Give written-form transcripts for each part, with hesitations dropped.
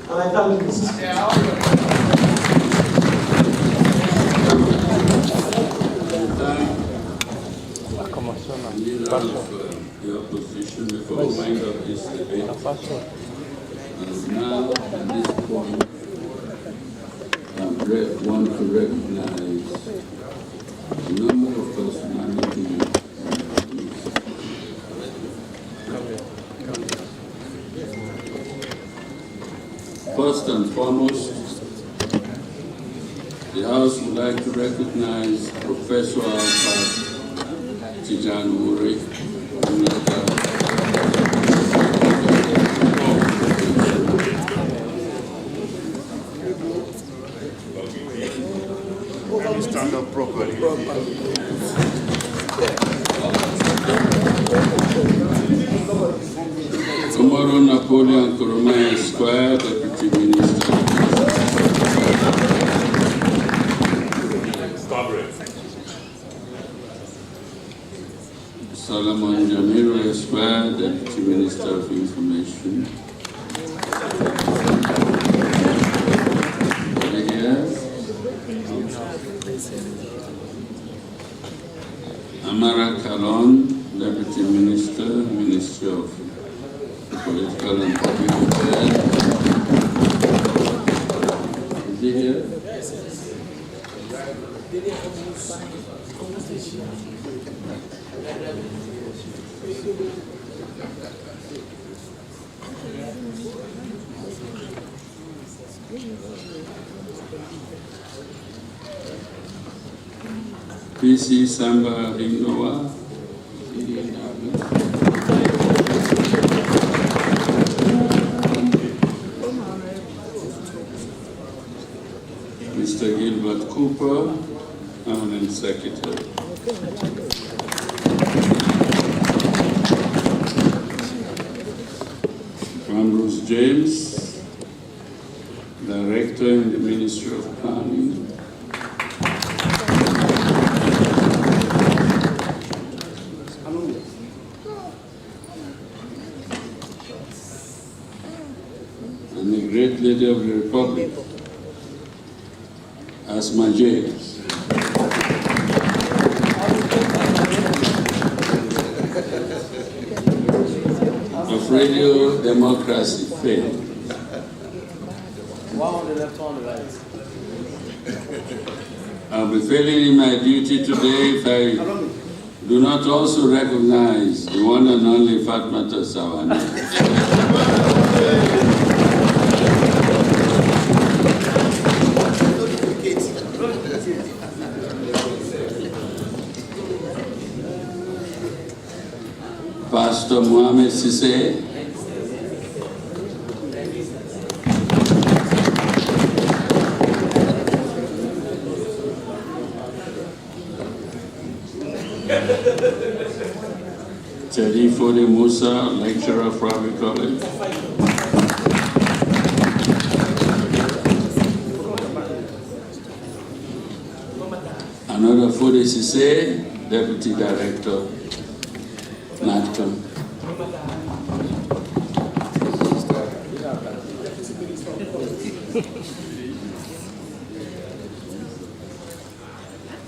And I thank you. Your position before we wind up this debate. And now, at this point, I want to recognize a number of personalities. First and foremost, the House would like to recognize Professor Alfred Tijani Muri, Stand up properly. Tomorrow, Napoleon Koroma Esquire, Deputy Minister. Solomon Jamiru Esquire, Deputy Minister of Information. Amara Kalon, Deputy Minister, Ministry of Political and Public Affairs. Is he here? PC Samba Ringowa. Mr. Gilbert Cooper, Permanent Secretary. Ambrose James, Director in the Ministry of Planning. And the great lady of the Republic, Asma James. Of Radio Democracy fame. One on the left, one on the right. I'll be failing in my duty today if I do not also recognize the one and only Fatmata Sawani. Pastor Mohamed Sise. Teddy Fode Musa, lecturer of Rabi College. Another Fode Sise, Deputy Director, NATCOM.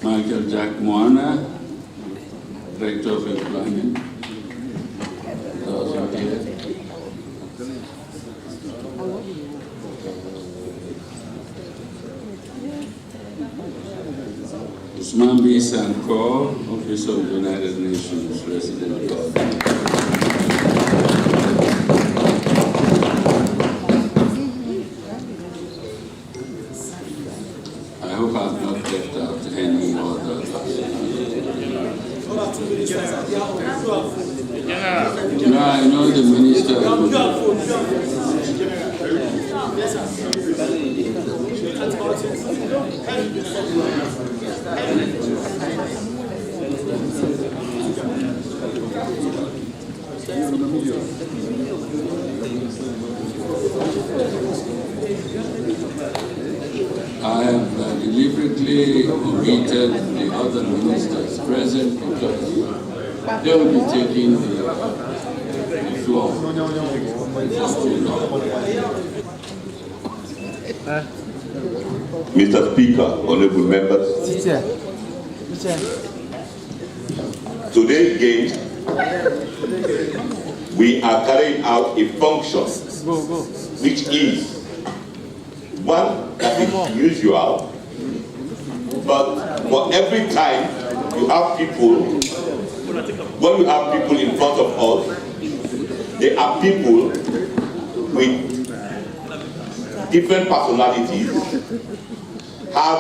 Michael Jack Moana, Director of Employment. Those are here. Usman B. Sanko, Office of the United Nations, Resident God. I hope I've not left out any other. No, I know the minister. I have deliberately omitted the other ministers present because they will be taking the floor for too long. Mr. Speaker, honorable members, today again, we are carrying out a function which is one that is usual, but for every time you have people, when you have people in front of us, they are people with different personalities, have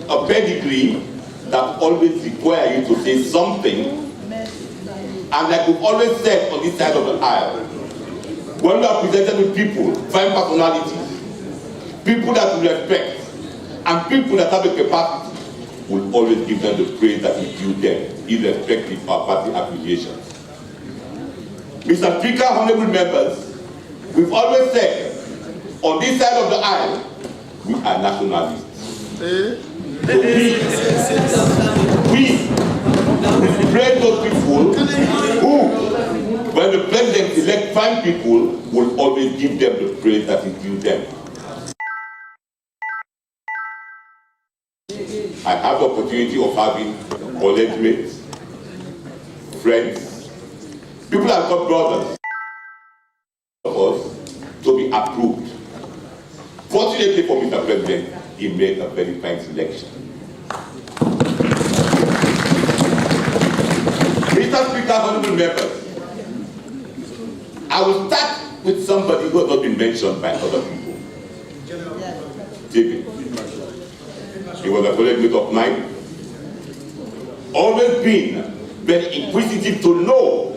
a pedigree that always require you to say something. And like we've always said on this side of the aisle, when we are presented with people, fine personalities, people that we respect, and people that have a capacity, we'll always give them the praise that is due them, irrespective of party affiliations. Mr. Speaker, honorable members, we've always said, on this side of the aisle, we are nationalists. So we praise those people who, when the president elects fine people, will always give them the praise that is due them. I have the opportunity of having college mates, friends, people that got brothers of us to be approved. Fortunately for Mr. President, he made a very fine selection. Mr. Speaker, honorable members, I will start with somebody who has not been mentioned by other people. David. He was a college mate of mine. Always been very inquisitive to know.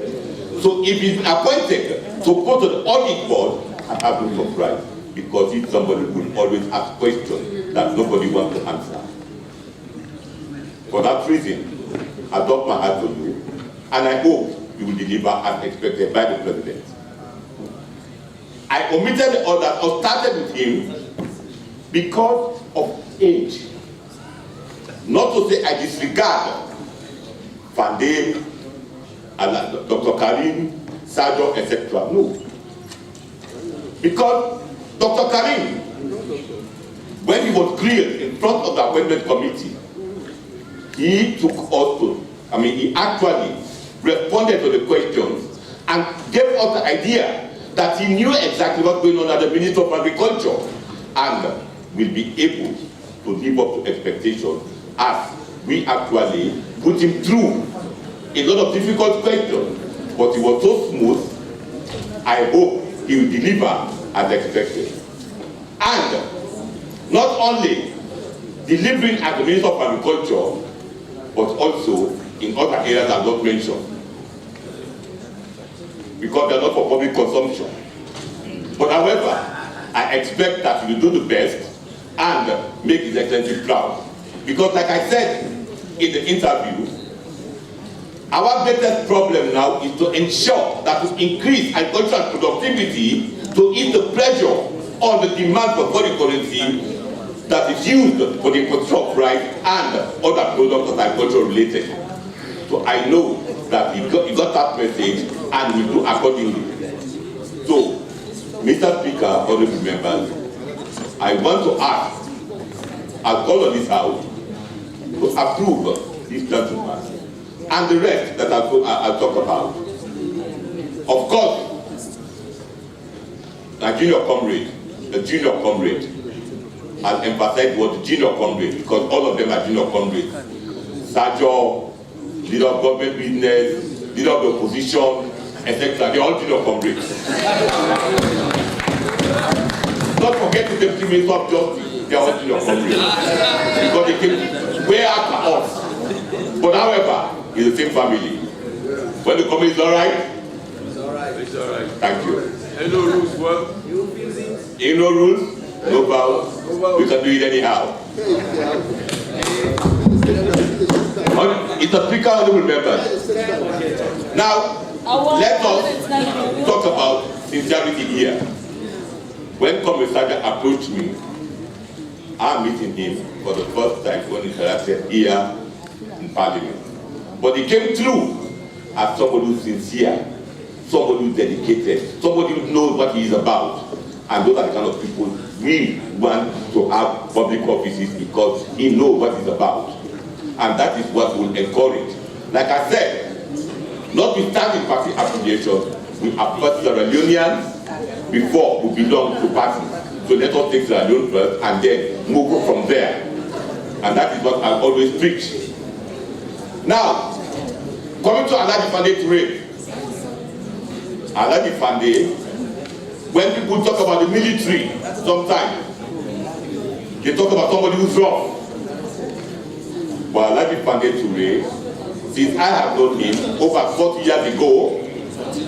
So if he's appointed to go to the audit board, I have no surprise, because he's somebody who will always ask questions that nobody wants to answer. For that reason, I drop my hat to you, and I hope you will deliver as expected by the president. I omitted the others or started with him because of age. Not to say I disregard Van Dale, and Dr. Karim, Sajo, etc. No. Because Dr. Karim, when he was cleared in front of the appointment committee, he took us to, he actually responded to the questions and gave us the idea that he knew exactly what's going on at the Ministry of Agriculture and will be able to live up to expectations as we actually put him through a lot of difficult questions, but he was so smooth. I hope he will deliver as expected. And not only delivering as the Minister of Agriculture, but also in other areas I've not mentioned, because they're not for public consumption. But however, I expect that he will do the best and make His Excellency proud. Because like I said in the interview, our greatest problem now is to ensure that we increase agricultural productivity to ease the pressure on the demand for foreign currency that is used for the import of rice and other products that are agriculture related. So I know that he got that message and will do accordingly. So, Mr. Speaker, honorable members, I want to ask, I'll call on this House to approve this gentleman and the rest that I'll talk about. Of course, a junior comrade, I'll emphasize what the junior comrade, because all of them are junior comrades. Sajo, leader of government business, leader of the opposition, etc. They're all junior comrades. Don't forget the Deputy Minister of Justice, they're all junior comrades. Because they came way after us. But however, it's the same family. When the committee is all right? It's all right. It's all right. Thank you. And no rules, what? Ain't no rules, no powers. We can do it anyhow. It's a Speaker, honorable members. Now, let us talk about sincerity here. When Commissioner approached me, I'm meeting him for the first time when he interacted here in Parliament. But he came through as somebody who's sincere, somebody who's dedicated, somebody who knows what he is about. And those are the kind of people we want to have public offices because he knows what it's about. And that is what we'll encourage. Like I said, notwithstanding party affiliation, we are first Sierra Leoneans before we belong to parties. So let us take Sierra Leone first and then move from there. And that is what I always preach. Now, coming to Alhaji Fande Toure. Alhaji Fande, when people talk about the military, sometimes they talk about somebody who's rough. But Alhaji Fande Toure, since I have known him over 40 years ago,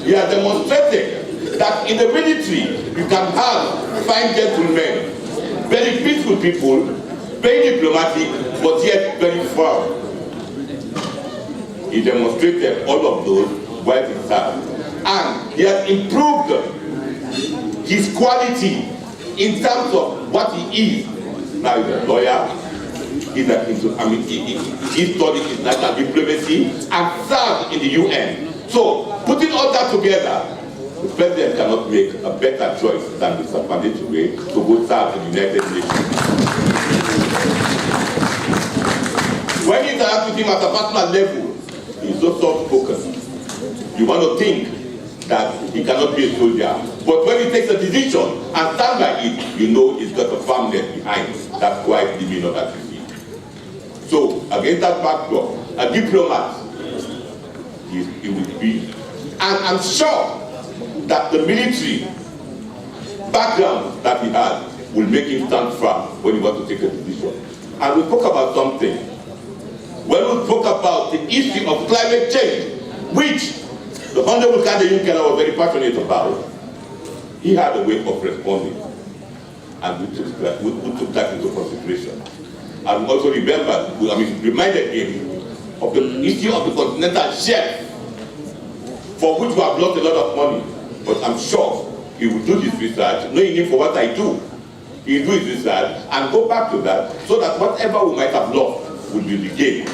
he has demonstrated that in the military you can have fine gentlemen, very peaceful people, very diplomatic, but yet very firm. He demonstrated all of those while he served. And he has improved his quality in terms of what he is. Now he's a lawyer, he studied international diplomacy and served in the UN. So, putting all that together, the president cannot make a better choice than Mr. Fande Toure to go serve in the United Nations. When you interact with him at a personal level, he's so soft-spoken. You want to think that he cannot be a soldier. But when he takes a decision and stands by it, you know he's got a firmness behind that quiet demeanor that you see. So, against that backdrop, a diplomat, he will be. And I'm sure that the military background that he has will make him stand firm when he wants to take a decision. And we spoke about something. When we spoke about the issue of climate change, which the Honorable Kande Yunkela was very passionate about, he had a way of responding. And we took that into consideration. And we also reminded him of the issue of the continental shelf, for which we have lost a lot of money. But I'm sure he will do his research, knowing him for what I do. He will do his research and go back to that, so that whatever we might have lost will be regained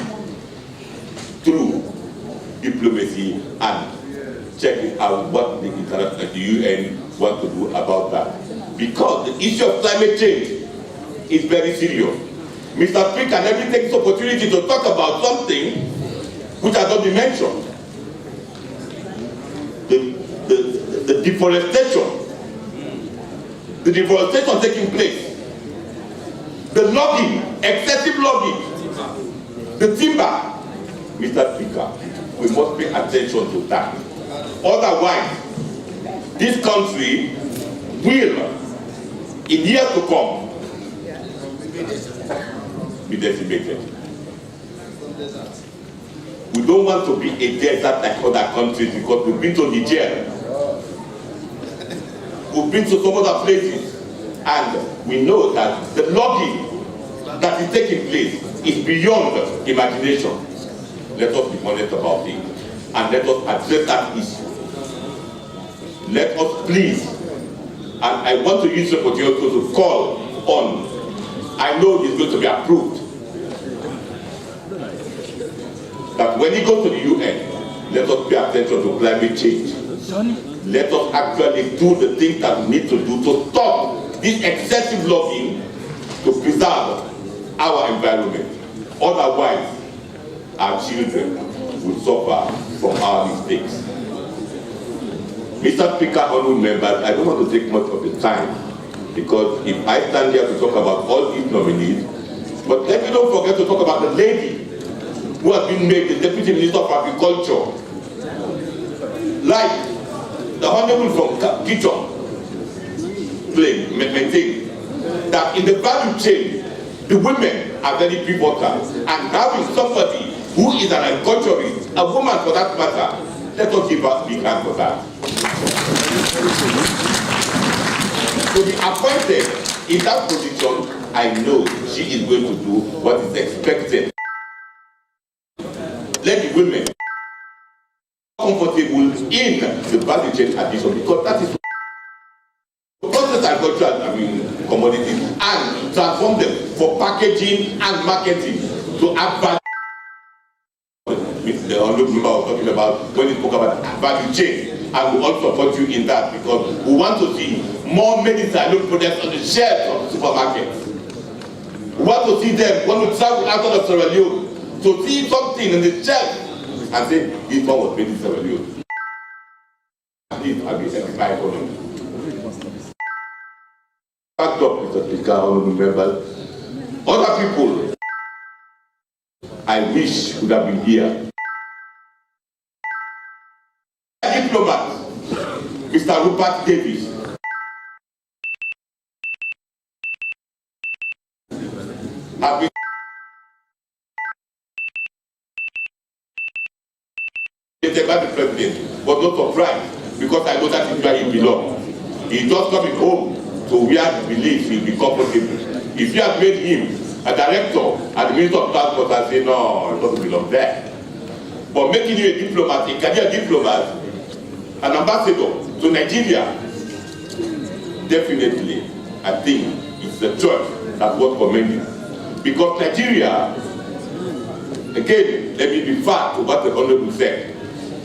through diplomacy and checking out what the UN want to do about that. Because the issue of climate change is very serious. Mr. Speaker never takes this opportunity to talk about something which has not been mentioned. The deforestation taking place, the logging, excessive logging, the timber. Mr. Speaker, we must pay attention to that. Otherwise, this country will, in years to come, be decimated. We don't want to be a desert like other countries, because we've been to Niger, we've been to some other places, and we know that the logging that is taking place is beyond imagination. Let us be honest about it, and let us address that issue. Let us please, and I want to use the opportunity to call on, I know it's going to be approved, that when he goes to the UN, let us pay attention to climate change. Let us actually do the things that we need to do to stop this excessive logging to preserve our environment. Otherwise, our children will suffer from our mistakes. Mr. Speaker, honorable members, I don't want to take much of the time, because if I stand here to talk about all these nominees, but let me not forget to talk about the lady who has been made the Deputy Minister of Agriculture. Like the Honorable from Kitchen maintained, that in the value chain, the women are very pivotal, and having somebody who is an agriculturist, a woman for that matter, let us give her big hand for that. To be appointed in that position, I know she is going to do what is expected. Let the women be comfortable in the value chain addition, because that is process agricultural commodities and transform them for packaging and marketing to add value. The honorable member was talking about when he spoke about value chain, and we all support you in that, because we want to see more medicine products on the shelves of the supermarkets. We want to see them, we want to travel outside of Sierra Leone to see something in the shelf and say, this one was made in Sierra Leone. This will be certified economy. Backed up, Mr. Speaker, honorable members. Other people, I wish would have been here. Diplomat, Mr. Rupert Davis. Have been by the president, was not surprised because I know that is where he belongs. He's just coming home to where he believes he'll be comfortable. If you have made him a director at the Ministry of Transport and say, no, it doesn't belong there. But making you a diplomat, a career diplomat, an ambassador to Nigeria, definitely, I think it's a choice that's worth commending. Because Nigeria, again, let me be fair to what the Honorable said.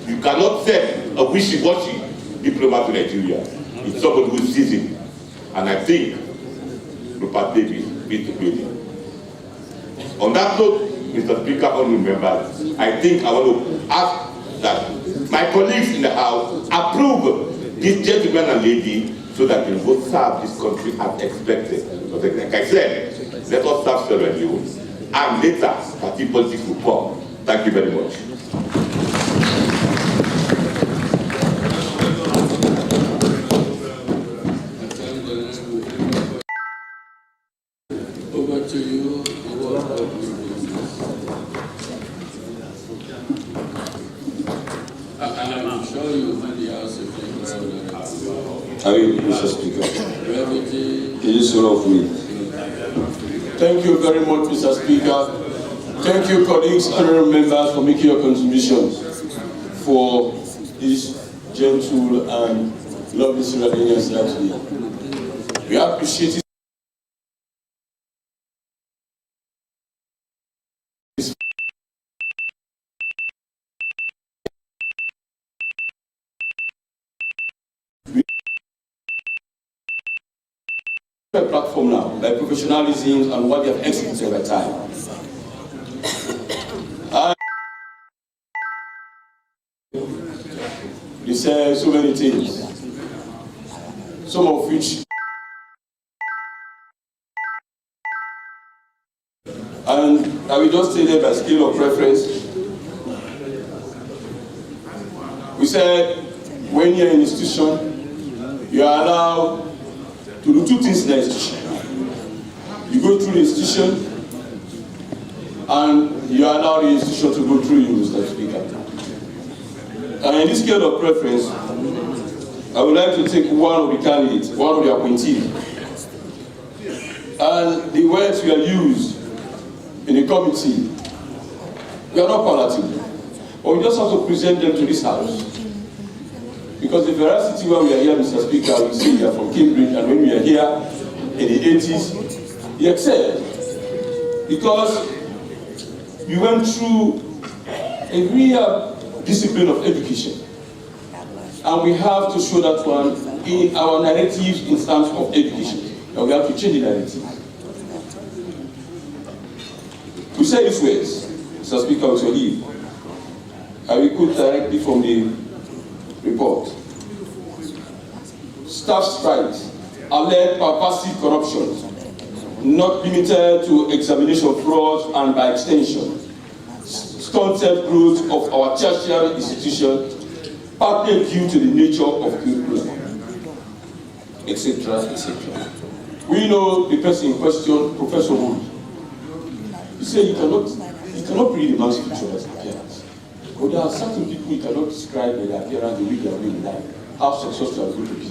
You cannot send a wishy-washy diplomat to Nigeria. It's somebody who sees it. And I think Rupert Davis beat the building. On that note, Mr. Speaker, honorable members, I think I want to ask that my colleagues in the House approve this gentleman and lady so that they will serve this country as expected. But like I said, let us serve Sierra Leone and later party politics will come. Thank you very much. Over to you. I'm sure you had the House of How are you, Mr. Speaker? Brevity. It is all of me. Thank you very much, Mr. Speaker. Thank you, colleagues, honorable members, for making your contributions for this gentle and lovely Sierra Leoneans here today. We appreciate it. Platform now by professionalism and what they have executed over time. They say so many things, some of which, and I will just say that by scale of preference. We said when you're in an institution, you are allowed to do two things in the institution. You go through the institution, and you allow the institution to go through you, Mr. Speaker. And in this scale of preference, I would like to take one of the candidates, one of the appointees. And the words we are used in the committee, we are not palatable. But we just have to present them to this House. Because the veracity when we are here, Mr. Speaker, we say we are from Cambridge, and when we are here in the 80s, he excelled. Because we went through a real discipline of education. And we have to show that one in our narratives in terms of education. And we have to change the narrative. We say these words, Mr. Speaker, with your leave. I will quote directly from the report. Staff strikes alleged pervasive corruption, not limited to examination frauds and by extension, stunted growth of our tertiary institution, partly due to the nature of curriculum, etc., etc. We know the person in question, Professor Wood. He said you cannot read a man's future as appearance. But there are certain people you cannot describe their appearance the way they are in life, how successful they are going to be.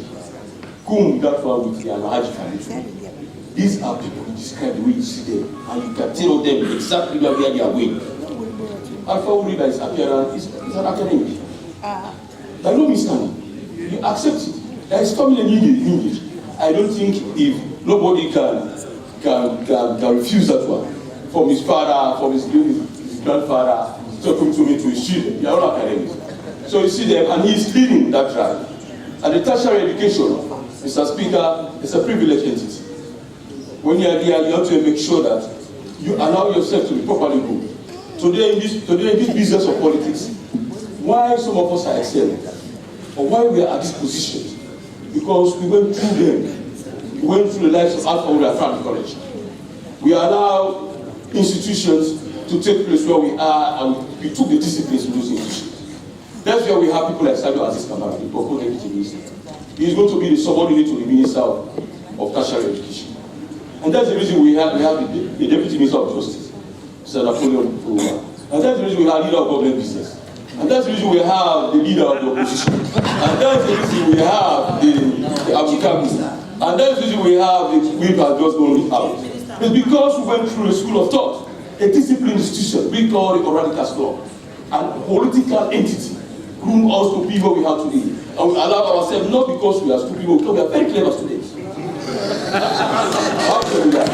Come that far with the large family. These are people who describe the way you see them, and you can tell them exactly where they are going. Alpha Uri by his appearance is an academic. By no misunderstanding, you accept it. There is coming in English. I don't think if nobody can refuse that one. From his father, from his grandfather, talking to me to his children. They are all academics. So you see them, and he is leading that tribe. And the tertiary education, Mr. Speaker, it's a privileged entity. When you are there, you have to make sure that you allow yourself to be properly good. Today in this business of politics, why some of us are excelling, or why we are at this position, because we went through them. We went through the lives of Alpha Omega Family College. We allow institutions to take place where we are, and we took the disciplines in those institutions. That's where we have people like Sadio Aziz Kamara, the proposed deputy minister. He is going to be the subordinate to the Minister of Tertiary Education. And that's the reason we have the Deputy Minister of Justice, Mr. Napoleon Ouma. And that's the reason we have leader of government business. And that's the reason we have the leader of the opposition. And that's the reason we have the Abdikabi. And that's the reason we have the whip has just gone out. It's because we went through a school of thought, a disciplined institution, we call it Oranicus Club, and a political entity, groomed us to be what we have today. And we allow ourselves, not because we are stupid, but because we are very clever students. How can we do that?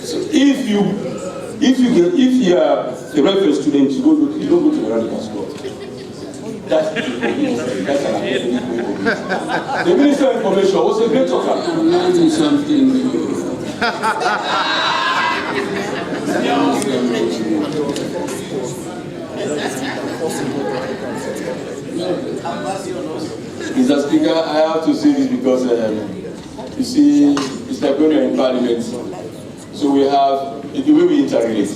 So if you are a reference student, you don't go to the radical school. That's an academic way of it. The Minister of Information was a great talker. I'm learning something new. Mr. Speaker, I have to say this because you see, it's like when you're in Parliament, so we have the way we interrelate.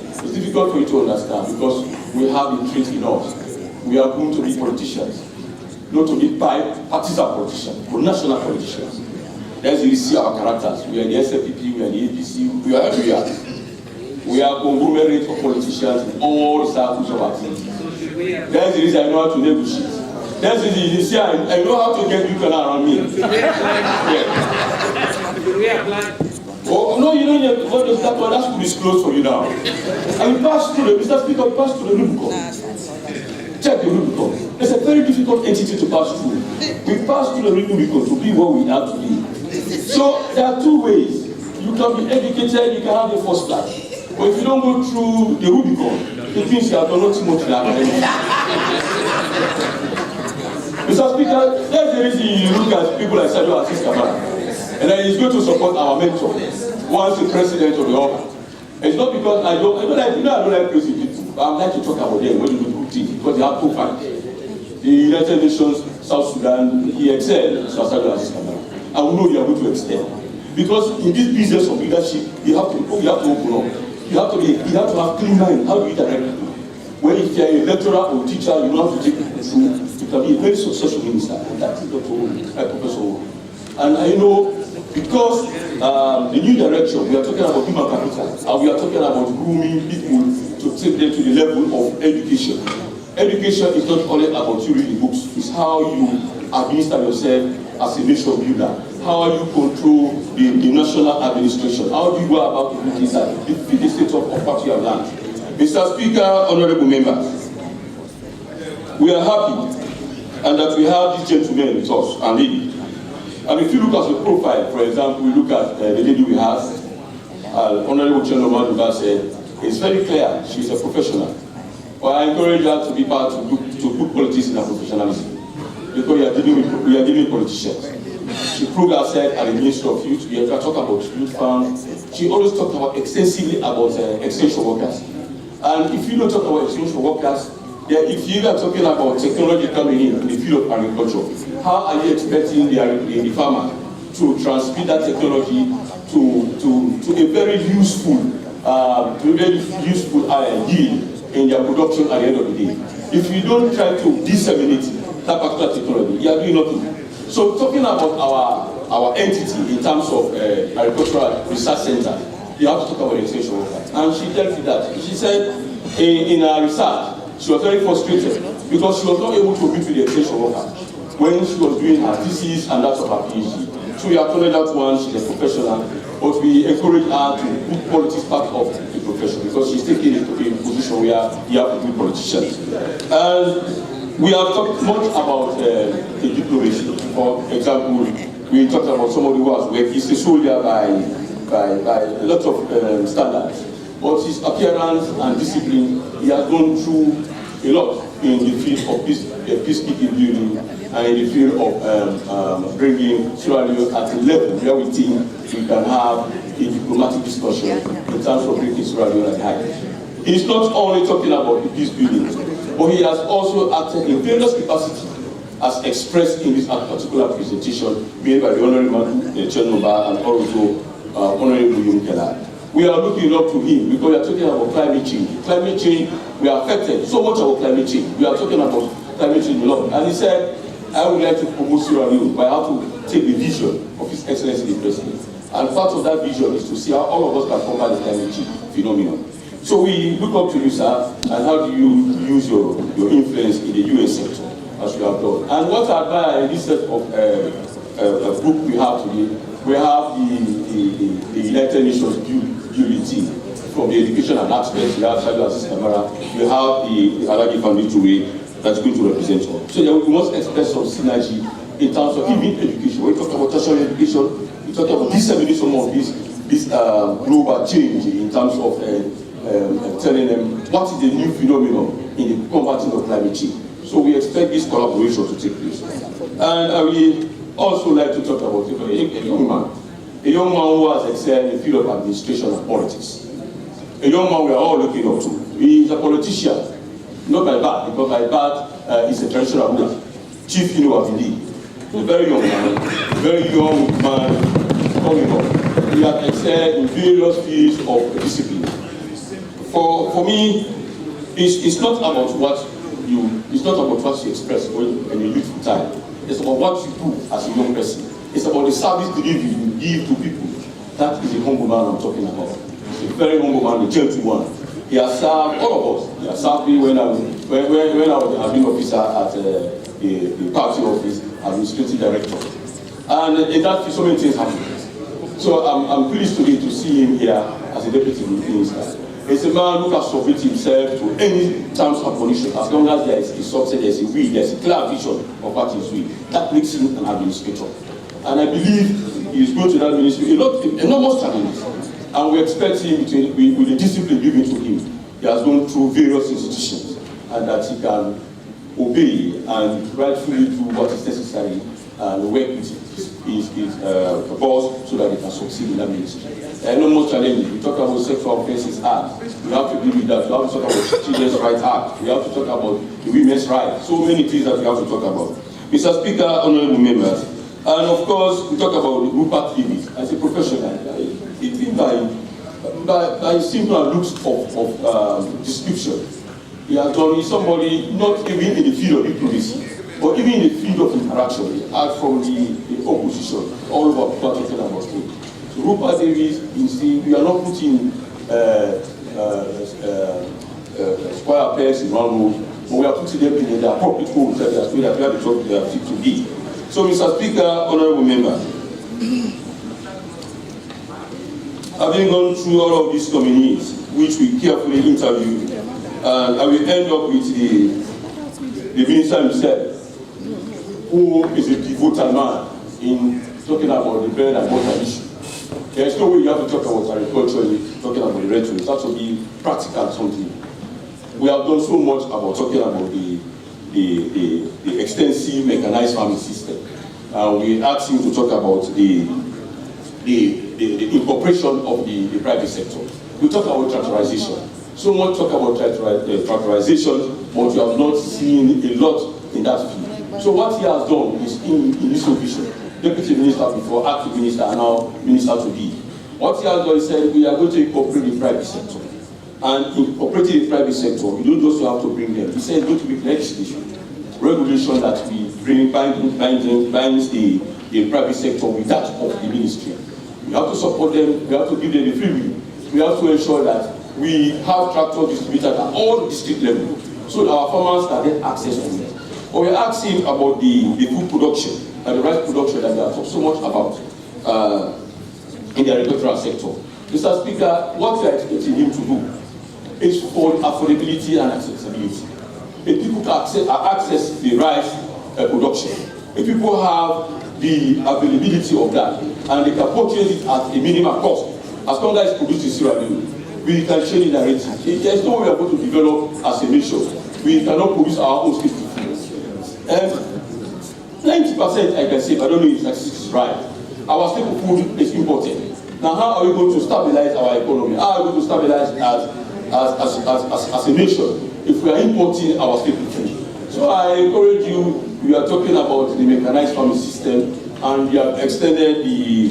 It's difficult for you to understand because we have the trait in us. We are going to be politicians, not to be partisan politicians, but national politicians. That's where you see our characters. We are the SFPP, we are the APC, we are everywhere. We are conglomerate of politicians in all circles of activity. That's the reason I know how to negotiate. That's the reason you see I know how to get people around me. Yeah. Oh, no, you don't have to go to that one. That school is closed for you now. And we pass through the, Mr. Speaker, we pass through the Rubicon. Check the Rubicon. It's a very difficult entity to pass through. We pass through the Rubicon to be what we are to be. So there are two ways. You can be educated, you can have the first class. But if you don't go through the Rubicon, it means you have done not too much in academics. Mr. Speaker, that's the reason you look at people like Sadio Aziz Kamara. And then he's going to support our mentor once the president of the order. It's not because I don't like presidents, but I like to talk about them when you do good things because they have profile. The United Nations, South Sudan, he excelled, Sadio Aziz Kamara. And we know they are going to excel. Because in this business of leadership, you have to open up. You have to have clean mind. How do you direct people? When if you are a lecturer or teacher, you know how to take people through. You can be a very successful minister. And that is Professor Owo. And I know because the new direction, we are talking about human capital, and we are talking about grooming people to take them to the level of education. Education is not only about you reading books, it's how you administer yourself as a nation builder, how you control the national administration, how do you go about to do things that defeat the state of what you have learned. Mr. Speaker, honorable members, we are happy and that we have these gentlemen with us and lady. And if you look at the profile, for example, we look at the lady we have, Honorable Chairman Duga said, it's very clear she's a professional. But I encourage her to be part to put politics in her professionalism. Because we are dealing with politicians. She proved herself at the Ministry of Youth. We have to talk about youth fund. She always talked about extensively about extension workers. And if you don't talk about extension workers, then if you are talking about technology coming in the field of agriculture, how are you expecting the farmer to transmit that technology to a very useful yield in their production at the end of the day? If you don't try to disseminate that particular technology, you are doing nothing. So talking about our entity in terms of agricultural research center, you have to talk about the extension worker. And she tells you that. She said in her research, she was very frustrated because she was not able to meet with the extension worker when she was doing her thesis and that of her PhD. So we acknowledge that one, she's a professional, but we encourage her to put politics part of the profession because she's taking a position where you have to be politicians. And we have talked much about the diplomacy. For example, we talked about somebody who has worked, he's a soldier by a lot of standards. But his appearance and discipline, he has gone through a lot in the field of business. peacekeeping building and in the field of bringing Sierra Leone at a level where we think we can have a diplomatic discussion in terms of bringing Sierra Leone at high. He's not only talking about the peace building, but he has also acted in various capacities as expressed in this particular presentation made by the Honorable Chenoba and also Honorable Yunkela. We are looking up to him because we are talking about climate change. Climate change, we are affected so much about climate change. We are talking about climate change a lot. And he said, I would like to promote Sierra Leone by how to take the vision of His Excellency the President. And part of that vision is to see how all of us can combat the climate change phenomenon. So we look up to you, sir, and how do you use your influence in the UN sector, as you have done. And what I admire in this set of book we have today, we have the United Nations building team from the education and aspects. We have Samuel Aziz Kamara, we have the Alagi Foundation that's going to represent us. So we must express some synergy in terms of even education. When we talk about tertiary education, we talk about dissemination of this global change in terms of telling them what is the new phenomenon in the combating of climate change. So we expect this collaboration to take place. And I will also like to talk about a young man who has excelled in the field of administration and politics. A young man we are all looking up to. He is a politician, not by birth, because by birth he's a traditional ruler, Chief Inu Abidi. A very young man coming up. He has excelled in various fields of discipline. For me, it's not about what you express when you youthful time. It's about what you do as a young person. It's about the service delivery you give to people. That is the humble man I'm talking about. He's a very humble man, the gentle one. He has served all of us. He has served me when I was an admin officer at the party office, administrative director. And in that, so many things happen. So I'm pleased today to see him here as a deputy minister. He's a man who can submit himself to any terms and conditions as long as there is a success, there is a will, there is a clear vision of what is will. That makes him an administrator. And I believe he is going to that ministry enormous challenges. And we expect him with the discipline given to him. He has gone through various institutions and that he can obey and rightfully do what is necessary and work with his boss so that he can succeed in that ministry. Enormous challenges. We talk about Sexual Offences Act. We have to deal with that. We have to talk about Children's Rights Act. We have to talk about the Women's Rights. So many things that we have to talk about. Mr. Speaker, honorable members, and of course, we talk about Rupert Davis as a professional. Even by simple looks of description, he has done somebody not even in the field of diplomacy, but even in the field of interaction, from the opposition, all over people talking about it. So Rupert Davis, we are not putting square pegs in one room, but we are putting them in the appropriate homes that they are the job they are fit to be. So, Mr. Speaker, honorable member, having gone through all of these nominees, which we carefully interviewed, I will end up with the minister himself, who is a pivotal man in talking about the bread and butter issue. There is no way you have to talk about agriculture talking about the rhetoric. It has to be practical something. We have done so much about talking about the extensive mechanized farming system. We asked him to talk about the incorporation of the private sector. We talk about tractorization. So much talk about tractorization, but we have not seen a lot in that field. So what he has done is in this vision, Deputy Minister before, Acting Minister, and now Minister to be. What he has done is said we are going to incorporate the private sector. And incorporating the private sector, you don't just have to bring them. He said it's going to be legislation, regulation that we bring binds the private sector with that of the ministry. We have to support them, we have to give them the free will. We have to ensure that we have tractor distributors at all the district level so that our farmers can get access to it. But we're asking about the food production and the rice production that we have talked so much about in the agricultural sector. Mr. Speaker, what we are expecting him to do is for affordability and accessibility. If people can access the rice production, if people have the availability of that, and they can purchase it at a minimum cost, as long as it's produced in Sierra Leone, we can change the narrative. If there is no way we are going to develop as a nation, we cannot produce our own state food. 90% I can say, but I don't know if statistics is right. Our staple food is imported. Now, how are we going to stabilize our economy? How are we going to stabilize as a nation if we are importing our staple food? So I encourage you, we are talking about the mechanized farming system, and we have extended the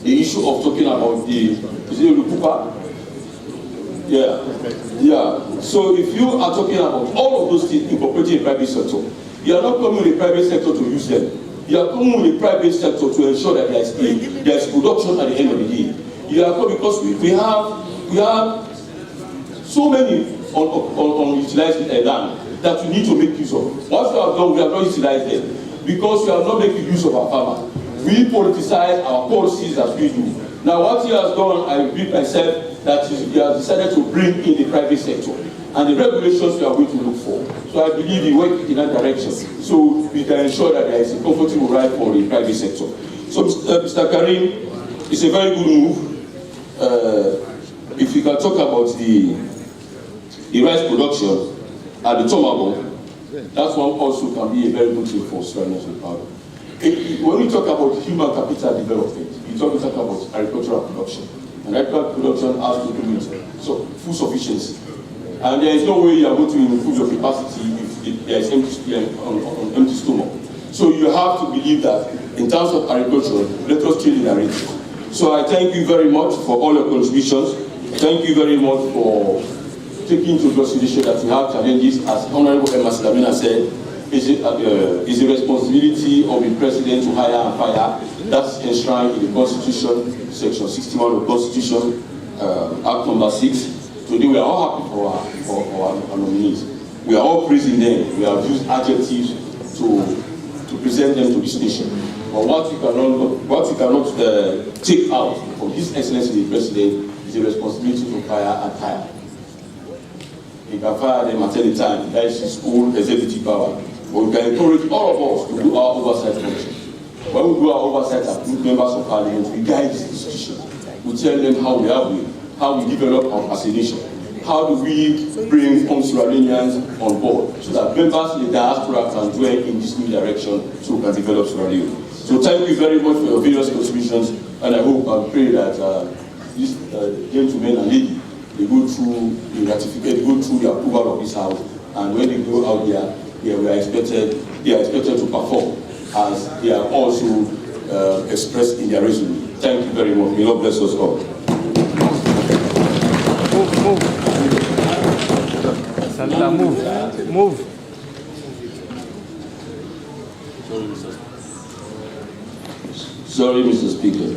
issue of talking about the Lukupa. Yeah. So if you are talking about all of those things incorporating the private sector, you are not coming with the private sector to use them. You are coming with the private sector to ensure that there is production at the end of the day. You are coming because we have so many unutilized land that we need to make use of. Once we have done, we have not utilized them because we have not making use of our farmers. We politicize our policies as we do. Now, what he has done, I repeat myself, that is, he has decided to bring in the private sector and the regulations we are going to look for. So I believe he work in that direction, so we can ensure that there is a comfortable ride for the private sector. So, Mr. Karim, it's a very good move. If you can talk about the rice production at the Tomabo, that one also can be a very good thing for Sierra Leone Power. When we talk about human capital development, we talk about agricultural production. And agricultural production has to do with food sufficiency. And there is no way you are going to improve your capacity if there is empty stomach. So you have to believe that in terms of agriculture, let us change the narrative. So I thank you very much for all your contributions. Thank you very much for taking into consideration that we have challenges, as Honorable Emma Slamina said. Is a responsibility of the president to hire and fire. That's enshrined in the Constitution, Section 61 of the Constitution, Act number 6. Today we are all happy for our nominees. We are all praising them. We have used adjectives to present them to this nation. But what you cannot take out from His Excellency the President is the responsibility to fire and hire. He can fire them at any time. That is his own executive power. But we can encourage all of us to do our oversight function. When we do our oversight as members of Parliament, we guide this institution. We tell them how we develop as a nation. How do we bring Sierra Leoneans on board so that members in the diaspora can dwell in this new direction so we can develop Sierra Leone. So thank you very much for your various contributions, and I hope and pray that these gentlemen and ladies, they go through the ratification, go through the approval of this house, and when they go out there, they are expected to perform as they are also expressed in their resume. Thank you very much. May God bless us all. Move. Sorry, Mr. Speaker.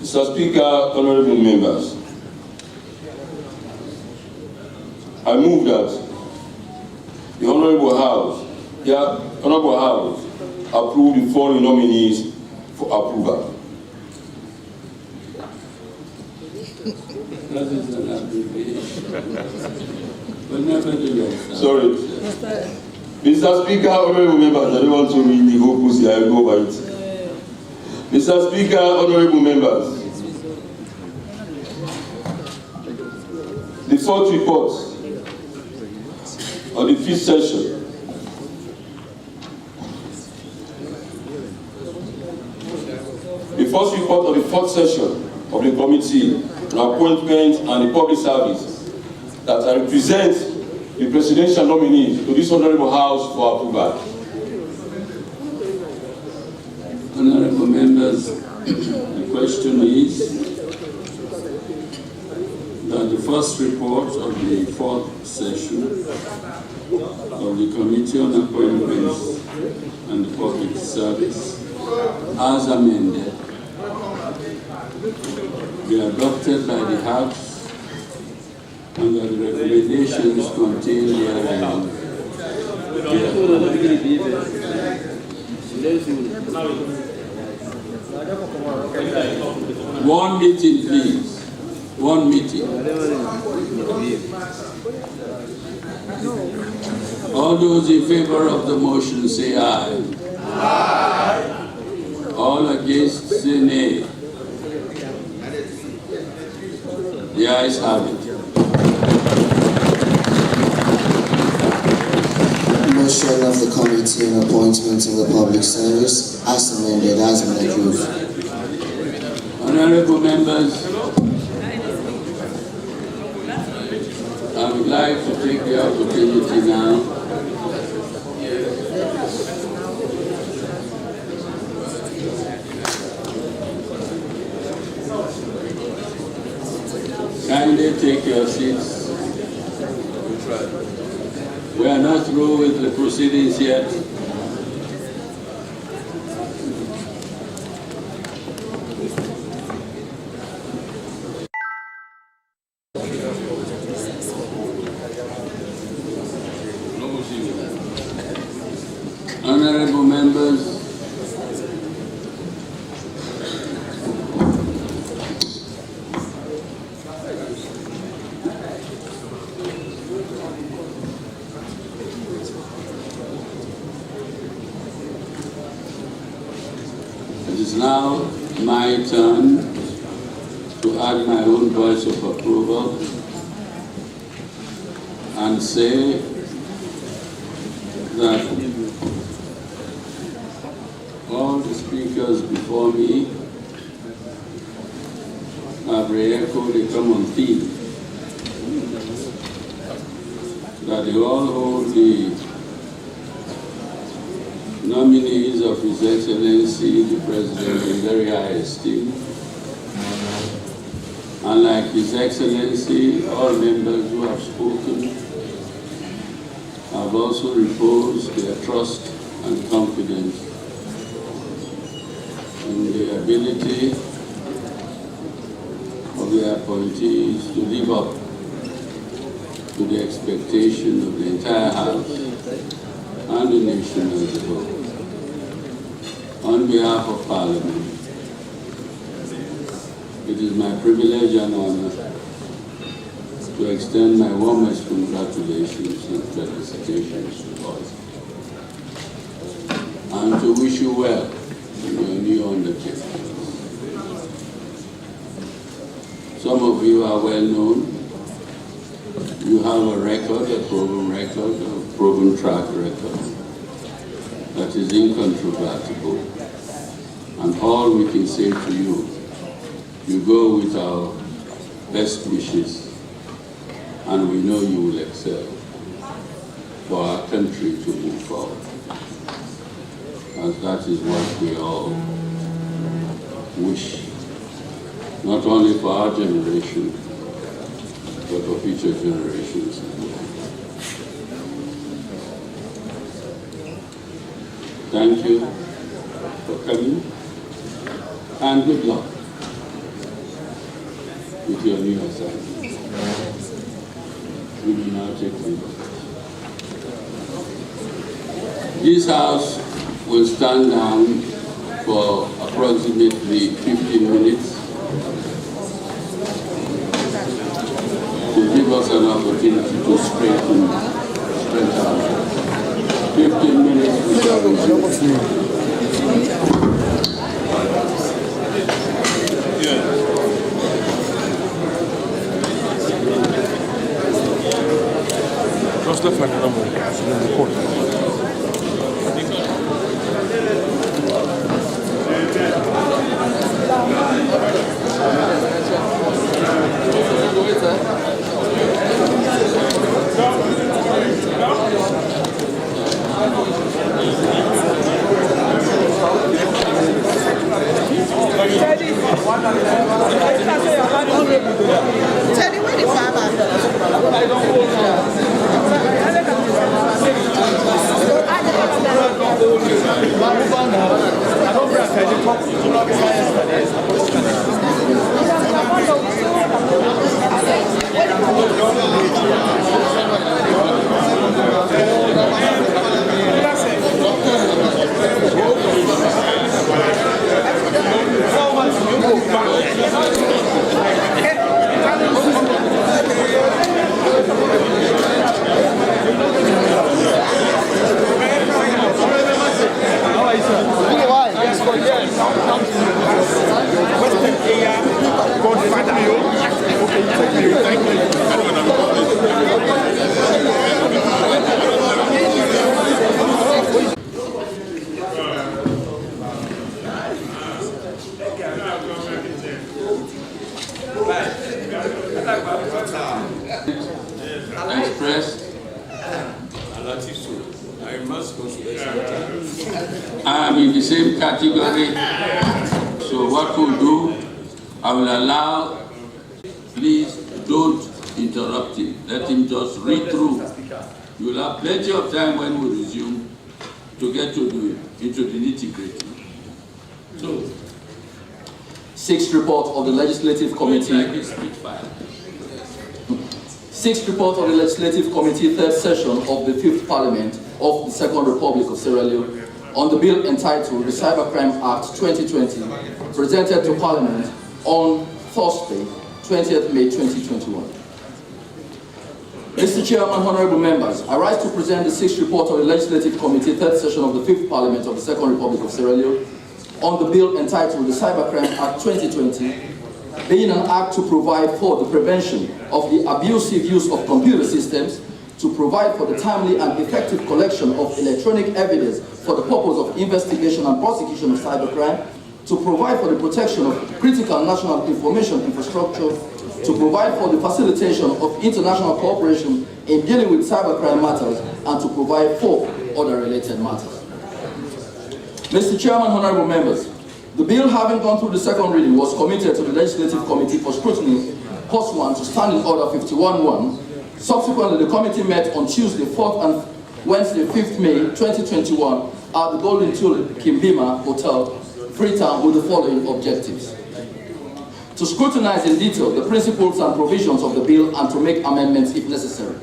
Mr. Speaker, honorable members, I move that the Honorable House approve the following nominees for approval. Sorry. Mr. Speaker, honorable members, I don't want to read the whole pussy, I will go over it. Mr. Speaker, honorable members, the fourth report of the fifth session the first report of the fourth session of the Committee on Appointment and the Public Service that I represent the presidential nominees to this honorable house for approval. Honorable members, the question is that the first report of the fourth session of the Committee on Appointments and the Public Service, as amended, be adopted by the House and that the recommendations contained therein be one meeting, please. One meeting. All those in favor of the motion say aye. Aye. All against say nay. The ayes have it. Motion of the Committee on Appointments in the Public Service, as amended, has been approved. Honorable members, I would like to take the opportunity now kindly take your seats. We are not through with the proceedings yet. Honorable members, it is now my turn to add my own voice of approval and say that all the speakers before me have re-echoed a common theme, that they all hold the nominees of His Excellency the President in very high esteem. And like His Excellency, all members who have spoken have also reposed their trust and confidence in the ability of the appointees to live up to the expectation of the entire House and the nation as a whole. On behalf of Parliament, it is my privilege and honor to extend my warmest congratulations and felicitations to all, and to wish you well in your new undertaking. Some of you are well known. You have a record, a proven track record that is incontrovertible. And all we can say to you, you go with our best wishes, and we know you will excel for our country to move forward. And that is what we all wish, not only for our generation, but for future generations as well. Thank you for coming, and good luck with your new assignment. We will now take the vote. This House will stand down for approximately 15 minutes to give us an opportunity to straighten out. 15 minutes we shall resume. Just left like another one. In the court. Teddy, where the farmer? How are you, sir? same category. So what we'll do, I will allow, please don't interrupt him. Let him just read through. You'll have plenty of time when we resume to get into the nitty-gritty. So, Sixth report of the Legislative Committee. like a spitfire. Sixth report of the Legislative Committee, third session of the Fifth Parliament of the Second Republic of Sierra Leone on the bill entitled the Cybercrime Act 2020, presented to Parliament on Thursday, 20th May 2021. Mr. Chairman, honorable members, I rise to present the sixth report of the Legislative Committee, third session of the Fifth Parliament of the Second Republic of Sierra Leone on the bill entitled the Cybercrime Act 2020, being an act to provide for the prevention of the abusive use of computer systems, to provide for the timely and effective collection of electronic evidence for the purpose of investigation and prosecution of cybercrime, to provide for the protection of critical national information infrastructure, to provide for the facilitation of international cooperation in dealing with cybercrime matters, and to provide for other related matters. Mr. Chairman, honorable members, the bill, having gone through the second reading, was committed to the Legislative Committee for scrutiny pursuant to Standing Order 51-1. Subsequently, the committee met on Tuesday, 4th and Wednesday, 5th May 2021 at the Golden Tulip Kimbima Hotel, Freetown, with the following objectives: to scrutinize in detail the principles and provisions of the bill and to make amendments if necessary,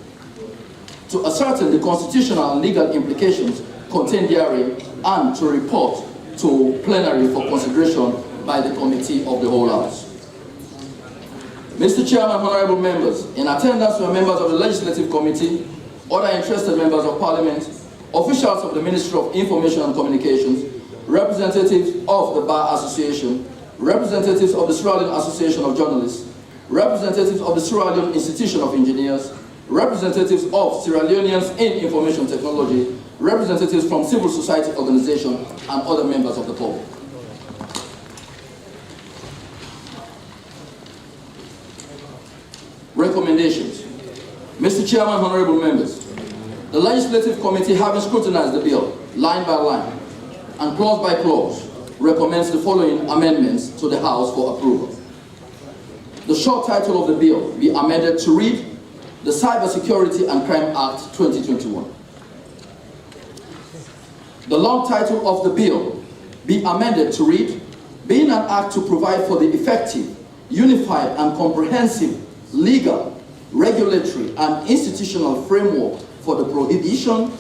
to ascertain the constitutional and legal implications contained therein, and to report to plenary for consideration by the Committee of the Whole House. Mr. Chairman, honorable members, in attendance were members of the Legislative Committee, other interested members of Parliament, officials of the Ministry of Information and Communications, representatives of the Bar Association, representatives of the Sierra Leone Association of Journalists, representatives of the Sierra Leone Institution of Engineers, representatives of Sierra Leoneans in Information Technology, representatives from civil society organizations, and other members of the public. Recommendations. Mr. Chairman, honorable members, the Legislative Committee, having scrutinized the bill line by line and clause by clause, recommends the following amendments to the House for approval. The short title of the bill be amended to read the Cybersecurity and Crime Act 2021. The long title of the bill be amended to read, being an act to provide for the effective, unified and comprehensive legal, regulatory and institutional framework for the prohibition,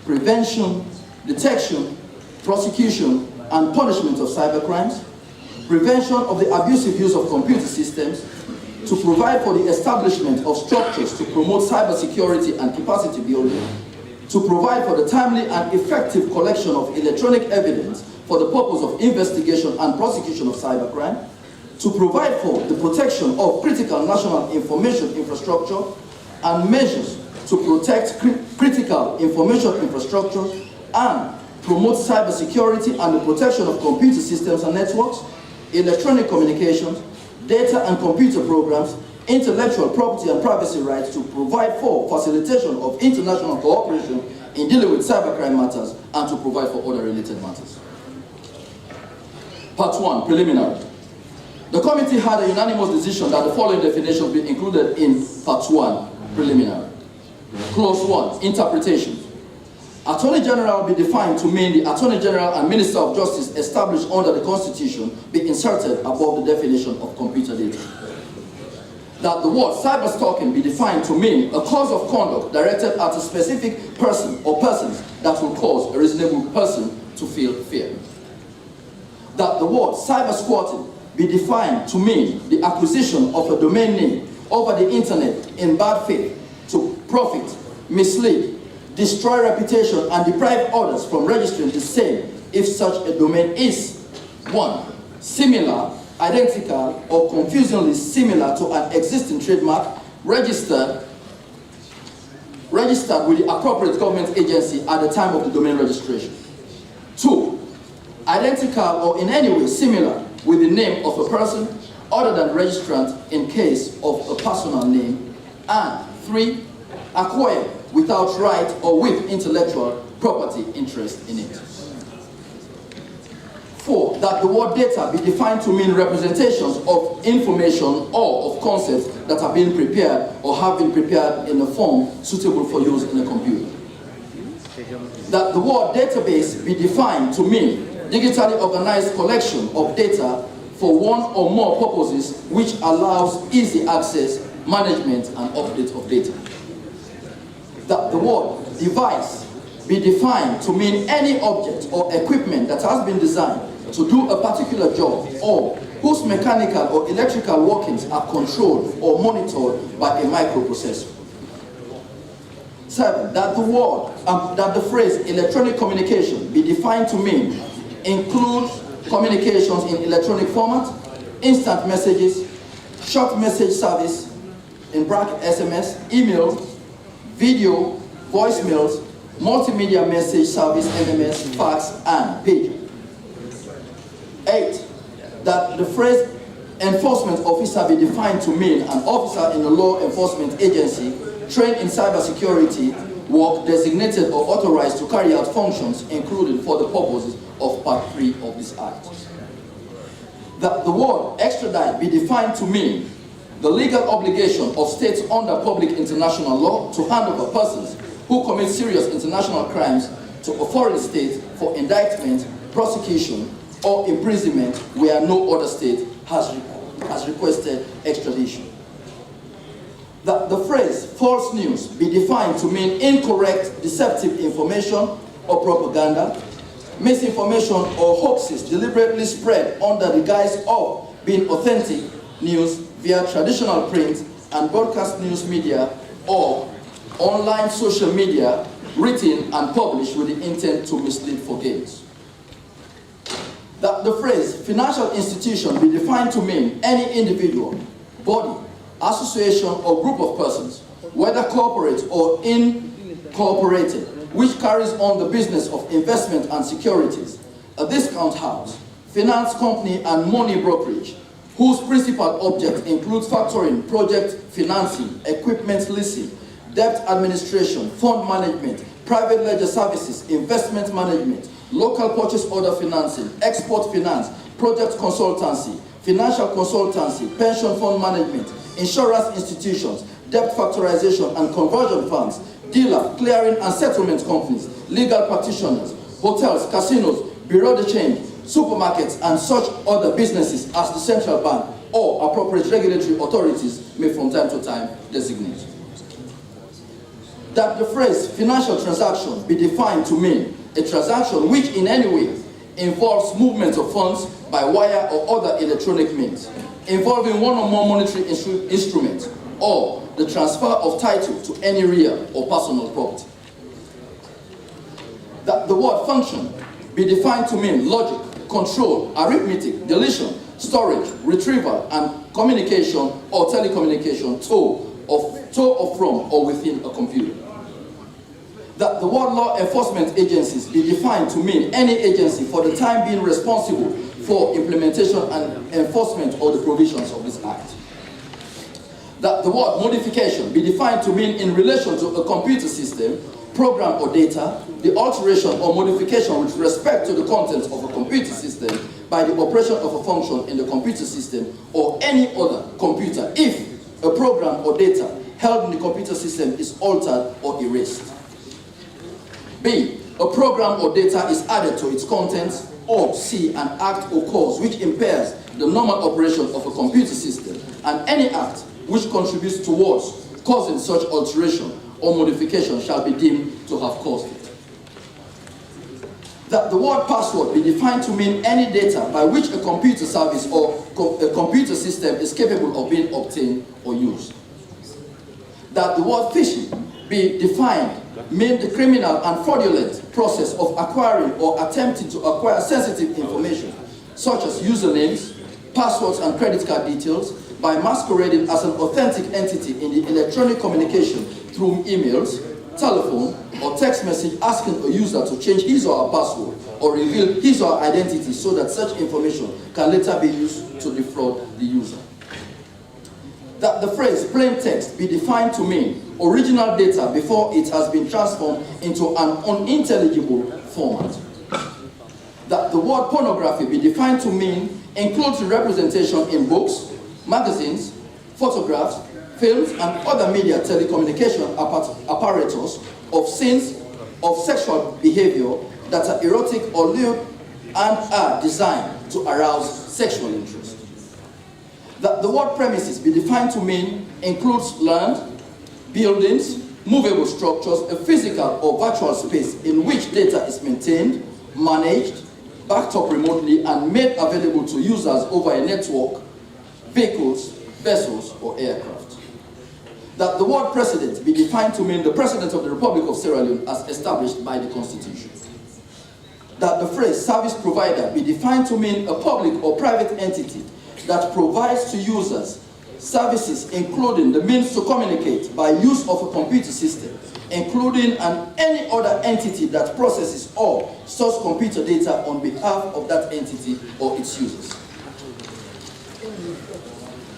prevention, detection, prosecution and punishment of cybercrimes, prevention of the abusive use of computer systems, to provide for the establishment of structures to promote cybersecurity and capacity building, to provide for the timely and effective collection of electronic evidence for the purpose of investigation and prosecution of cybercrime, to provide for the protection of critical national information infrastructure and measures to protect critical information infrastructure and promote cybersecurity and the protection of computer systems and networks, electronic communications, data and computer programs, intellectual property and privacy rights, to provide for facilitation of international cooperation in dealing with cybercrime matters, and to provide for other related matters. Part 1, preliminary. The committee had a unanimous decision that the following definitions be included in Part 1, preliminary. Clause 1, interpretation. Attorney General be defined to mean the Attorney General and Minister of Justice established under the Constitution be inserted above the definition of computer data. That the word cyberstalking be defined to mean a cause of conduct directed at a specific person or persons that will cause a reasonable person to feel fear. That the word cybersquatting be defined to mean the acquisition of a domain name over the internet in bad faith to profit, mislead, destroy reputation and deprive others from registering the same if such a domain is 1. Similar, identical or confusingly similar to an existing trademark registered with the appropriate government agency at the time of the domain registration. 2. Identical or in any way similar with the name of a person other than registrant in case of a personal name. And 3. Acquired without right or with intellectual property interest in it. 4, that the word data be defined to mean representations of information or of concepts that are being prepared or have been prepared in a form suitable for use in a computer. That the word database be defined to mean digitally organized collection of data for one or more purposes which allows easy access, management, and update of data. That the word device be defined to mean any object or equipment that has been designed to do a particular job or whose mechanical or electrical workings are controlled or monitored by a microprocessor. 7, that the phrase electronic communication be defined to mean include communications in electronic format, instant messages, short message service, in bracket SMS, email, video, voicemails, multimedia message service, MMS, fax, and pager. 8, that the phrase enforcement officer be defined to mean an officer in a law enforcement agency trained in cybersecurity work designated or authorized to carry out functions included for the purposes of Part 3 of this Act. That the word extradite be defined to mean the legal obligation of states under public international law to hand over persons who commit serious international crimes to a foreign state for indictment, prosecution, or imprisonment where no other state has requested extradition. That the phrase false news be defined to mean incorrect, deceptive information or propaganda, misinformation or hoaxes deliberately spread under the guise of being authentic news via traditional print and broadcast news media or online social media, written and published with the intent to mislead for gains. That the phrase financial institution be defined to mean any individual, body, association or group of persons, whether corporate or incorporated, which carries on the business of investment and securities, a discount house, finance company and money brokerage, whose principal object includes factoring, project financing, equipment leasing, debt administration, fund management, private ledger services, investment management, local purchase order financing, export finance, project consultancy, financial consultancy, pension fund management, insurance institutions, debt factorization and conversion funds, dealer, clearing and settlement companies, legal practitioners, hotels, casinos, bureau de change, supermarkets, and such other businesses as the central bank or appropriate regulatory authorities may from time to time designate. That the phrase financial transaction be defined to mean a transaction which in any way involves movement of funds by wire or other electronic means, involving one or more monetary instruments, or the transfer of title to any real or personal property. That the word function be defined to mean logic, control, arithmetic, deletion, storage, retrieval, and communication or telecommunication to or from or within a computer. That the word law enforcement agencies be defined to mean any agency for the time being responsible for implementation and enforcement of the provisions of this Act. That the word modification be defined to mean in relation to a computer system, program or data, the alteration or modification with respect to the contents of a computer system by the operation of a function in the computer system or any other computer if a program or data held in the computer system is altered or erased. B, a program or data is added to its contents, or C, an act or cause which impairs the normal operation of a computer system, and any act which contributes towards causing such alteration or modification shall be deemed to have caused it. That the word password be defined to mean any data by which a computer service or a computer system is capable of being obtained or used. That the word phishing be defined mean the criminal and fraudulent process of acquiring or attempting to acquire sensitive information, such as usernames, passwords, and credit card details, by masquerading as an authentic entity in the electronic communication through emails, telephone, or text message asking a user to change his or her password or reveal his or her identity so that such information can later be used to defraud the user. That the phrase plain text be defined to mean original data before it has been transformed into an unintelligible format. That the word pornography be defined to mean includes representation in books, magazines, photographs, films, and other media telecommunication apparatus of scenes of sexual behavior that are erotic or lewd and are designed to arouse sexual interest. That the word premises be defined to mean includes land, buildings, movable structures, a physical or virtual space in which data is maintained, managed, backed up remotely, and made available to users over a network, vehicles, vessels, or aircraft. That the word president be defined to mean the President of the Republic of Sierra Leone as established by the Constitution. That the phrase service provider be defined to mean a public or private entity that provides to users services including the means to communicate by use of a computer system, including any other entity that processes or stores computer data on behalf of that entity or its users.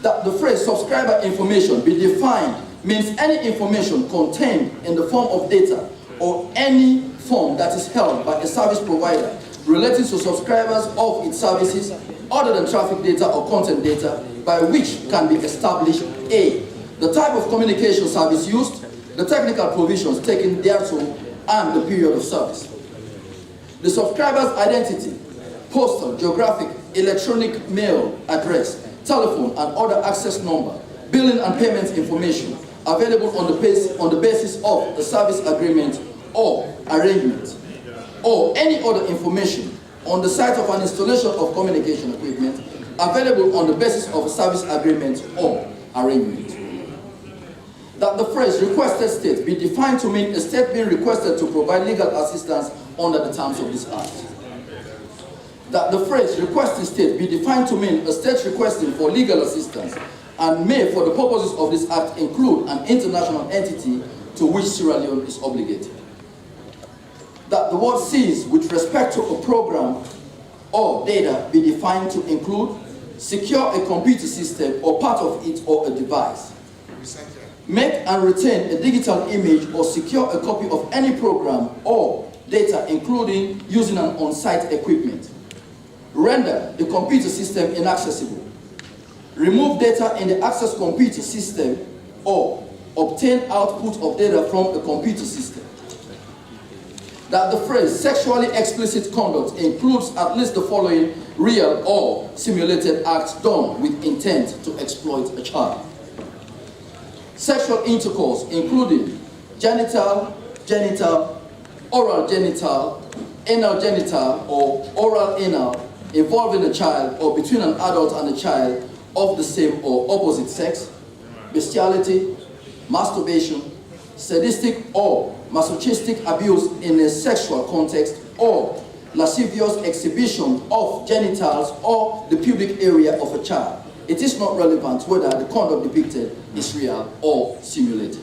That the phrase subscriber information be defined means any information contained in the form of data or any form that is held by a service provider relating to subscribers of its services other than traffic data or content data, by which can be established A, the type of communication service used, the technical provisions taken thereto, and the period of service. The subscriber's identity, postal, geographic, electronic mail address, telephone, and other access number, billing and payment information available on the basis of the service agreement or arrangement, or any other information on the site of an installation of communication equipment available on the basis of a service agreement or arrangement. That the phrase requested state be defined to mean a state being requested to provide legal assistance under the terms of this act. That the phrase requesting state be defined to mean a state requesting for legal assistance and may, for the purposes of this act, include an international entity to which Sierra Leone is obligated. That the word seize with respect to a program or data be defined to include secure a computer system or part of it or a device, make and retain a digital image or secure a copy of any program or data including using an on-site equipment, render the computer system inaccessible, remove data in the access computer system or obtain output of data from a computer system. That the phrase sexually explicit conduct includes at least the following real or simulated acts done with intent to exploit a child. Sexual intercourse including genital, oral genital, anal genital, or oral anal involving a child or between an adult and a child of the same or opposite sex, bestiality, masturbation, sadistic or masochistic abuse in a sexual context, or lascivious exhibition of genitals or the pubic area of a child. It is not relevant whether the conduct depicted is real or simulated.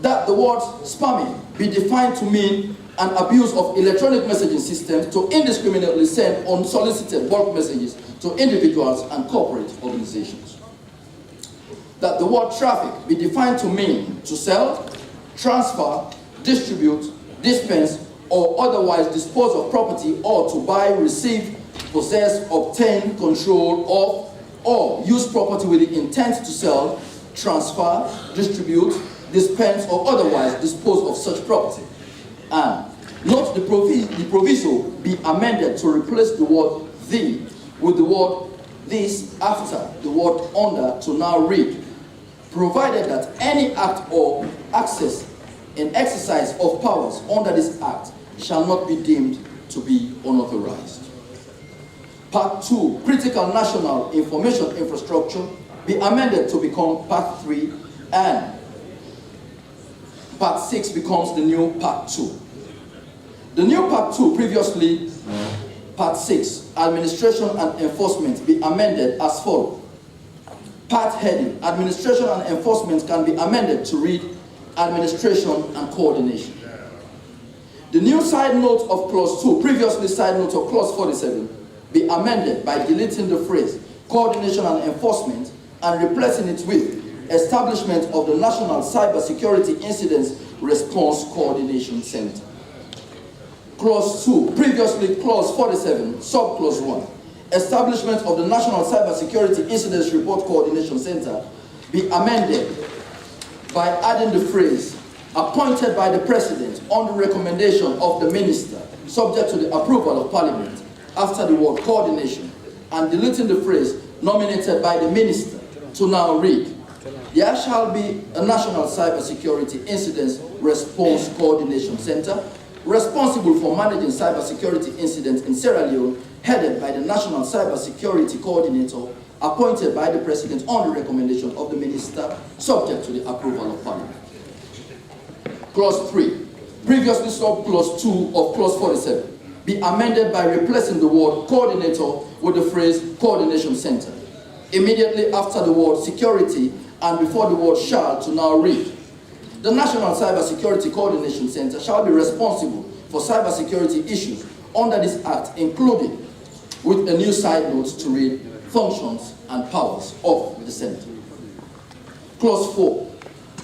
That the word spamming be defined to mean an abuse of electronic messaging systems to indiscriminately send unsolicited bulk messages to individuals and corporate organizations. That the word traffic be defined to mean to sell, transfer, distribute, dispense, or otherwise dispose of property, or to buy, receive, possess, obtain, control of, or use property with the intent to sell, transfer, distribute, dispense, or otherwise dispose of such property. And note the proviso be amended to replace the word "the" with the word "this" after the word "under" to now read, provided that any act or access in exercise of powers under this act shall not be deemed to be unauthorized. Part 2, critical national information infrastructure, be amended to become Part 3, and Part 6 becomes the new Part 2. The new Part 2, previously Part 6, administration and enforcement, be amended as follows. Part heading, administration and enforcement, can be amended to read administration and coordination. The new side note of clause 2, previously side note of clause 47, be amended by deleting the phrase coordination and enforcement and replacing it with establishment of the National Cybersecurity Incidents Response Coordination Center. Clause 2, previously Clause 47, Subclause 1, establishment of the National Cybersecurity Incidents Report Coordination Center be amended by adding the phrase, appointed by the President on the recommendation of the Minister, subject to the approval of Parliament, after the word coordination, and deleting the phrase, nominated by the Minister, to now read, there shall be a National Cybersecurity Incidents Response Coordination Center responsible for managing cybersecurity incidents in Sierra Leone, headed by the National Cybersecurity Coordinator, appointed by the President on the recommendation of the Minister, subject to the approval of Parliament. Clause 3, previously subclause 2 of Clause 47, be amended by replacing the word coordinator with the phrase coordination center. Immediately after the word security and before the word shall to now read, the National Cybersecurity Coordination Center shall be responsible for cybersecurity issues under this Act, including with a new side note to read functions and powers of the Center. Clause 4,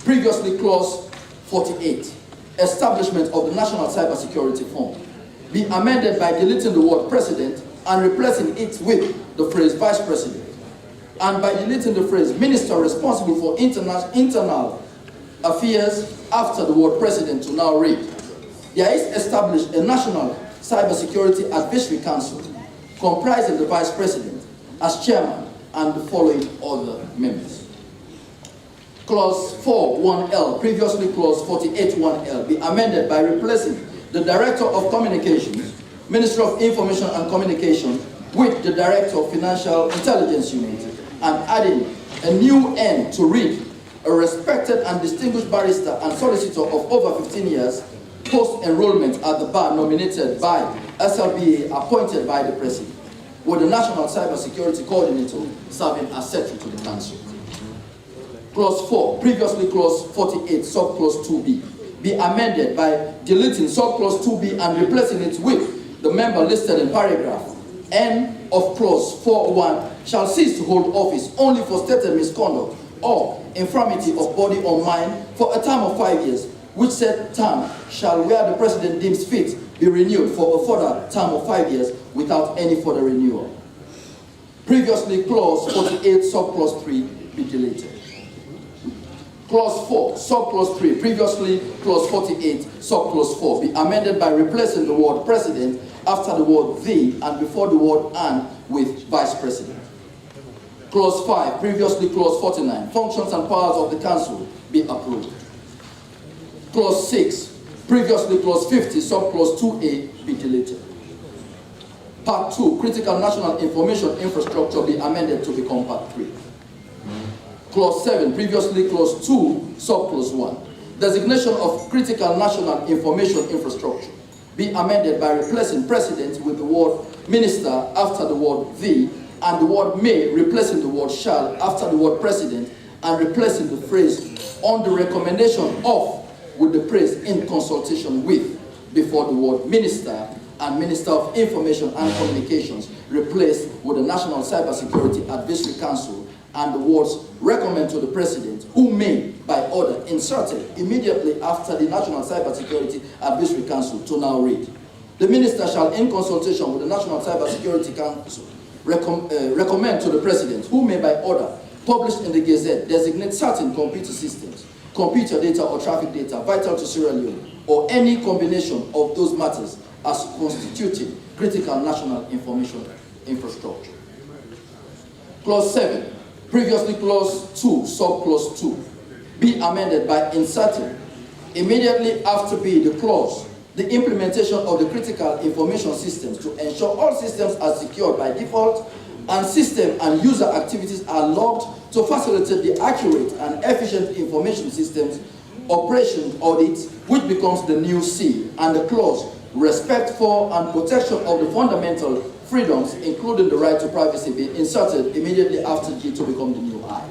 previously Clause 48, establishment of the National Cybersecurity Fund, be amended by deleting the word President and replacing it with the phrase Vice President, and by deleting the phrase Minister responsible for internal affairs after the word President to now read, there is established a National Cybersecurity Advisory Council comprising the Vice President as Chairman and the following other members. Clause 4.1L, previously Clause 48.1L, be amended by replacing the Director of Communications, Minister of Information and Communication, with the Director of Financial Intelligence Unit, and adding a new N to read, a respected and distinguished barrister and solicitor of over 15 years, post-enrollment at the bar nominated by SLBA, appointed by the President, with the National Cybersecurity Coordinator serving as Secretary to the Council. Clause 4, previously Clause 48, Subclause 2B, be amended by deleting Subclause 2B and replacing it with the member listed in paragraph N of Clause 4.1 shall cease to hold office only for stated misconduct or infirmity of body or mind for a term of 5 years, which said term shall, where the President deems fit, be renewed for a further term of 5 years without any further renewal. Previously Clause 48, Subclause 3 be deleted. Clause 4, Subclause 3, previously Clause 48, Subclause 4, be amended by replacing the word President after the word the and before the word and with Vice President. Clause 5, previously Clause 49, functions and powers of the Council be approved. Clause 6, previously Clause 50, Subclause 2A be deleted. Part 2, critical national information infrastructure be amended to become Part 3. Clause 7, previously Clause 2, Subclause 1, designation of critical national information infrastructure be amended by replacing President with the word Minister after the word the, and the word may replacing the word shall after the word President, and replacing the phrase on the recommendation of with the phrase in consultation with before the word Minister, and Minister of Information and Communications replaced with the National Cybersecurity Advisory Council, and the words recommend to the President, who may, by order, inserted immediately after the National Cybersecurity Advisory Council to now read. The Minister shall, in consultation with the National Cybersecurity Council, recommend to the President, who may, by order, published in the Gazette, designate certain computer systems, computer data or traffic data vital to Sierra Leone, or any combination of those matters as constituting critical national information infrastructure. Clause 7, previously Clause 2, Subclause 2, be amended by inserting immediately after B the clause, the implementation of the critical information systems to ensure all systems are secured by default and system and user activities are logged to facilitate the accurate and efficient information systems operation audit, which becomes the new C, and the clause respect for and protection of the fundamental freedoms, including the right to privacy, be inserted immediately after G to become the new I.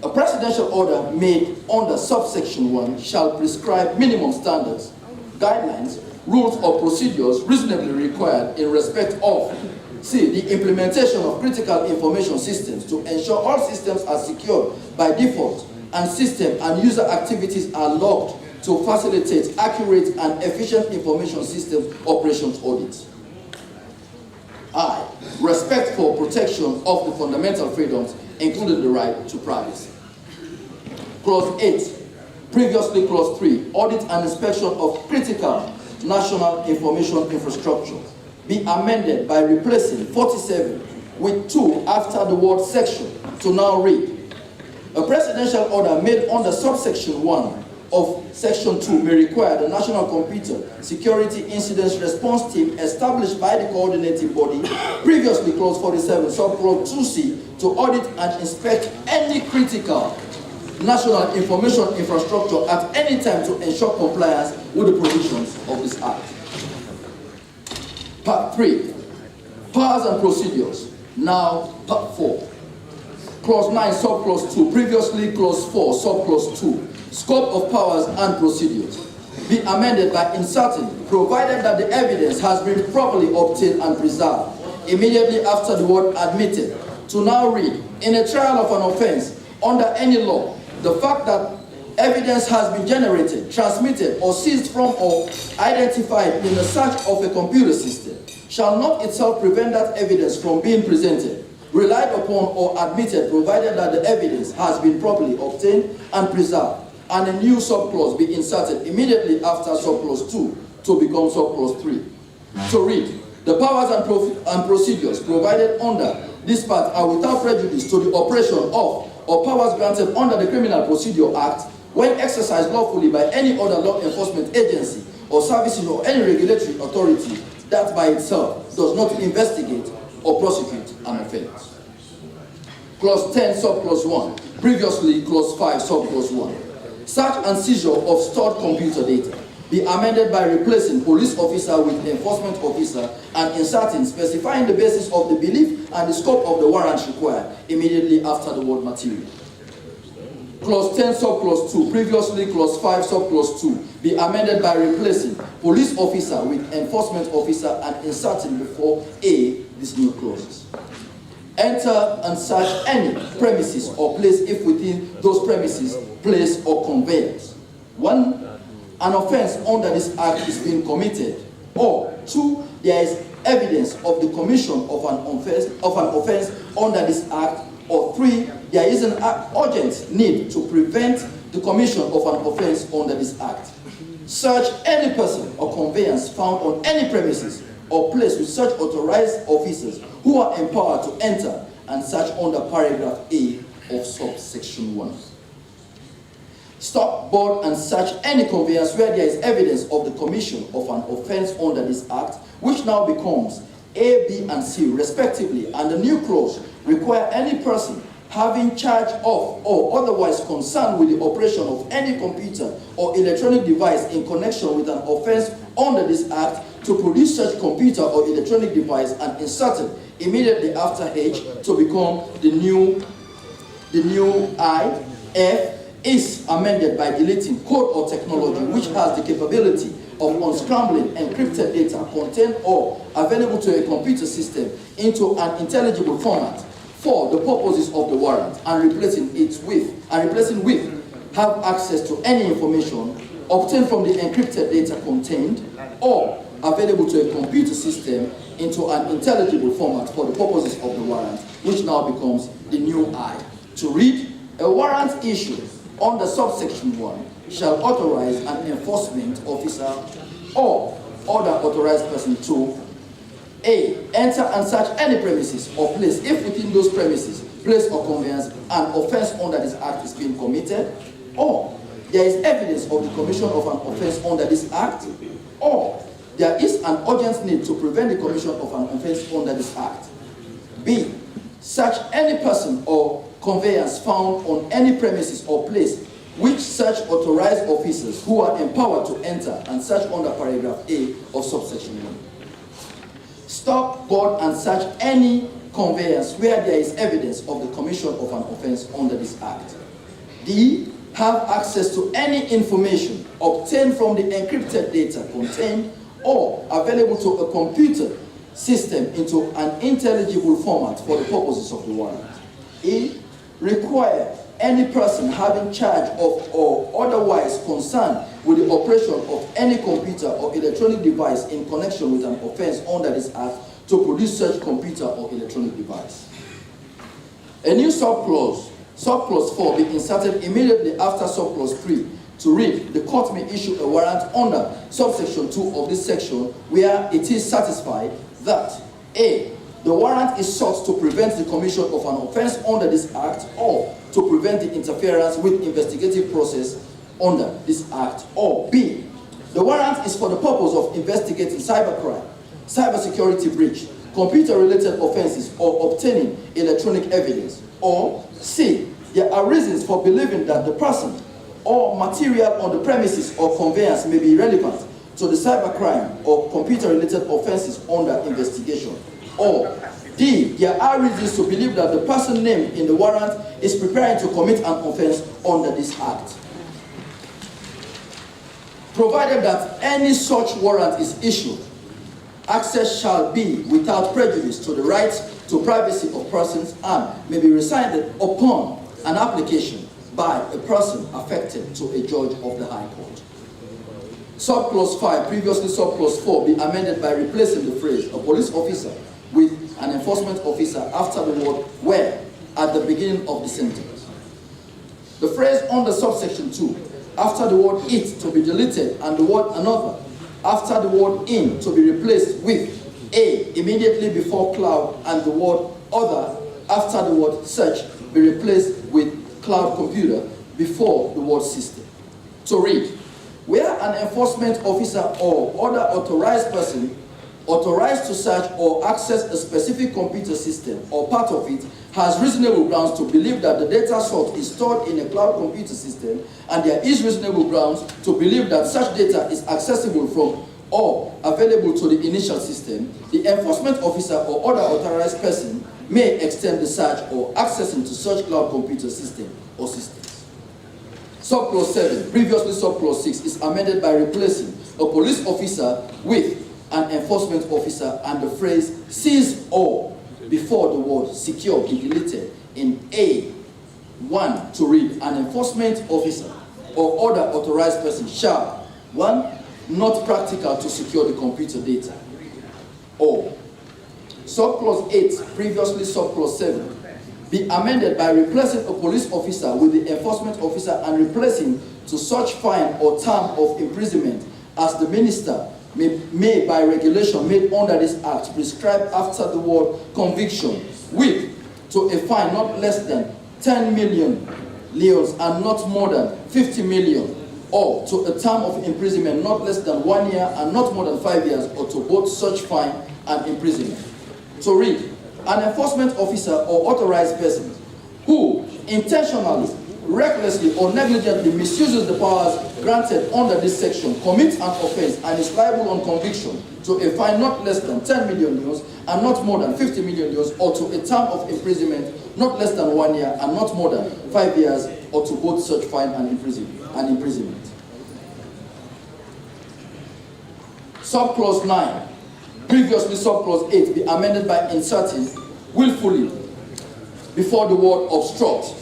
A presidential order made under subsection 1 shall prescribe minimum standards, guidelines, rules or procedures reasonably required in respect of C, the implementation of critical information systems to ensure all systems are secured by default and system and user activities are logged to facilitate accurate and efficient information system operations audits. I, respect for protection of the fundamental freedoms, including the right to privacy. Clause 8, previously Clause 3, audit and inspection of critical national information infrastructure, be amended by replacing 47 with 2 after the word section to now read, a presidential order made under subsection 1 of section 2 may require the National Computer Security Incident Response Team established by the coordinating body, previously clause 47, subclause 2C, to audit and inspect any critical national information infrastructure at any time to ensure compliance with the provisions of this Act. Part 3, powers and procedures, now Part 4. Clause 9, subclause 2, previously clause 4, subclause 2, scope of powers and procedures, be amended by inserting, provided that the evidence has been properly obtained and preserved, immediately after the word admitted, to now read, in a trial of an offense under any law, the fact that evidence has been generated, transmitted, or seized from or identified in the search of a computer system shall not itself prevent that evidence from being presented, relied upon, or admitted, provided that the evidence has been properly obtained and preserved, and a new subclause be inserted immediately after subclause 2 to become subclause 3. To read, the powers and procedures provided under this part are without prejudice to the operation of or powers granted under the Criminal Procedure Act when exercised lawfully by any other law enforcement agency or services or any regulatory authority that by itself does not investigate or prosecute an offense. Clause 10, subclause 1, previously clause 5, subclause 1. Search and seizure of stored computer data be amended by replacing police officer with enforcement officer and inserting specifying the basis of the belief and the scope of the warrants required immediately after the word material. Clause 10, subclause 2, previously clause 5, subclause 2, be amended by replacing police officer with enforcement officer and inserting before A these new clauses. Enter and search any premises or place if within those premises, place or conveyance. 1. An offense under this Act is being committed, or 2. There is evidence of the commission of an offense under this Act, or 3. There is an urgent need to prevent the commission of an offense under this Act. Search any person or conveyance found on any premises or place with such authorized officers who are empowered to enter and search under paragraph A of subsection 1. Stop, board, and search any conveyance where there is evidence of the commission of an offense under this Act, which now becomes A, B, and C, respectively, and the new clause require any person having charge of or otherwise concerned with the operation of any computer or electronic device in connection with an offense under this Act to produce such computer or electronic device and insert it immediately after H to become the new I, F, is amended by deleting code or technology which has the capability of unscrambling encrypted data contained or available to a computer system into an intelligible format for the purposes of the warrant, and replacing with have access to any information obtained from the encrypted data contained or available to a computer system into an intelligible format for the purposes of the warrant, which now becomes the new I. To read, a warrant issued under subsection 1 shall authorize an enforcement officer or other authorized person to A. Enter and search any premises or place if within those premises, place or conveyance an offense under this Act is being committed, or there is evidence of the commission of an offense under this Act, or there is an urgent need to prevent the commission of an offense under this Act. B. Search any person or conveyance found on any premises or place which such authorized officers who are empowered to enter and search under paragraph A of subsection 1. Stop, board, and search any conveyance where there is evidence of the commission of an offense under this Act. D. Have access to any information obtained from the encrypted data contained or available to a computer system into an intelligible format for the purposes of the warrant. E. Require any person having charge of or otherwise concerned with the operation of any computer or electronic device in connection with an offense under this act to produce such computer or electronic device. A new subclause 4, be inserted immediately after subclause 3 to read, the court may issue a warrant under subsection 2 of this section where it is satisfied that A, the warrant is sought to prevent the commission of an offense under this act or to prevent the interference with investigative process under this act, or B, the warrant is for the purpose of investigating cybercrime, cybersecurity breach, computer-related offenses, or obtaining electronic evidence, or C, there are reasons for believing that the person or material on the premises or conveyance may be relevant to the cybercrime or computer-related offenses under investigation, or D, there are reasons to believe that the person named in the warrant is preparing to commit an offense under this act. Provided that any such warrant is issued, access shall be without prejudice to the rights to privacy of persons and may be recited upon an application by a person affected to a judge of the High Court. Subclause 5, previously subclause 4, be amended by replacing the phrase a police officer with an enforcement officer after the word where at the beginning of the sentence. The phrase under subsection 2, after the word it to be deleted and the word another, after the word in to be replaced with a immediately before cloud and the word other after the word search be replaced with cloud computer before the word system. To read, where an enforcement officer or other authorized person authorized to search or access a specific computer system or part of it has reasonable grounds to believe that the data sought is stored in a cloud computer system and there is reasonable grounds to believe that such data is accessible from or available to the initial system, the enforcement officer or other authorized person may extend the search or access into such cloud computer system or systems. Subclause 7, previously subclause 6, is amended by replacing a police officer with an enforcement officer and the phrase seize or before the word secure be deleted in A1 to read an enforcement officer or other authorized person shall 1. Not practical to secure the computer data, or subclause 8, previously subclause 7, be amended by replacing a police officer with the enforcement officer and replacing to such fine or term of imprisonment as the minister may by regulation made under this act prescribe after the word conviction with to a fine not less than 10 million leos and not more than 50 million, or to a term of imprisonment not less than 1 year and not more than 5 years, or to both such fine and imprisonment. To read, an enforcement officer or authorized person who intentionally, recklessly, or negligently misuses the powers granted under this section commits an offense and is liable on conviction to a fine not less than 10 million euros and not more than 50 million euros, or to a term of imprisonment not less than 1 year and not more than 5 years, or to both such fine and imprisonment. Subclause 9, previously subclause 8, be amended by inserting willfully before the word obstruct,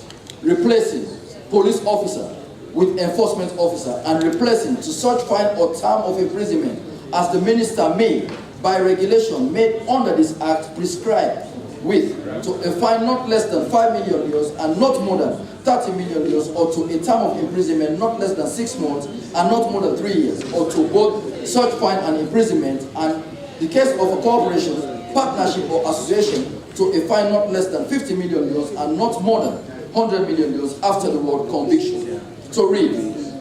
replacing police officer with enforcement officer and replacing to such fine or term of imprisonment as the minister may, by regulation made under this act, prescribe with to a fine not less than 5 million euros and not more than 30 million euros, or to a term of imprisonment not less than 6 months and not more than 3 years, or to both such fine and imprisonment, and the case of a corporation, partnership or association, to a fine not less than 50 million euros and not more than 100 million euros after the word conviction. To read,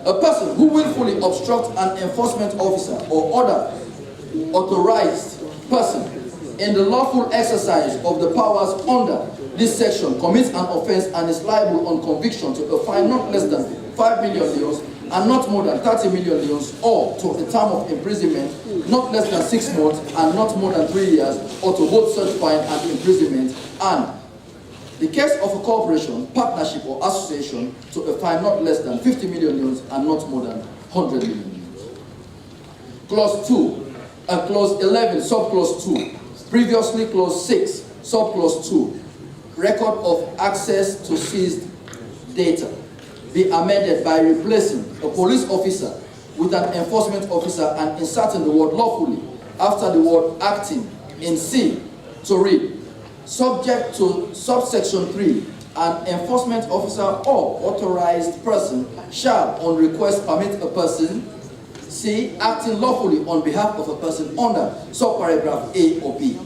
a person who willfully obstructs an enforcement officer or other authorized person in the lawful exercise of the powers under this section commits an offense and is liable on conviction to a fine not less than 5 million euros and not more than 30 million euros, or to a term of imprisonment not less than 6 months and not more than 3 years, or to both such fine and imprisonment, and the case of a corporation, partnership or association, to a fine not less than 50 million euros and not more than 100 million euros. Clause 2, clause 11, subclause 2, previously clause 6, subclause 2, record of access to seized data be amended by replacing a police officer with an enforcement officer and inserting the word lawfully after the word acting in C to read, subject to subsection 3, an enforcement officer or authorized person shall, on request, permit a person, C, acting lawfully on behalf of a person under subparagraph A or B.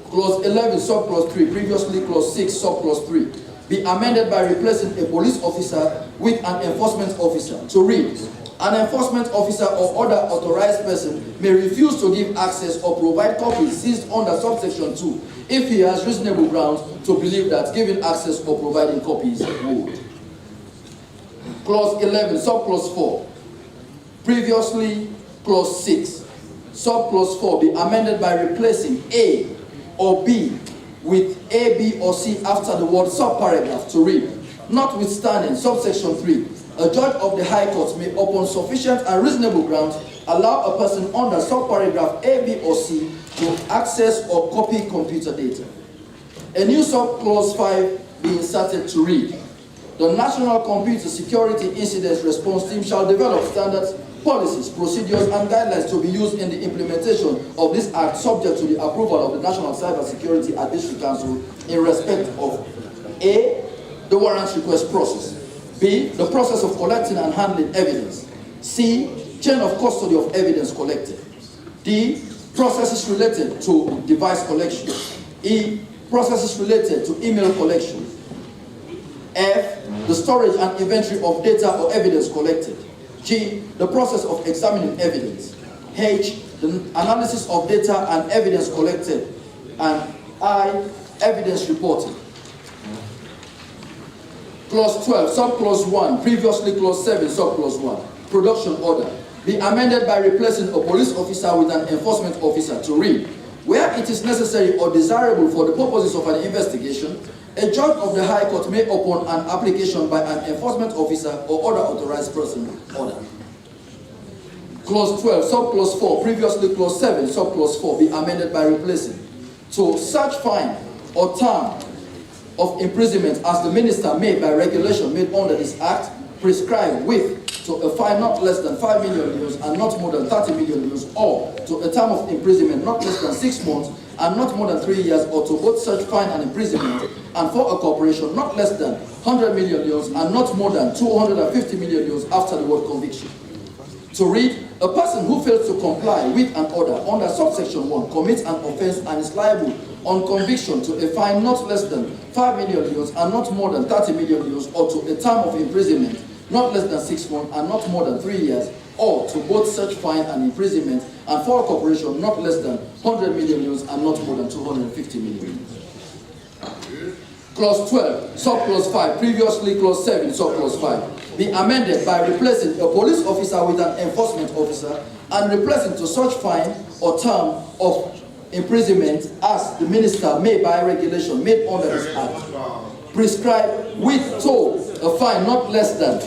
Clause 11, subclause 3, previously clause 6, subclause 3, be amended by replacing a police officer with an enforcement officer to read, an enforcement officer or other authorized person may refuse to give access or provide copies seized under subsection 2 if he has reasonable grounds to believe that giving access or providing copies would. Clause 11, subclause 4, previously clause 6, subclause 4 be amended by replacing A or B with A, B, or C after the word subparagraph to read, notwithstanding subsection 3, a judge of the High Court may, upon sufficient and reasonable grounds, allow a person under subparagraph A, B, or C to access or copy computer data. A new subclause 5 be inserted to read, the National Computer Security Incident Response Team shall develop standards, policies, procedures, and guidelines to be used in the implementation of this act subject to the approval of the National Cybersecurity Advisory Council in respect of A, the warrant request process, B, the process of collecting and handling evidence, C, chain of custody of evidence collected, D, processes related to device collection, E, processes related to email collection, F, the storage and inventory of data or evidence collected, G, the process of examining evidence, H, the analysis of data and evidence collected, and I, evidence reporting. Clause 12, subclause 1, previously clause 7, subclause 1, production order, be amended by replacing a police officer with an enforcement officer to read, where it is necessary or desirable for the purposes of an investigation, a judge of the High Court may, upon an application by an enforcement officer or other authorized person, order. Clause 12, subclause 4, previously clause 7, subclause 4, be amended by replacing to such fine or term of imprisonment as the minister may, by regulation made under this act, prescribe with to a fine not less than 5 million euros and not more than 30 million euros, or to a term of imprisonment not less than 6 months and not more than 3 years, or to both such fine and imprisonment, and for a corporation not less than 100 million euros and not more than 250 million euros after the word conviction. To read, a person who fails to comply with an order under subsection 1 commits an offense and is liable on conviction to a fine not less than 5 million euros and not more than 30 million euros, or to a term of imprisonment not less than 6 months and not more than 3 years, or to both such fine and imprisonment, and for a corporation not less than 100 million euros and not more than 250 million euros. Clause 12, subclause 5, previously clause 7, subclause 5, be amended by replacing a police officer with an enforcement officer and replacing to such fine or term of imprisonment as the minister may, by regulation made under this act, prescribe with to a fine not less than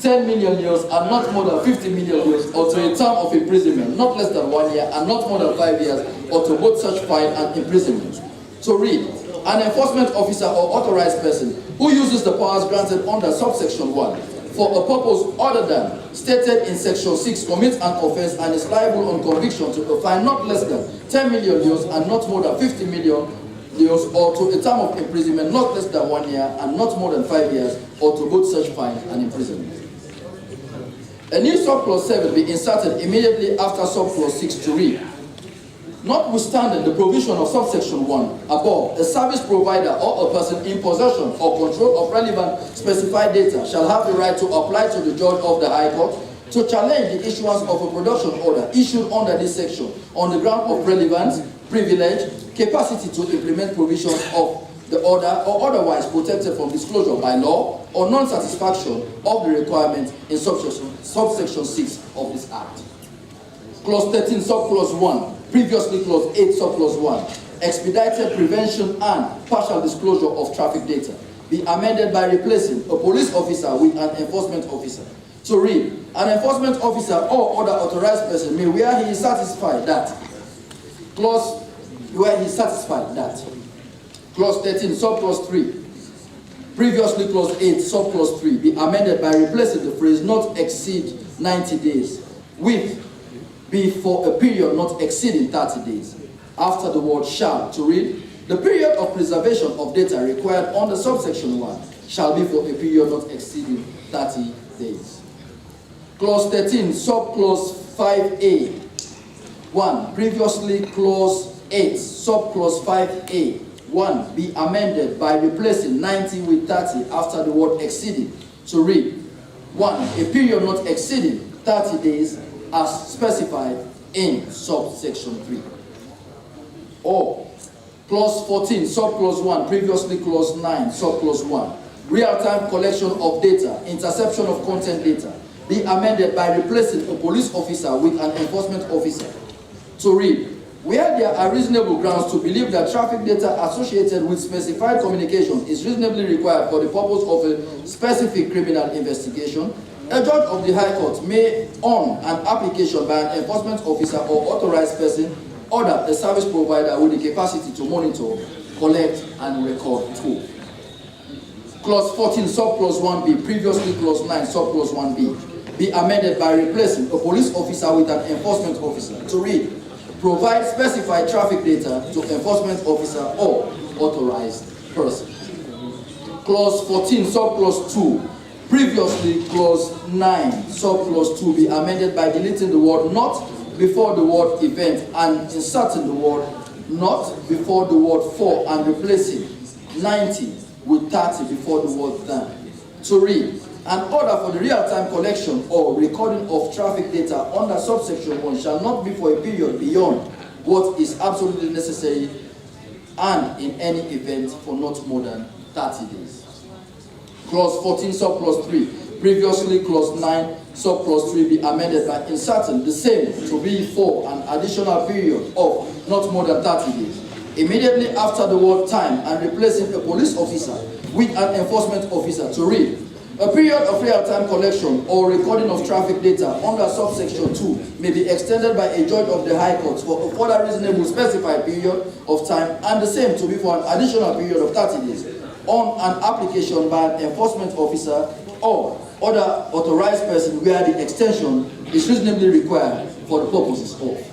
10 million euros and not more than 50 million euros, or to a term of imprisonment not less than 1 year and not more than 5 years, or to both such fine and imprisonment. To read, an enforcement officer or authorized person who uses the powers granted under subsection 1 for a purpose other than stated in section 6 commits an offense and is liable on conviction to a fine not less than 10 million euros and not more than 50 million euros, or to a term of imprisonment not less than 1 year and not more than 5 years, or to both such fine and imprisonment. A new subclause 7 be inserted immediately after subclause 6 to read, notwithstanding the provision of subsection 1 above, a service provider or a person in possession or control of relevant specified data shall have the right to apply to the judge of the High Court to challenge the issuance of a production order issued under this section on the ground of relevance, privilege, capacity to implement provisions of the order, or otherwise protected from disclosure by law, or non-satisfaction of the requirement in subsection 6 of this Act. Clause 13, subclause 1, previously clause 8, subclause 1, expedited prevention and partial disclosure of traffic data, be amended by replacing a police officer with an enforcement officer. To read, an enforcement officer or other authorized person may, where he is satisfied that, Clause 13, subclause 3, previously clause 8, subclause 3, be amended by replacing the phrase not exceed 90 days with be for a period not exceeding 30 days. After the word shall, to read, the period of preservation of data required under subsection 1 shall be for a period not exceeding 30 days. Clause 13, subclause 5A. 1. Previously clause 8, subclause 5A. 1. Be amended by replacing 90 with 30 after the word exceeding to read 1. A period not exceeding 30 days as specified in subsection 3. Or clause 14, subclause 1, previously clause 9, subclause 1. Real-time collection of data, interception of content data, be amended by replacing a police officer with an enforcement officer. To read, where there are reasonable grounds to believe that traffic data associated with specified communication is reasonably required for the purpose of a specific criminal investigation, a judge of the High Court may, on an application by an enforcement officer or authorized person, order a service provider with the capacity to monitor, collect, and record too. Clause 14, subclause 1B, previously clause 9, subclause 1B, be amended by replacing a police officer with an enforcement officer. To read, provide specified traffic data to enforcement officer or authorized person. Clause 14, subclause 2, previously clause 9, subclause 2, be amended by deleting the word not before the word event and inserting the word not before the word for and replacing 90 with 30 before the word than. To read, an order for the real-time collection or recording of traffic data under subsection 1 shall not be for a period beyond what is absolutely necessary and in any event for not more than 30 days. Clause 14, subclause 3, previously clause 9, subclause 3 be amended by inserting the same to be for an additional period of not more than 30 days. Immediately after the word time and replacing a police officer with an enforcement officer. To read, a period of real-time collection or recording of traffic data under subsection 2 may be extended by a judge of the High Court for a further reasonable specified period of time and the same to be for an additional period of 30 days on an application by an enforcement officer or other authorized person where the extension is reasonably required for the purposes of.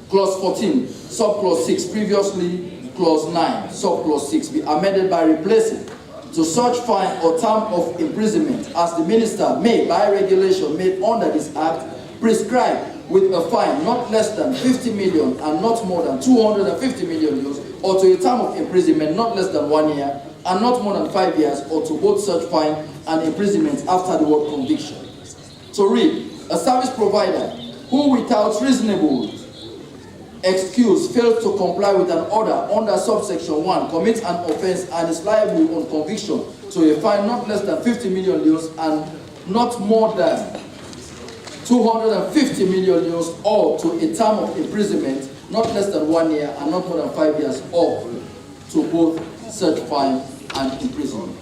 Clause 14, subclause 6, previously clause 9, subclause 6, be amended by replacing to such fine or term of imprisonment as the minister may, by regulation made under this act, prescribe with a fine not less than 50 million and not more than 250 million euros, or to a term of imprisonment not less than 1 year and not more than 5 years, or to both such fine and imprisonment after the word conviction. To read, a service provider who without reasonable excuse fails to comply with an order under subsection 1 commits an offense and is liable on conviction to a fine not less than 50 million euros and not more than 250 million euros, or to a term of imprisonment not less than 1 year and not more than 5 years, or to both such fine and imprisonment.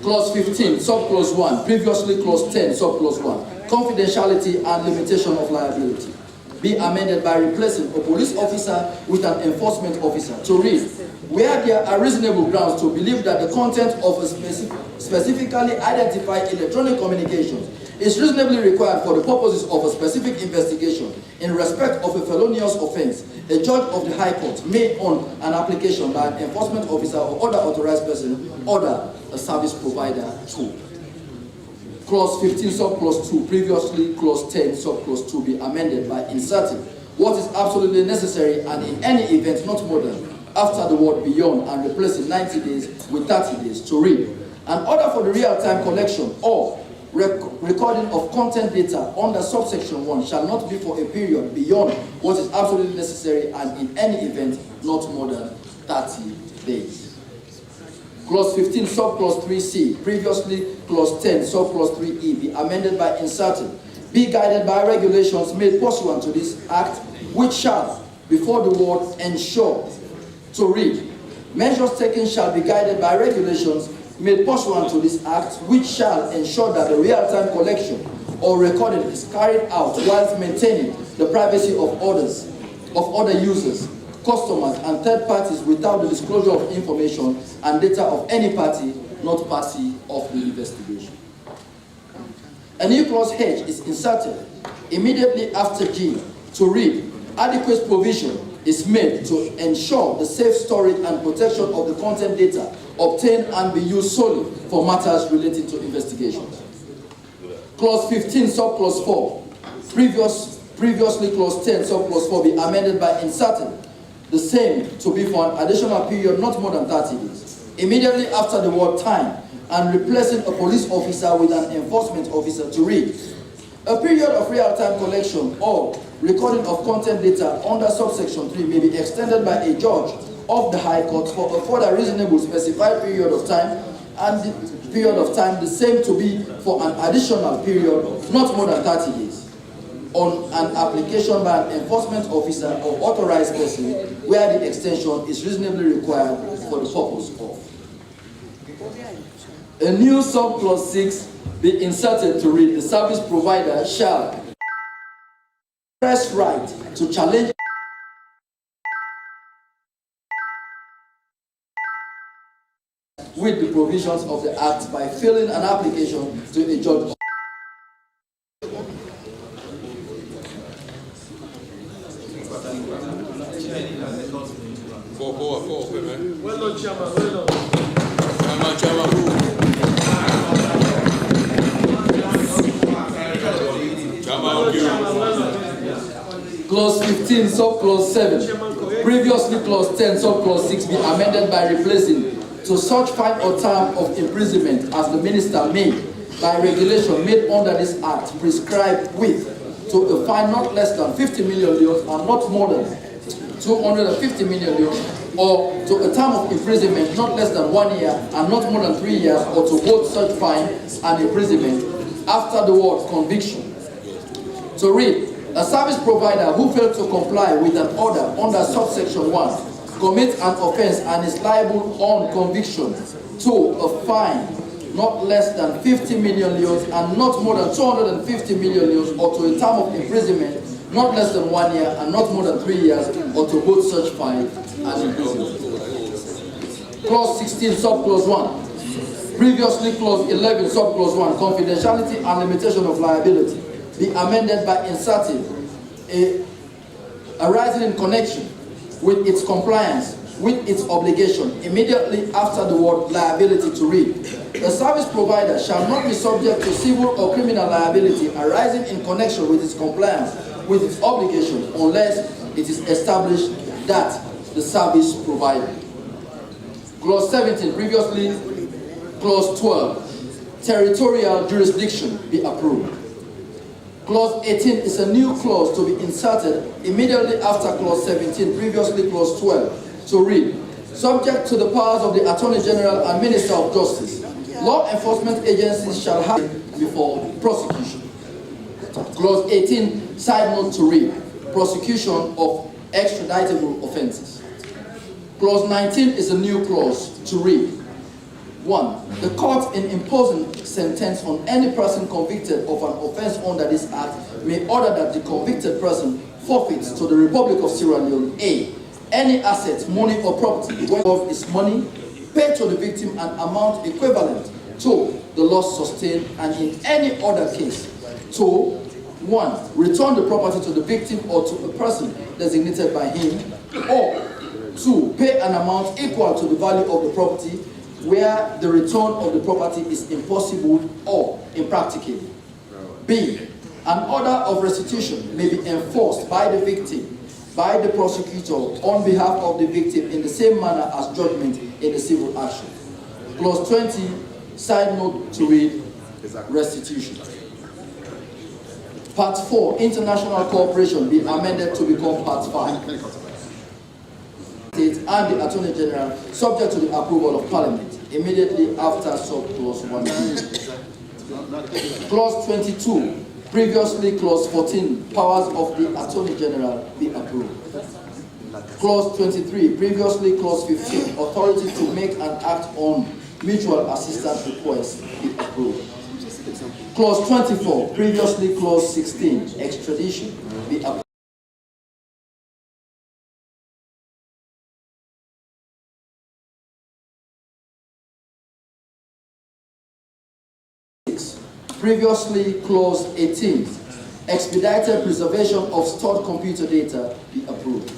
Clause 15, subclause 1, previously clause 10, subclause 1. Confidentiality and limitation of liability be amended by replacing a police officer with an enforcement officer. To read, where there are reasonable grounds to believe that the content of a specifically identified electronic communication is reasonably required for the purposes of a specific investigation in respect of a felonious offense, a judge of the High Court may, on an application by an enforcement officer or other authorized person, order a service provider to. Clause 15, subclause 2, previously clause 10, subclause 2, be amended by inserting what is absolutely necessary and in any event not more than after the word beyond and replacing 90 days with 30 days. To read, an order for the real-time collection or recording of content data under subsection 1 shall not be for a period beyond what is absolutely necessary and in any event not more than 30 days. Clause 15, subclause 3C, previously clause 10, subclause 3E, be amended by inserting, be guided by regulations made pursuant to this act, which shall, before the word ensure. To read, measures taken shall be guided by regulations made pursuant to this act, which shall ensure that the real-time collection or recording is carried out whilst maintaining the privacy of others, of other users, customers, and third parties without the disclosure of information and data of any party, not party of the investigation. A new clause H is inserted immediately after G to read, adequate provision is made to ensure the safe storage and protection of the content data obtained and be used solely for matters relating to investigations. Clause 15, subclause 4, previously clause 10, subclause 4 be amended by inserting the same to be for an additional period not more than 30 days, immediately after the word time, and replacing a police officer with an enforcement officer to read, a period of real-time collection or recording of content data under subsection 3 may be extended by a judge of the High Court for a further reasonable specified period of time, and the period of time the same to be for an additional period not more than 30 days on an application by an enforcement officer or authorized person where the extension is reasonably required for the purpose of. A new subclause 6 be inserted to read, the service provider shall express right to challenge with the provisions of the Act by filing an application to a judge. Well done, Chairman. Well done. Chairman. Clause 15, subclause 7. Previously clause 10, subclause 6 be amended by replacing to such fine or term of imprisonment as the minister may, by regulation made under this act, prescribe with, to a fine not less than 50 million leons and not more than 250 million leons, or to a term of imprisonment not less than 1 year and not more than 3 years, or to both such fine and imprisonment after the word conviction. To read, a service provider who failed to comply with an order under subsection 1 commits an offense and is liable on conviction to a fine not less than 50 million leons and not more than 250 million leons, or to a term of imprisonment not less than 1 year and not more than 3 years, or to both such fine and imprisonment. Clause 16, subclause 1. Previously clause 11, subclause 1, confidentiality and limitation of liability, be amended by inserting a arising in connection with its compliance with its obligation immediately after the word liability to read, the service provider shall not be subject to civil or criminal liability arising in connection with its compliance with its obligation unless it is established that the service provider. Clause 17, previously clause 12, territorial jurisdiction be approved. Clause 18 is a new clause to be inserted immediately after clause 17, previously clause 12, to read, subject to the powers of the Attorney General and Minister of Justice, law enforcement agencies shall have before prosecution. Clause 18, side note to read, prosecution of extraditable offenses. Clause 19 is a new clause to read, 1. The court in imposing sentence on any person convicted of an offense under this act may order that the convicted person forfeits to the Republic of Sierra Leone A. any asset, money or property whereof is money paid to the victim an amount equivalent to the loss sustained, and in any other case to 1. Return the property to the victim or to a person designated by him, or 2. Pay an amount equal to the value of the property where the return of the property is impossible or impracticable. B. An order of restitution may be enforced by the victim, by the prosecutor on behalf of the victim in the same manner as judgment in a civil action. Clause 20, side note to read, restitution. Part 4, international cooperation be amended to become Part 5. State and the Attorney General, subject to the approval of Parliament, immediately after subclause 1. Clause 22, previously clause 14, powers of the Attorney General be approved. Clause 23, previously clause 15, authority to make an act on mutual assistance request be approved. Clause 24, previously clause 16, extradition be approved. 26, previously clause 18, expedited preservation of stored computer data, be approved.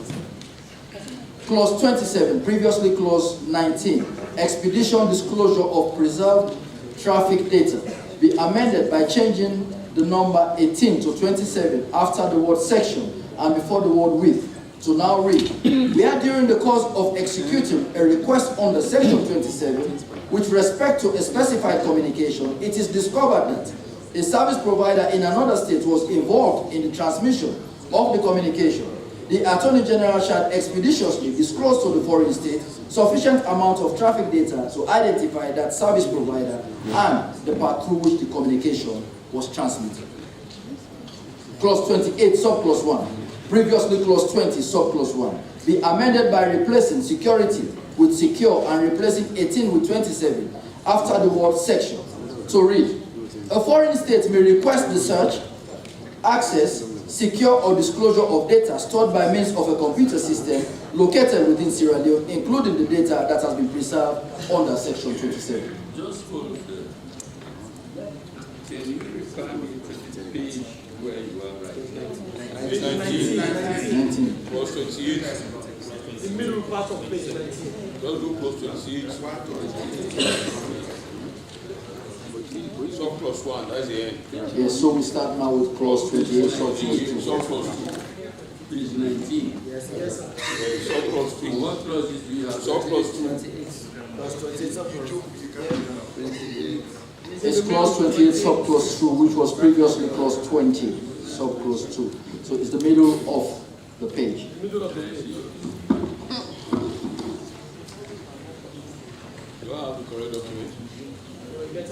Clause 27, previously clause 19, expedition disclosure of preserved traffic data, be amended by changing the number 18 to 27 after the word section and before the word with, to now read, where during the course of executing a request under section 27, with respect to a specified communication, it is discovered that a service provider in another state was involved in the transmission of the communication. The Attorney General shall expeditiously disclose to the foreign state sufficient amount of traffic data to identify that service provider and the path through which the communication was transmitted. Clause 28, subclause 1. Previously clause 20, subclause 1. Be amended by replacing security with secure and replacing 18 with 27 after the word section to read, a foreign state may request the search, access, secure or disclosure of data stored by means of a computer system located within Sierra Leone, including the data that has been preserved under section 27. Just hold there. Can you refer me to the page where you are right now? Page 19. Clause 28. The middle part of page 19. Just do clause 28. Subclause 1, that's the end. Yes, so we start now with clause 28, subclause 2. Subclause 2. Page 19. Subclause 3. And what clauses do you have? Subclause 2. It's clause 28, subclause 2, which was previously clause 20, subclause 2. So it's the middle of the page. Middle of the page. Do I have the correct document? Is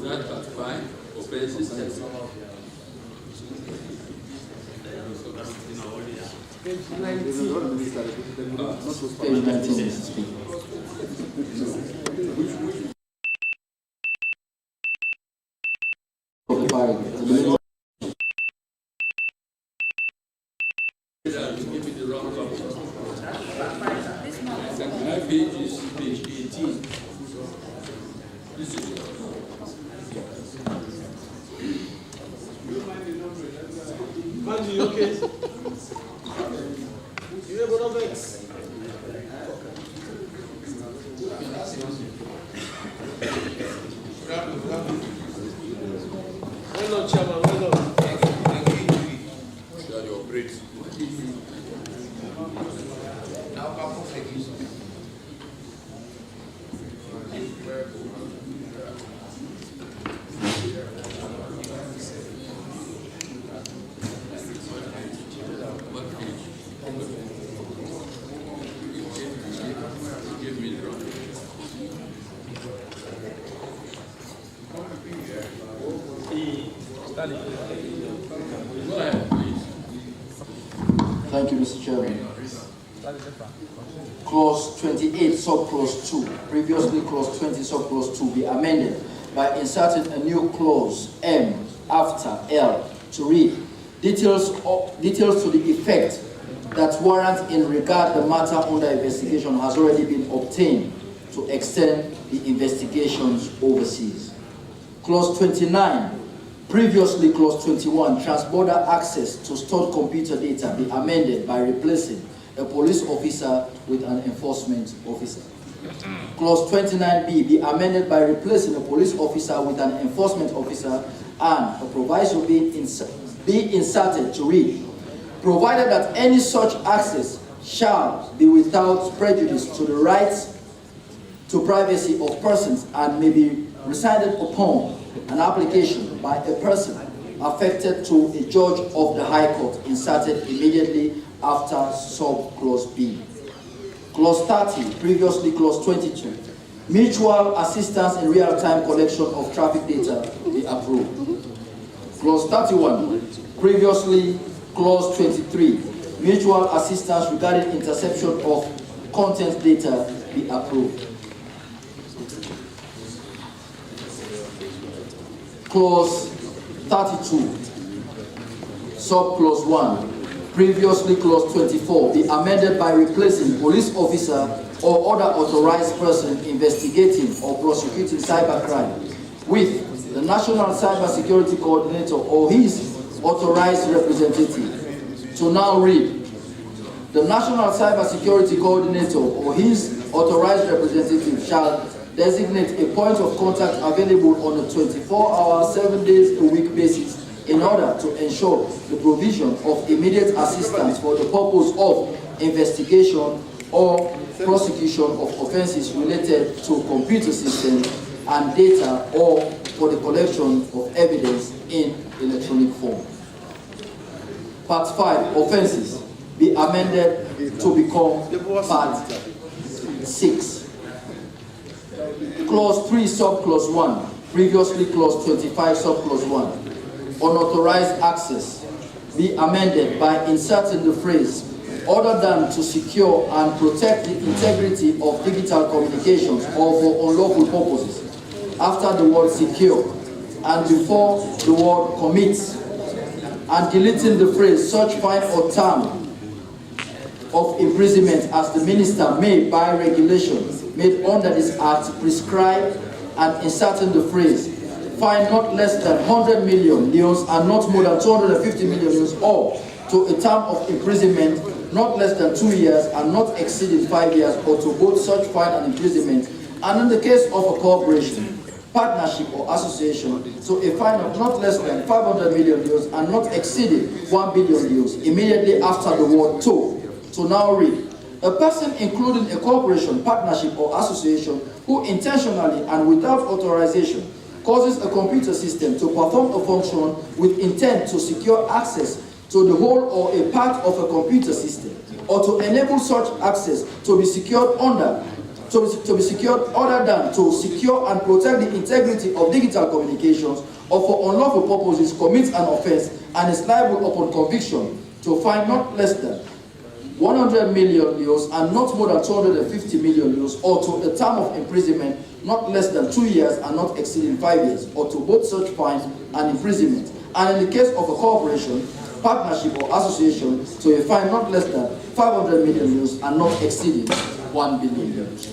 that part 5? Open system. Page 19. Page 19, Mr. Speaker. Of the paragraph. The middle. Give me the wrong copy. My page is page 18. This is yours. Manji, you okay? You able to vex? Well done, Chairman, well done. You are the operator. What page? Give me the wrong page. Go ahead, please. Thank you, Mr. Chairman. Clause 28, subclause 2, previously clause 20, subclause 2, be amended by inserting a new clause M after L to read, details to the effect that warrant in regard the matter under investigation has already been obtained to extend the investigations overseas. Clause 29, previously clause 21, transborder access to stored computer data be amended by replacing a police officer with an enforcement officer. Clause 29B be amended by replacing a police officer with an enforcement officer, and a proviso be inserted to read, provided that any such access shall be without prejudice to the rights to privacy of persons and may be resided upon an application by a person affected to a judge of the High Court, inserted immediately after subclause B. Clause 30, previously clause 22, mutual assistance in real-time collection of traffic data be approved. Clause 31, previously clause 23, mutual assistance regarding interception of content data be approved. Clause 32, subclause 1, previously clause 24, be amended by replacing police officer or other authorized person investigating or prosecuting cybercrime with the National Cybersecurity Coordinator or his authorized representative. To now read, the National Cybersecurity Coordinator or his authorized representative shall designate a point of contact available on a 24-hour, 7 days a week basis in order to ensure the provision of immediate assistance for the purpose of investigation or prosecution of offenses related to computer systems and data or for the collection of evidence in electronic form. Part 5, offenses, be amended to become Part 6. Clause 3, subclause 1, previously clause 25, subclause 1, unauthorized access, be amended by inserting the phrase, other than to secure and protect the integrity of digital communications or for unlawful purposes, after the word secure, and before the word commits, and deleting the phrase, such fine or term of imprisonment as the minister may, by regulation made under this act, prescribe, and inserting the phrase, fine not less than 100 million leons and not more than 250 million leons, or to a term of imprisonment not less than 2 years and not exceeding 5 years, or to both such fine and imprisonment, and in the case of a corporation, partnership or association, so a fine of not less than 500 million leons and not exceeding 1 billion leons immediately after the word to. So now read, a person including a corporation, partnership or association who intentionally and without authorization causes a computer system to perform a function with intent to secure access to the whole or a part of a computer system, or to enable such access to be secured other than to secure and protect the integrity of digital communications, or for unlawful purposes commits an offense and is liable upon conviction to fine not less than 100 million leos and not more than 250 million leos, or to a term of imprisonment not less than 2 years and not exceeding 5 years, or to both such fines and imprisonment. And in the case of a corporation, partnership or association, to a fine not less than 500 million leos and not exceeding 1 billion leos.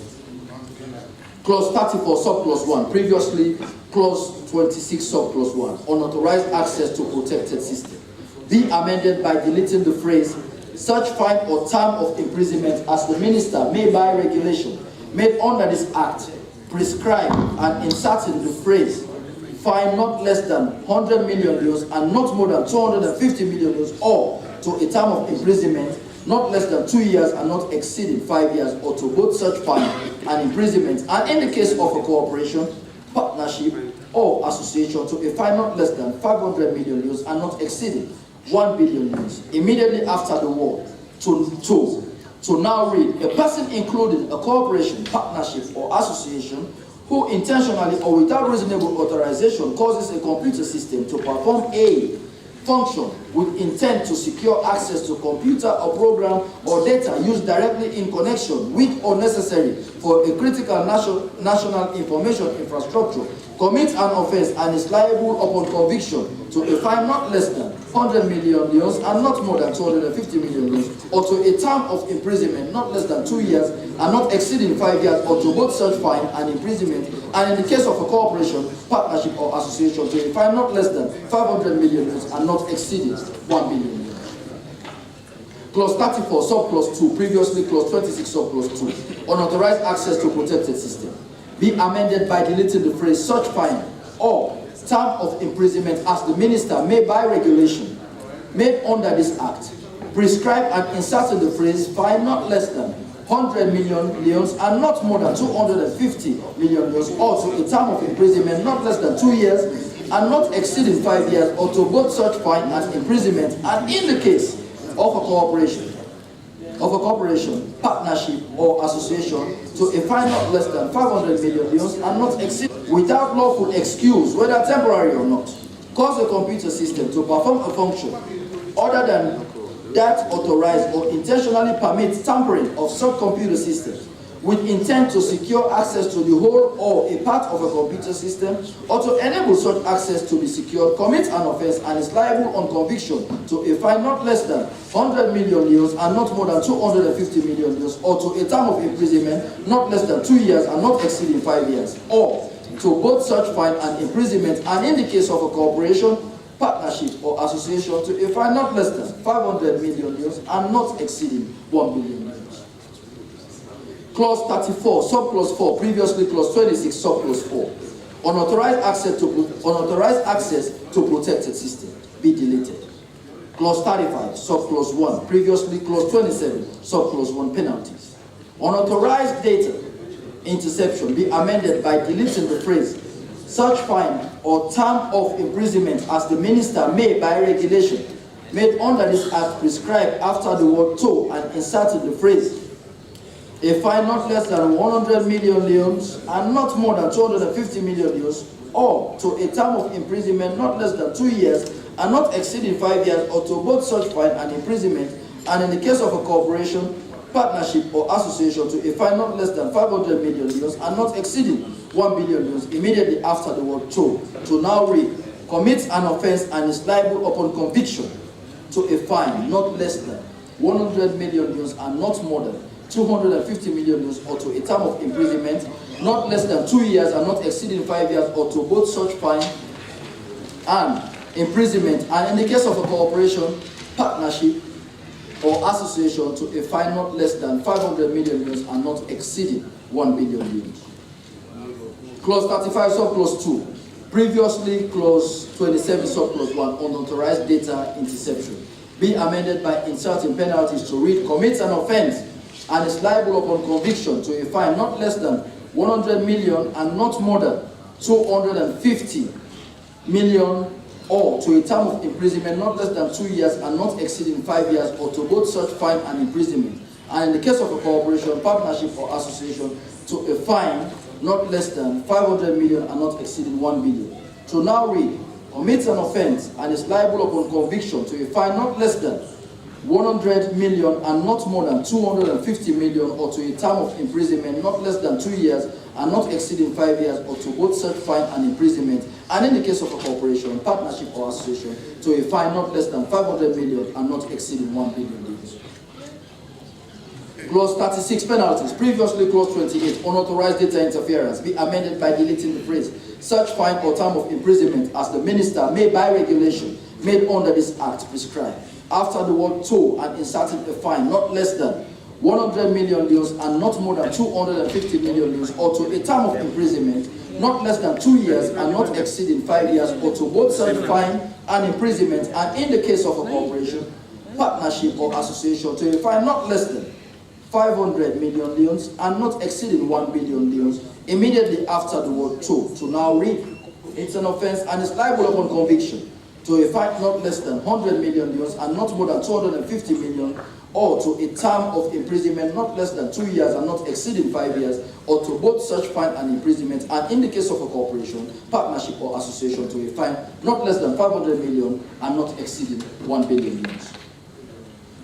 Clause 34, subclause 1, previously clause 26, subclause 1, unauthorized access to protected system, be amended by deleting the phrase, such fine or term of imprisonment as the minister may, by regulation made under this act, prescribe, and inserting the phrase, fine not less than 100 million leos and not more than 250 million leos, or to a term of imprisonment not less than 2 years and not exceeding 5 years, or to both such fine and imprisonment, and in the case of a corporation, partnership, or association, to a fine not less than 500 million leos and not exceeding 1 billion leos, immediately after the word to now read, a person including a corporation, partnership, or association who intentionally or without reasonable authorization causes a computer system to perform a function with intent to secure access to computer or program or data used directly in connection with or necessary for a critical national information infrastructure, commits an offense and is liable upon conviction to a fine not less than 100 million leons and not more than 250 million leons, or to a term of imprisonment not less than 2 years and not exceeding 5 years, or to both such fine and imprisonment, and in the case of a corporation, partnership, or association, to a fine not less than 500 million leons and not exceeding 1 billion leons. Clause 34, subclause 2, previously clause 26, subclause 2, unauthorized access to protected system, be amended by deleting the phrase such fine or term of imprisonment as the minister may, by regulation made under this act, prescribe, and inserting the phrase fine not less than 100 million leons and not more than 250 million leons, or to a term of imprisonment not less than 2 years and not exceeding 5 years, or to both such fine and imprisonment, and in the case of a corporation, partnership, or association, to a fine not less than 500 million leons and not exceed, without lawful excuse, whether temporary or not, cause a computer system to perform a function other than that authorized or intentionally permit tampering of such computer systems with intent to secure access to the whole or a part of a computer system, or to enable such access to be secured, commits an offense and is liable on conviction to a fine not less than 100 million euros and not more than 250 million euros, or to a term of imprisonment not less than 2 years and not exceeding 5 years, or to both such fine and imprisonment, and in the case of a corporation, partnership, or association, to a fine not less than 500 million euros and not exceeding 1 billion euros. Clause 34, subclause 4, previously clause 26, subclause 4. Unauthorized access to protected system be deleted. Clause 35, subclause 1, previously clause 27, subclause 1, penalties. Unauthorized data interception be amended by deleting the phrase such fine or term of imprisonment as the minister may by regulation made under this act prescribe after the word to, and inserting the phrase a fine not less than 100 million leons and not more than 250 million leons, or to a term of imprisonment not less than 2 years and not exceeding 5 years, or to both such fine and imprisonment, and in the case of a corporation, partnership, or association, to a fine not less than 500 million leons and not exceeding 1 billion leons immediately after the word to now read, commits an offense and is liable upon conviction to a fine not less than 100 million leons and not more than 250 million euros, or to a term of imprisonment not less than 2 years and not exceeding 5 years, or to both such fine and imprisonment, and in the case of a corporation, partnership, or association, to a fine not less than 500 million euros and not exceeding 1 billion euros. Clause 35, subclause 2, previously clause 27, subclause 1, unauthorized data interception, be amended by inserting penalties to read commits an offense and is liable upon conviction to a fine not less than 100 million and not more than 250 million, or to a term of imprisonment not less than 2 years and not exceeding 5 years, or to both such fine and imprisonment, and in the case of a corporation, partnership, or association, to a fine not less than 500 million and not exceeding 1 billion. To now read, commits an offense and is liable upon conviction to a fine not less than 100 million and not more than 250 million, or to a term of imprisonment not less than 2 years and not exceeding 5 years, or to both such fine and imprisonment, and in the case of a corporation, partnership, or association, to a fine not less than 500 million and not exceeding 1 billion. Clause 36, penalties, previously clause 28, unauthorized data interference, be amended by deleting the phrase such fine or term of imprisonment as the minister may by regulation made under this act prescribe after the word to, and inserting a fine not less than 100 million euros and not more than 250 million euros, or to a term of imprisonment not less than 2 years and not exceeding 5 years, or to both such fine and imprisonment, and in the case of a corporation, partnership, or association, to a fine not less than 500 million leons and not exceeding 1 billion leons immediately after the word to now read, it's an offense and is liable upon conviction to a fine not less than 100 million euros and not more than 250 million, or to a term of imprisonment not less than 2 years and not exceeding 5 years, or to both such fine and imprisonment, and in the case of a corporation, partnership, or association, to a fine not less than 500 million and not exceeding 1 billion euros.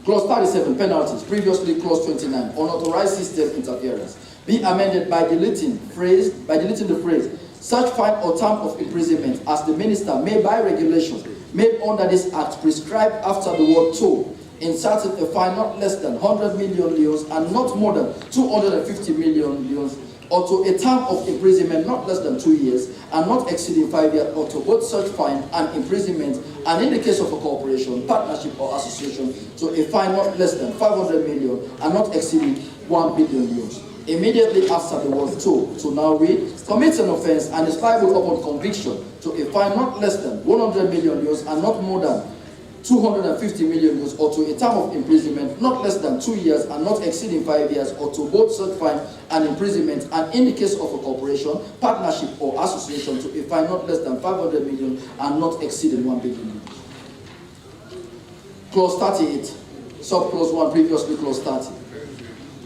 Clause 37, penalties, previously clause 29, unauthorized system interference, be amended by deleting the phrase such fine or term of imprisonment as the minister may by regulation made under this act prescribe after the word to, inserting a fine not less than 100 million leons and not more than 250 million leons, or to a term of imprisonment not less than 2 years and not exceeding 5 years, or to both such fine and imprisonment, and in the case of a corporation, partnership, or association, to a fine not less than 500 million and not exceeding 1 billion euros. Immediately after the word to now read, commits an offense and is liable upon conviction to a fine not less than 100 million euros and not more than 250 million euros, or to a term of imprisonment not less than 2 years and not exceeding 5 years, or to both such fine and imprisonment, and in the case of a corporation, partnership, or association, to a fine not less than 500 million and not exceeding 1 billion euros. Clause 38, subclause 1, previously clause 30.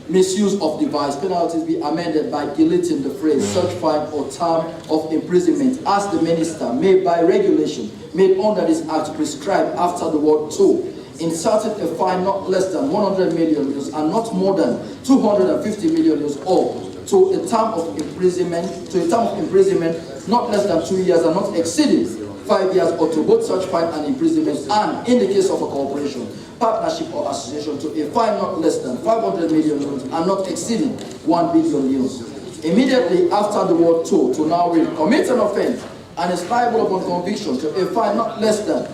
Misuse of device, penalties be amended by deleting the phrase such fine or term of imprisonment as the minister may by regulation made under this act prescribe after the word to, inserting a fine not less than 100 million euros and not more than 250 million euros, or to a term of imprisonment, not less than 2 years and not exceeding 5 years, or to both such fine and imprisonment, and in the case of a corporation, partnership or association, to a fine not less than 500 million euros and not exceeding 1 billion euros. Immediately after the word to now read, commit an offense and is liable upon conviction to a fine not less than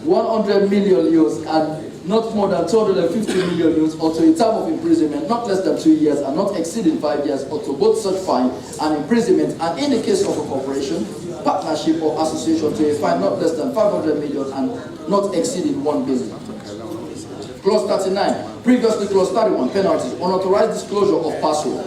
100 million euros and not more than 250 million euros, or to a term of imprisonment not less than 2 years and not exceeding 5 years, or to both such fine and imprisonment, and in the case of a corporation, partnership or association, to a fine not less than 500 million and not exceeding 1 billion. Clause 39, previously clause 31, penalties, unauthorized disclosure of password,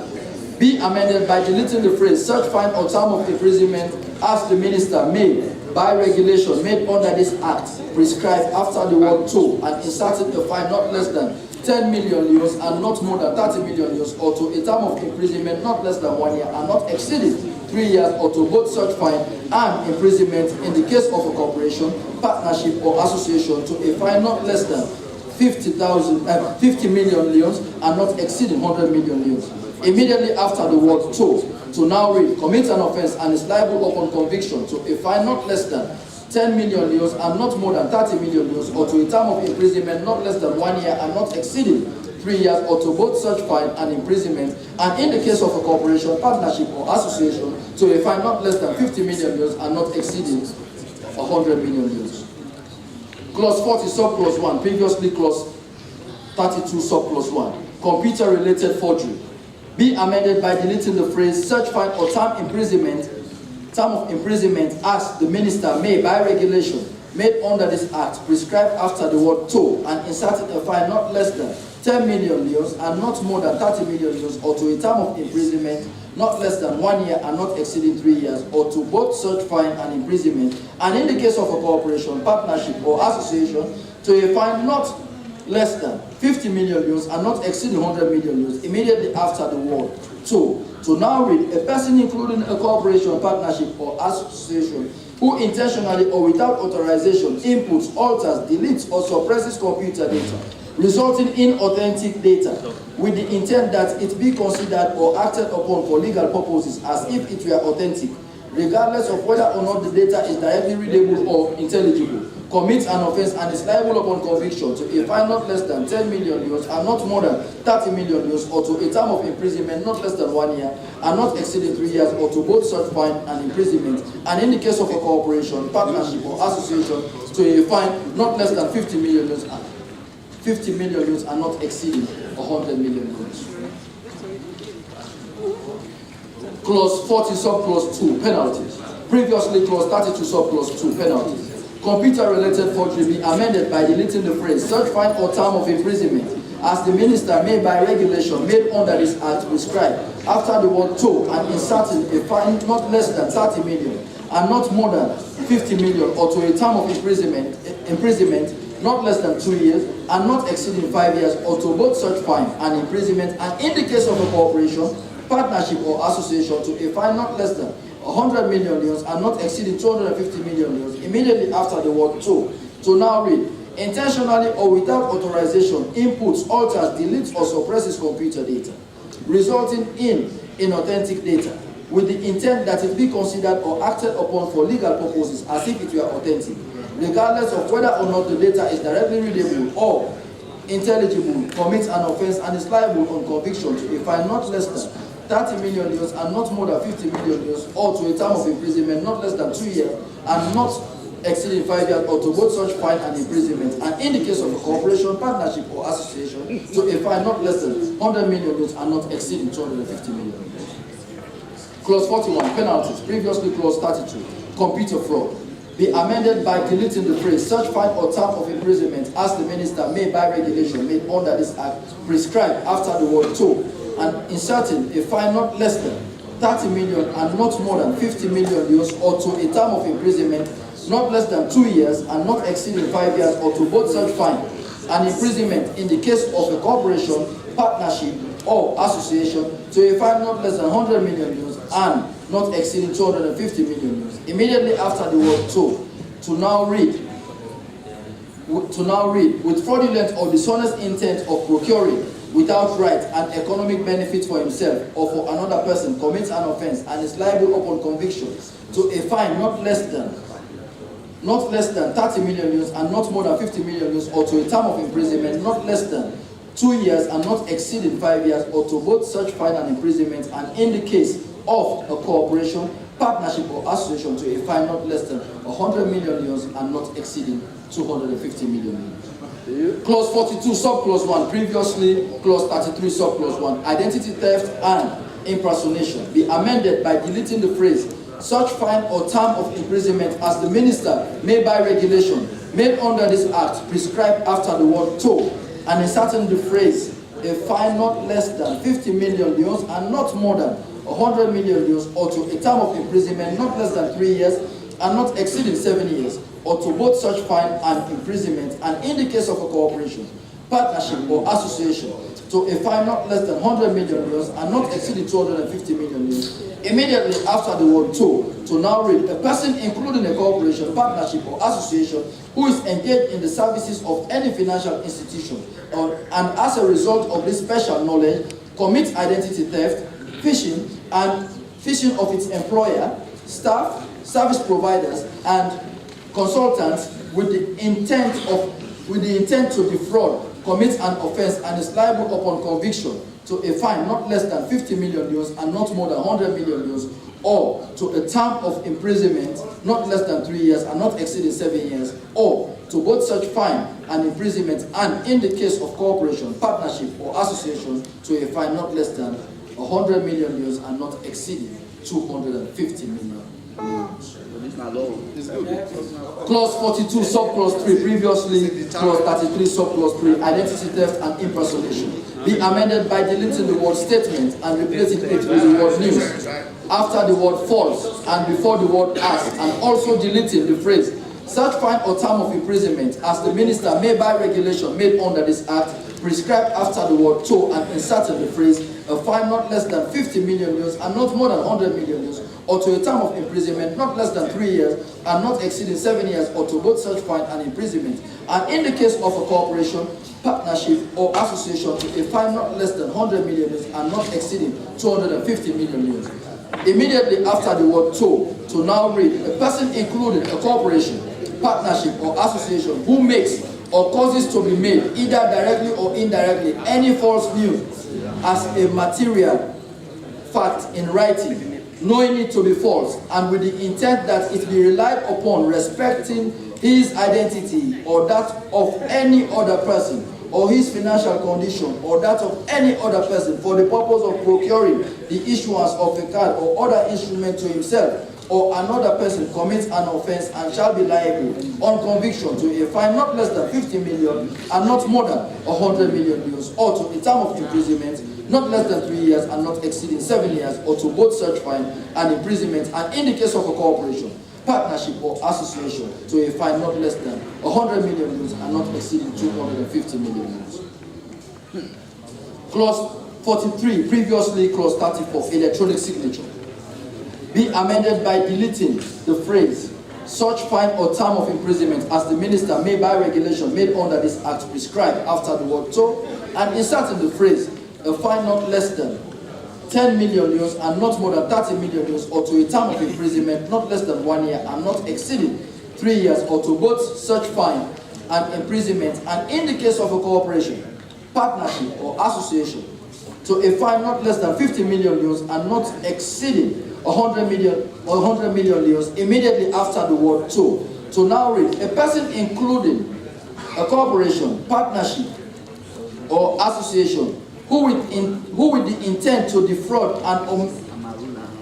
be amended by deleting the phrase such fine or term of imprisonment as the minister may, by regulation made under this act, prescribed after the word to, and inserting a fine not less than 10 million euros and not more than 30 million euros, or to a term of imprisonment not less than 1 year and not exceeding 3 years, or to both such fine and imprisonment in the case of a corporation, partnership or association, to a fine not less than 50 million euros and not exceeding 100 million euros. Immediately after the word to now read, commit an offense and is liable upon conviction to a fine not less than 10 million euros and not more than 30 million euros, or to a term of imprisonment not less than 1 year and not exceeding 3 years, or to both such fine and imprisonment, and in the case of a corporation, partnership or association, to a fine not less than 50 million euros and not exceeding 100 million euros. Clause 40, subclause 1, previously clause 32, subclause 1, computer-related forgery, be amended by deleting the phrase such fine or term of imprisonment as the minister may, by regulation made under this act, prescribed after the word to, and inserting a fine not less than 10 million euros and not more than 30 million euros, or to a term of imprisonment not less than 1 year and not exceeding 3 years, or to both such fine and imprisonment, and in the case of a corporation, partnership or association, to a fine not less than 50 million euros and not exceeding 100 million euros, immediately after the word to now read, a person including a corporation, partnership or association who intentionally or without authorization inputs, alters, deletes or suppresses computer data resulting in authentic data with the intent that it be considered or acted upon for legal purposes as if it were authentic, regardless of whether or not the data is directly readable or intelligible, commits an offense and is liable upon conviction to a fine not less than 10 million euros and not more than 30 million euros, or to a term of imprisonment not less than 1 year and not exceeding 3 years, or to both such fine and imprisonment, and in the case of a corporation, partnership or association, to a fine not less than 50 million euros and not exceeding 100 million euros. Clause 40, subclause 2, penalties. Previously, clause 32, subclause 2, penalties. Computer-related forgery be amended by deleting the phrase such fine or term of imprisonment as the minister may, by regulation made under this act, prescribe after the word to, and inserting a fine not less than 30 million and not more than 50 million, or to a term of imprisonment not less than 2 years and not exceeding 5 years, or to both such fine and imprisonment, and in the case of a corporation, partnership or association, to a fine not less than 100 million euros and not exceeding 250 million euros, immediately after the word to now read, intentionally or without authorization inputs, alters, deletes or suppresses computer data resulting in inauthentic data with the intent that it be considered or acted upon for legal purposes as if it were authentic, regardless of whether or not the data is directly readable or intelligible, commits an offense and is liable on conviction to a fine not less than 30 million euros and not more than 50 million euros, or to a term of imprisonment not less than 2 years and not exceeding 5 years, or to both such fine and imprisonment, and in the case of a corporation, partnership or association, to a fine not less than 100 million euros and not exceeding 250 million euros. Clause 41, penalties. Previously clause 32, computer fraud, be amended by deleting the phrase such fine or term of imprisonment as the minister may, by regulation made under this act, prescribe after the word to, and inserting a fine not less than 30 million and not more than 50 million euros, or to a term of imprisonment not less than 2 years and not exceeding 5 years, or to both such fine and imprisonment in the case of a corporation, partnership or association, to a fine not less than 100 million euros and not exceeding 250 million euros. Immediately after the word to now read, to now read, with fraudulent or dishonest intent of procuring without right an economic benefit for himself or for another person, commits an offense and is liable upon conviction to a fine not less than 30 million euros and not more than 50 million euros, or to a term of imprisonment not less than 2 years and not exceeding 5 years, or to both such fine and imprisonment, and in the case of a corporation, partnership or association, to a fine not less than 100 million euros and not exceeding 250 million euros. Clause 42, subclause 1, previously clause 33, subclause 1, identity theft and impersonation, be amended by deleting the phrase such fine or term of imprisonment as the minister may by regulation made under this act prescribe after the word toll, and inserting the phrase a fine not less than 50 million euros and not more than 100 million euros, or to a term of imprisonment not less than 3 years and not exceeding 7 years, or to both such fine and imprisonment, and in the case of a corporation, partnership or association, to a fine not less than 100 million euros and not exceeding 250 million euros. Immediately after the word to now read, a person including a corporation, partnership or association who is engaged in the services of any financial institution and as a result of this special knowledge commits identity theft, phishing of its employer, staff, service providers, and consultants with the intent to defraud, commits an offense and is liable upon conviction to a fine not less than 50 million euros and not more than 100 million euros, or to a term of imprisonment not less than 3 years and not exceeding 7 years, or to both such fine and imprisonment, and in the case of corporation, partnership or association, to a fine not less than 100 million euros and not exceeding 250 million euros. Clause 42, subclause 3, previously clause 33, subclause 3, identity theft and impersonation, be amended by deleting the word statement and replacing it with the word news after the word false and before the word as, and also deleting the phrase such fine or term of imprisonment as the minister may by regulation made under this act prescribed after the word to, and inserted the phrase a fine not less than 50 million euros and not more than 100 million euros, or to a term of imprisonment not less than 3 years and not exceeding 7 years, or to both such fine and imprisonment, and in the case of a corporation, partnership or association, to a fine not less than 100 million euros and not exceeding 250 million euros. Immediately after the word to now read, a person including a corporation, partnership or association who makes or causes to be made, either directly or indirectly, any false news as a material fact in writing, knowing it to be false, and with the intent that it be relied upon respecting his identity or that of any other person, or his financial condition, or that of any other person, for the purpose of procuring the issuance of a card or other instrument to himself or another person, commits an offense and shall be liable on conviction to a fine not less than 50 million and not more than 100 million euros, or to a term of imprisonment not less than 3 years and not exceeding 7 years, or to both such fine and imprisonment, and in the case of a corporation, partnership or association, to a fine not less than 100 million euros and not exceeding 250 million euros. Clause 43, previously clause 34, electronic signature, be amended by deleting the phrase such fine or term of imprisonment as the minister may by regulation made under this act prescribe after the word to, and inserting the phrase a fine not less than 10 million euros and not more than 30 million euros, or to a term of imprisonment not less than 1 year and not exceeding 3 years, or to both such fine and imprisonment, and in the case of a corporation, partnership or association, to a fine not less than 50 million euros and not exceeding 100 million euros, immediately after the word to now read, a person including a corporation, partnership or association who with the intent to defraud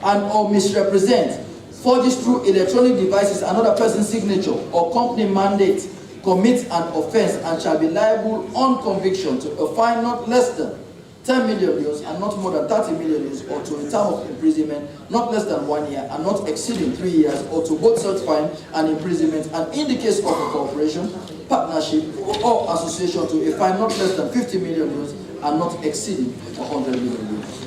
and or misrepresent, forges through electronic devices another person's signature or company mandate, commits an offense and shall be liable on conviction to a fine not less than 10 million euros and not more than 30 million euros, or to a term of imprisonment not less than 1 year and not exceeding 3 years, or to both such fine and imprisonment, and in the case of a corporation, partnership or association, to a fine not less than 50 million euros and not exceeding 100 million euros.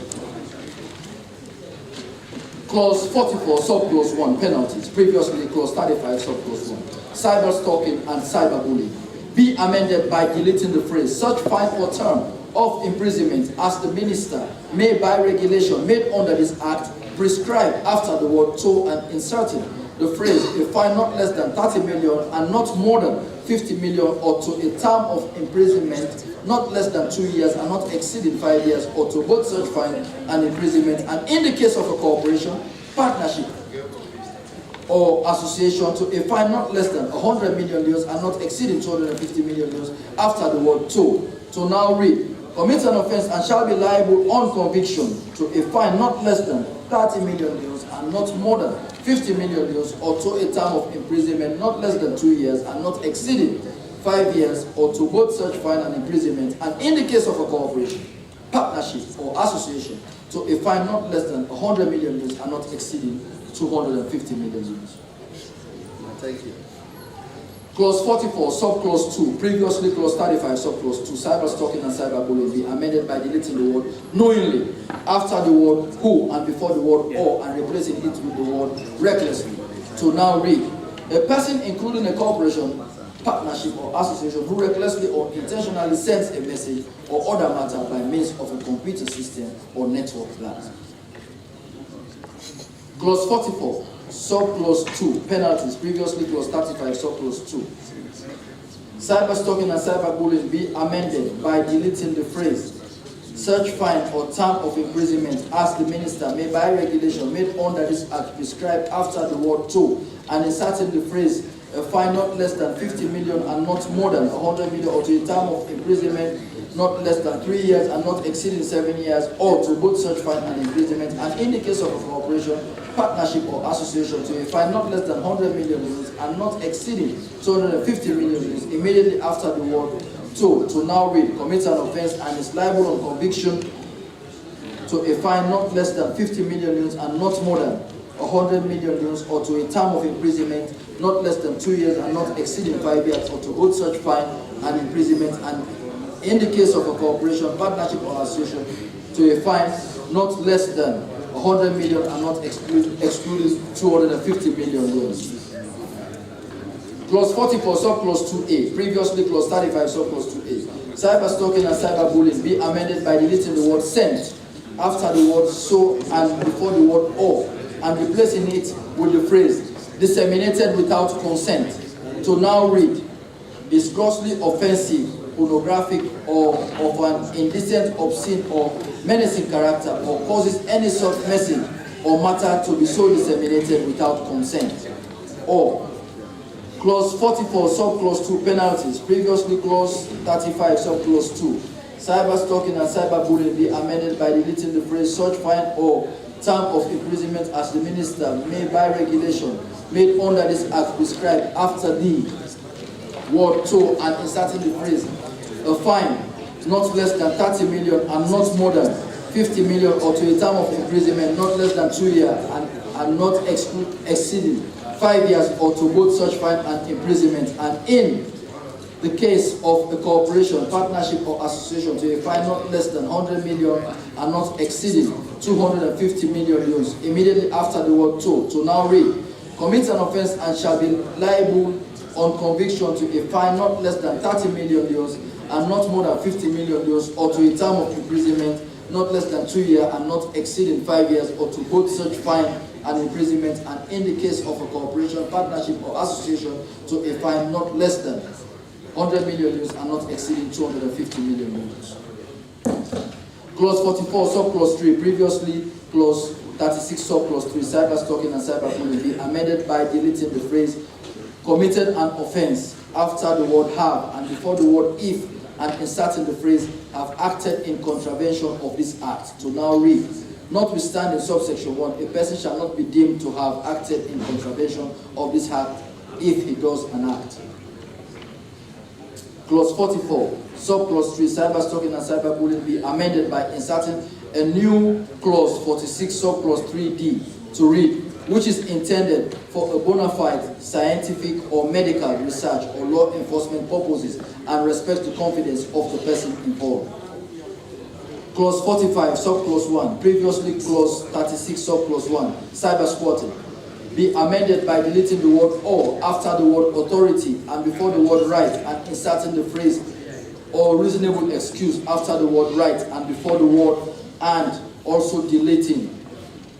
Clause 44, subclause 1, penalties, previously clause 35, subclause 1, cyber stalking and cyberbullying, be amended by deleting the phrase "such fine or term of imprisonment as the minister may by regulation made under this act prescribe" after the word "to" and inserting the phrase "a fine not less than 30 million and not more than 50 million, or to a term of imprisonment not less than 2 years and not exceeding 5 years, or to both such fine and imprisonment, and in the case of a corporation, partnership, or association, to a fine not less than 100 million euros and not exceeding 250 million euros," after the word "to." To now read, "commits an offense and shall be liable on conviction to a fine not less than 30 million euros and not more than 50 million euros, or to a term of imprisonment not less than 2 years and not exceeding 5 years, or to both such fine and imprisonment, and in the case of a corporation, partnership, or association, to a fine not less than 100 million euros and not exceeding 250 million euros. Thank you. Clause 44, subclause 2, previously clause 35, subclause 2, cyberstalking and cyberbullying, be amended by deleting the word "knowingly" after the word "who" and before the word "or," and replacing it with the word "recklessly." To now read, "A person, including a corporation, partnership, or association, who recklessly or intentionally sends a message or other matter by means of a computer system or network that." Clause 44, subclause 2, penalties, previously clause 35, subclause 2. Cyberstalking and cyberbullying be amended by deleting the phrase "such fine or term of imprisonment as the minister may by regulation made under this act prescribe" after the word "to," and inserting the phrase "a fine not less than 50 million and not more than 100 million, or to a term of imprisonment not less than 3 years and not exceeding 7 years, or to both such fine and imprisonment, and in the case of a corporation, partnership, or association, to a fine not less than 100 million euros and not exceeding 250 million euros," immediately after the word "to." To now read, "commits an offense and is liable on conviction to a fine not less than 50 million euros and not more than 100 million euros, or to a term of imprisonment not less than 2 years and not exceeding 5 years, or to both such fine and imprisonment, and in the case of a corporation, partnership, or association, to a fine not less than 100 million and not excluding 250 million euros." Clause 44, subclause 2A, previously clause 35, subclause 2A. Cyberstalking and cyberbullying be amended by deleting the word "sent" after the word "so" and before the word "or," and replacing it with the phrase "disseminated without consent." To now read, "is grossly offensive, pornographic, or of an indecent, obscene, or menacing character, or causes any such message or matter to be so disseminated without consent." Or clause 44, subclause 2, penalties, previously clause 35, subclause 2. Cyberstalking and cyberbullying be amended by deleting the phrase "such fine or term of imprisonment as the minister may by regulation made under this act prescribe" after the word "to," and inserting the phrase "a fine not less than 30 million and not more than 50 million, or to a term of imprisonment not less than 2 years and not exceeding 5 years, or to both such fine and imprisonment, and in the case of a corporation, partnership, or association, to a fine not less than 100 million and not exceeding 250 million euros," immediately after the word "to." To now read, "commits an offense and shall be liable on conviction to a fine not less than 30 million euros and not more than 50 million euros, or to a term of imprisonment not less than 2 years and not exceeding 5 years, or to both such fine and imprisonment, and in the case of a corporation, partnership, or association, to a fine not less than 100 million euros and not exceeding 250 million euros." Clause 44, subclause 3, previously clause 36, subclause 3, cyberstalking and cyberbullying be amended by deleting the phrase "committed an offense" after the word "have" and before the word "if," and inserting the phrase "have acted in contravention of this act." To now read, "Notwithstanding subsection 1, a person shall not be deemed to have acted in contravention of this act if he does an act." Clause 44, subclause 3, cyberstalking and cyberbullying be amended by inserting a new clause 46, subclause 3D, to read, "which is intended for a bona fide scientific or medical research or law enforcement purposes and respects the confidence of the person involved." Clause 45, subclause 1, previously clause 36, subclause 1, cyber squatting. be amended by deleting the word "or" after the word "authority" and before the word "right," and inserting the phrase "or reasonable excuse" after the word "right" and before the word "and," also deleting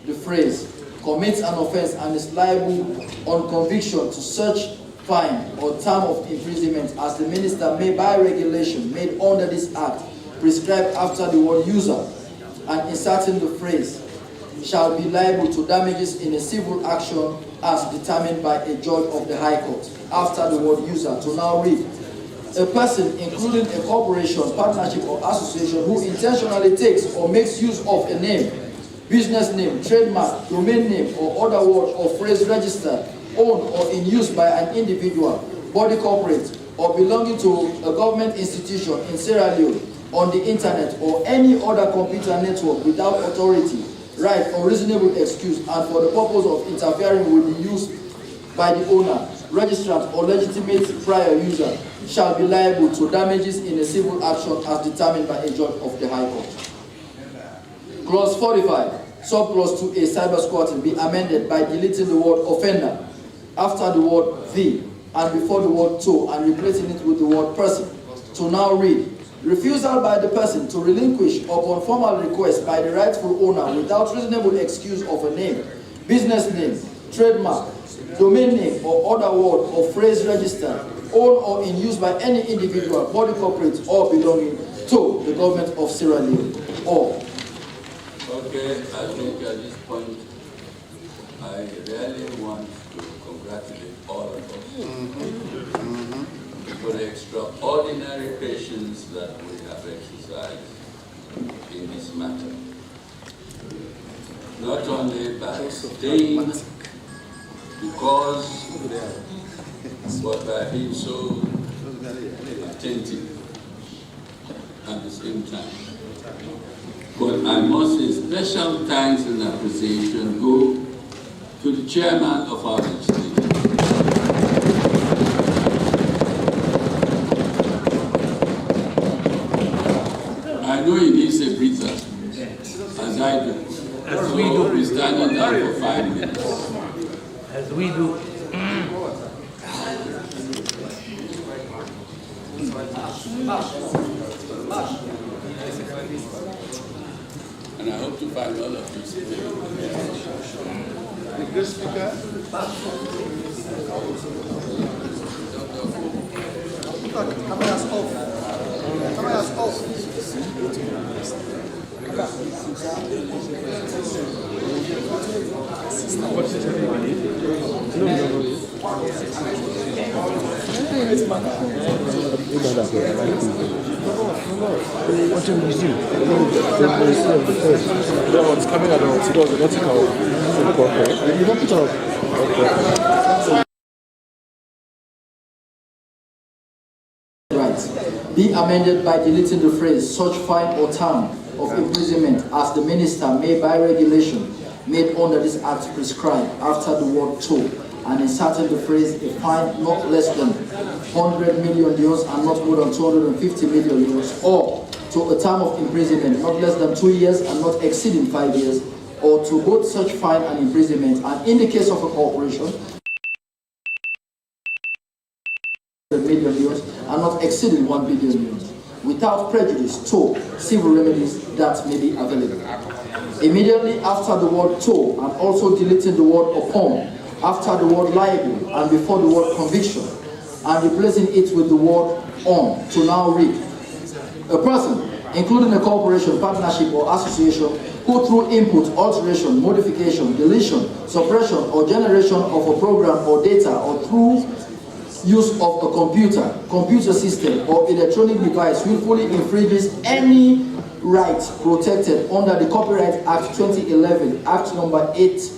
the phrase "commits an offense and is liable on conviction to such fine or term of imprisonment as the minister may by regulation made under this act prescribe after the word "user," and inserting the phrase "shall be liable to damages in a civil action as determined by a judge of the High Court" after the word "user," to now read "a person, including a corporation, partnership, or association, who intentionally takes or makes use of a name, business name, trademark, domain name, or other word or phrase registered, owned, or in use by an individual, body corporate, or belonging to a government institution in Sierra Leone, on the internet, or any other computer network without authority, right, or reasonable excuse, and for the purpose of interfering with the use by the owner, registrant, or legitimate prior user, shall be liable to damages in a civil action as determined by a judge of the High Court." Clause 45, subclause 2A, cybersquatting, be amended by deleting the word "offender" after the word "the" and before the word "to," and replacing it with the word "person," to now read "refusal by the person to relinquish upon formal request by the rightful owner without reasonable excuse of a name, business name, trademark, domain name, or other word or phrase registered, owned or in use by any individual, body corporate, or belonging to the government of Sierra Leone, or..." Okay, I think at this point, I really want to congratulate all of us for the extraordinary patience that we have exercised in this matter. Not only by staying, because, but by being so attentive at the same time. But I must say special thanks and appreciation go to the chairman of our legislature. I know he needs a breather, as I do. As we do. We're standing down for 5 minutes. As we do. And I hope to find all of you. The good speaker. Cameras off. Cameras off. Rights be amended by deleting the phrase "such fine or term of imprisonment as the minister may by regulation made under this act prescribe" after the word "to," and inserting the phrase "a fine not less than 100 million euros and not more than 250 million euros, or to a term of imprisonment not less than 2 years and not exceeding 5 years, or to both such fine and imprisonment, and in the case of a corporation, million euros and not exceeding 1 billion euros, without prejudice to civil remedies that may be available. Immediately after the word "to," and also deleting the word "upon" after the word "liable" and before the word "conviction," and replacing it with the word "on," to now read "a person, including a corporation, partnership, or association, who through input, alteration, modification, deletion, suppression, or generation of a program or data, or through use of a computer system, or electronic device willfully infringes any right protected under the Copyright Act 2011, Act number 8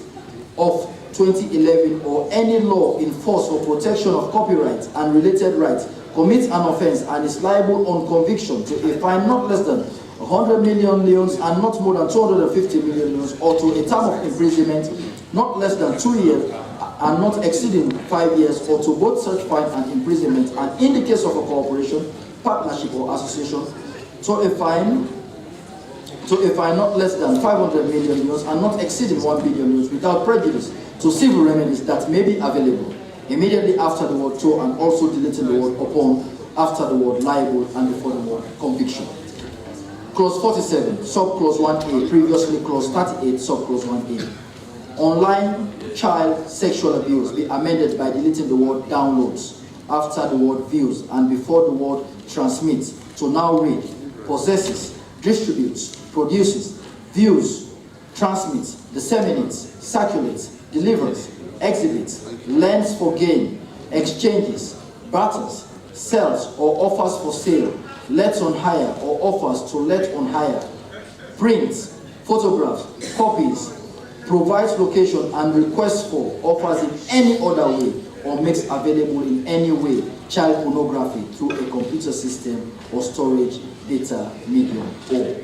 of 2011, or any law in force for protection of copyright and related rights, commits an offense and is liable on conviction to a fine not less than 100 million leones and not more than 250 million leones, or to a term of imprisonment not less than 2 years and not exceeding 5 years, or to both such fine and imprisonment, and in the case of a corporation, partnership, or association, to a fine not less than 500 million euros and not exceeding 1 billion euros, without prejudice to civil remedies that may be available immediately after the word to, and also deleting the word upon after the word liable and before the word conviction. Clause 47, subclause 1a, previously clause 38, subclause 1a. Online child sexual abuse be amended by deleting the word downloads after the word views and before the word transmits to now read possesses, distributes, produces, views, transmits, disseminates, circulates, delivers, exhibits, lends for gain, exchanges, barters, sells or offers for sale, lets on hire or offers to let on hire, prints, photographs, copies, provides location and requests for, offers in any other way, or makes available in any way child pornography through a computer system or storage data medium. Or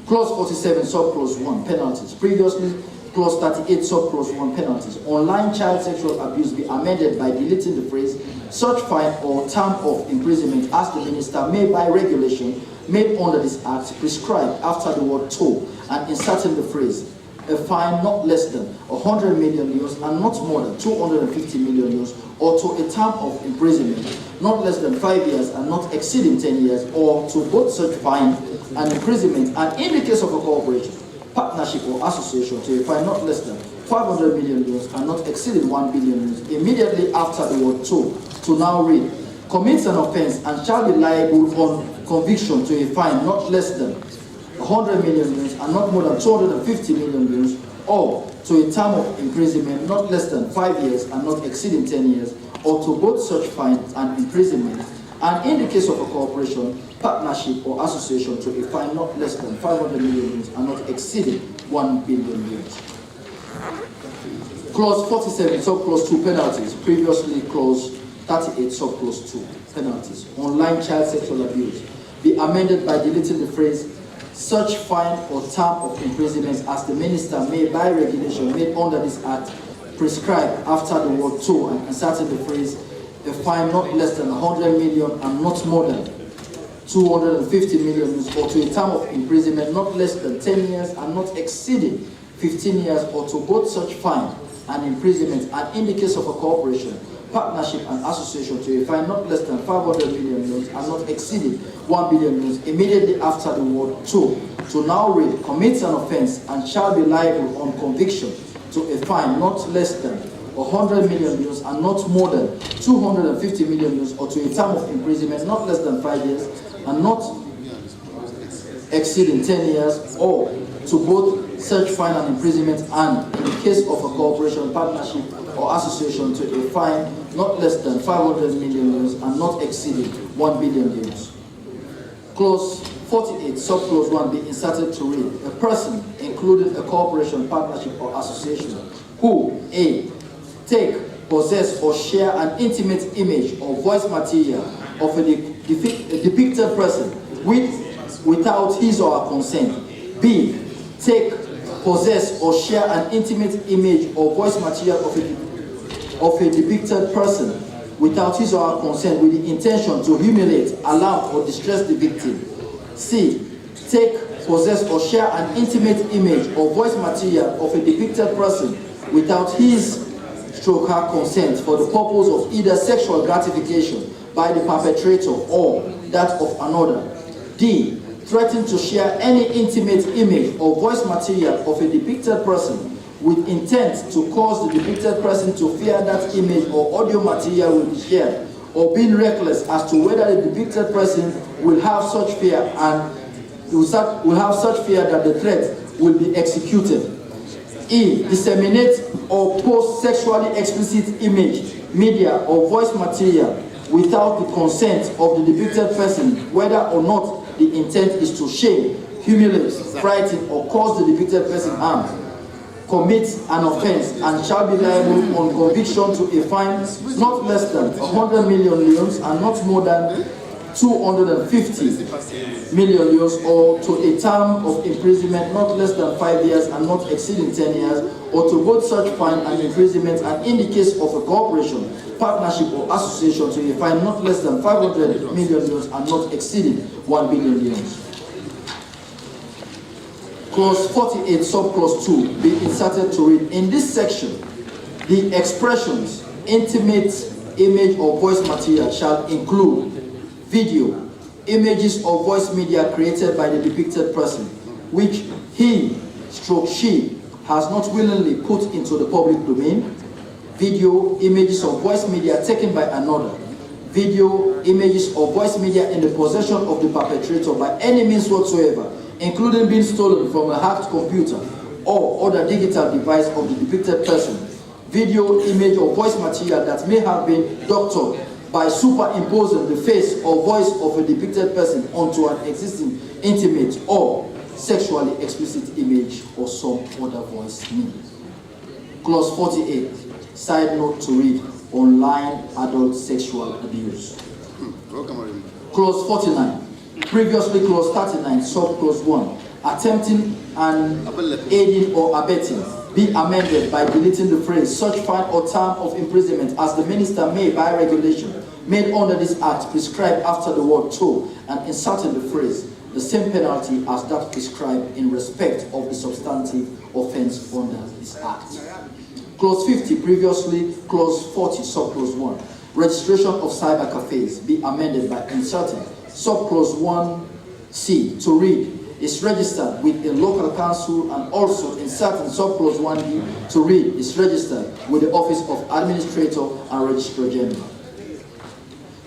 Clause 47, subclause 1, penalties. Previously, Clause 38, subclause 1, penalties. Online child sexual abuse be amended by deleting the phrase such fine or term of imprisonment as the minister may by regulation made under this act prescribe after the word to and inserting the phrase a fine not less than 100 million euros and not more than 250 million euros, or to a term of imprisonment not less than 5 years and not exceeding 10 years, or to both such fine and imprisonment, and in the case of a corporation, partnership or association, to a fine not less than 500 million euros and not exceeding 1 billion euros immediately after the word to now read commits an offense and shall be liable on conviction to a fine not less than 100 million euros and not more than 250 million euros, or to a term of imprisonment not less than 5 years and not exceeding 10 years, or to both such fines and imprisonment, and in the case of a corporation, partnership or association, to a fine not less than 500 million euros and not exceeding 1 billion euros. Clause 47, subclause 2, penalties. Previously, clause 38, subclause 2, penalties. Online child sexual abuse be amended by deleting the phrase such fine or term of imprisonment as the minister may by regulation made under this act prescribe after the word to and inserting the phrase a fine not less than 100 million and not more than 250 million, or to a term of imprisonment not less than 10 years and not exceeding 15 years, or to both such fine and imprisonment, and in the case of a corporation, partnership and association, to a fine not less than 500 million euros and not exceeding 1 billion euros immediately after the word to now read commits an offense and shall be liable on conviction to a fine not less than 100 million euros and not more than 250 million euros, or to a term of imprisonment not less than 5 years and not exceeding 10 years, or to both such fine and imprisonment, and in the case of a corporation, partnership or association, to a fine not less than 500 million euros and not exceeding 1 billion euros. Clause 48, subclause 1 be inserted to read a person, including a corporation, partnership or association, who a. take, possess or share an intimate image or voice material of a depicted person without his or her consent, b. take, possess or share an intimate image or voice material of a depicted person without his or her consent with the intention to humiliate, alarm or distress the victim, c. take, possess or share an intimate image or voice material of a depicted person without his or her consent for the purpose of either sexual gratification by the perpetrator or that of another, d. threaten to share any intimate image or voice material of a depicted person with intent to cause the depicted person to fear that image or audio material will be shared, or being reckless as to whether the depicted person will have such fear and will have such fear that the threat will be executed. E. disseminate or post sexually explicit image, media or voice material without the consent of the depicted person, whether or not the intent is to shame, humiliate, frighten or cause the depicted person harm, commits an offense and shall be liable on conviction to a fine not less than 100 million euros and not more than 250 million euros, or to a term of imprisonment not less than 5 years and not exceeding 10 years, or to both such fine and imprisonment, and in the case of a corporation, partnership or association, to a fine not less than 500 million euros and not exceeding 1 billion euros. Clause 48, subclause 2, be inserted to read, in this section, the expressions, intimate, image or voice material shall include video, images or voice media created by the depicted person, which he/she has not willingly put into the public domain, video, images or voice media taken by another, video, images or voice media in the possession of the perpetrator by any means whatsoever, including being stolen from a hacked computer or other digital device of the depicted person, video, image or voice material that may have been doctored by superimposing the face or voice of a depicted person onto an existing intimate or sexually explicit image or some other voice media. Clause 48, side note to read, online adult sexual abuse. Clause 49, previously clause 39, subclause 1, attempting and aiding or abetting, be amended by deleting the phrase such fine or term of imprisonment as the minister may by regulation made under this act prescribed after the word to, and inserting the phrase the same penalty as that prescribed in respect of the substantive offense under this act. Clause 50, previously clause 40, subclause 1, registration of cyber cafes, be amended by inserting subclause 1c to read, is registered with a local council, and also inserting subclause 1d to read, is registered with the Office of Administrator and Registrar General.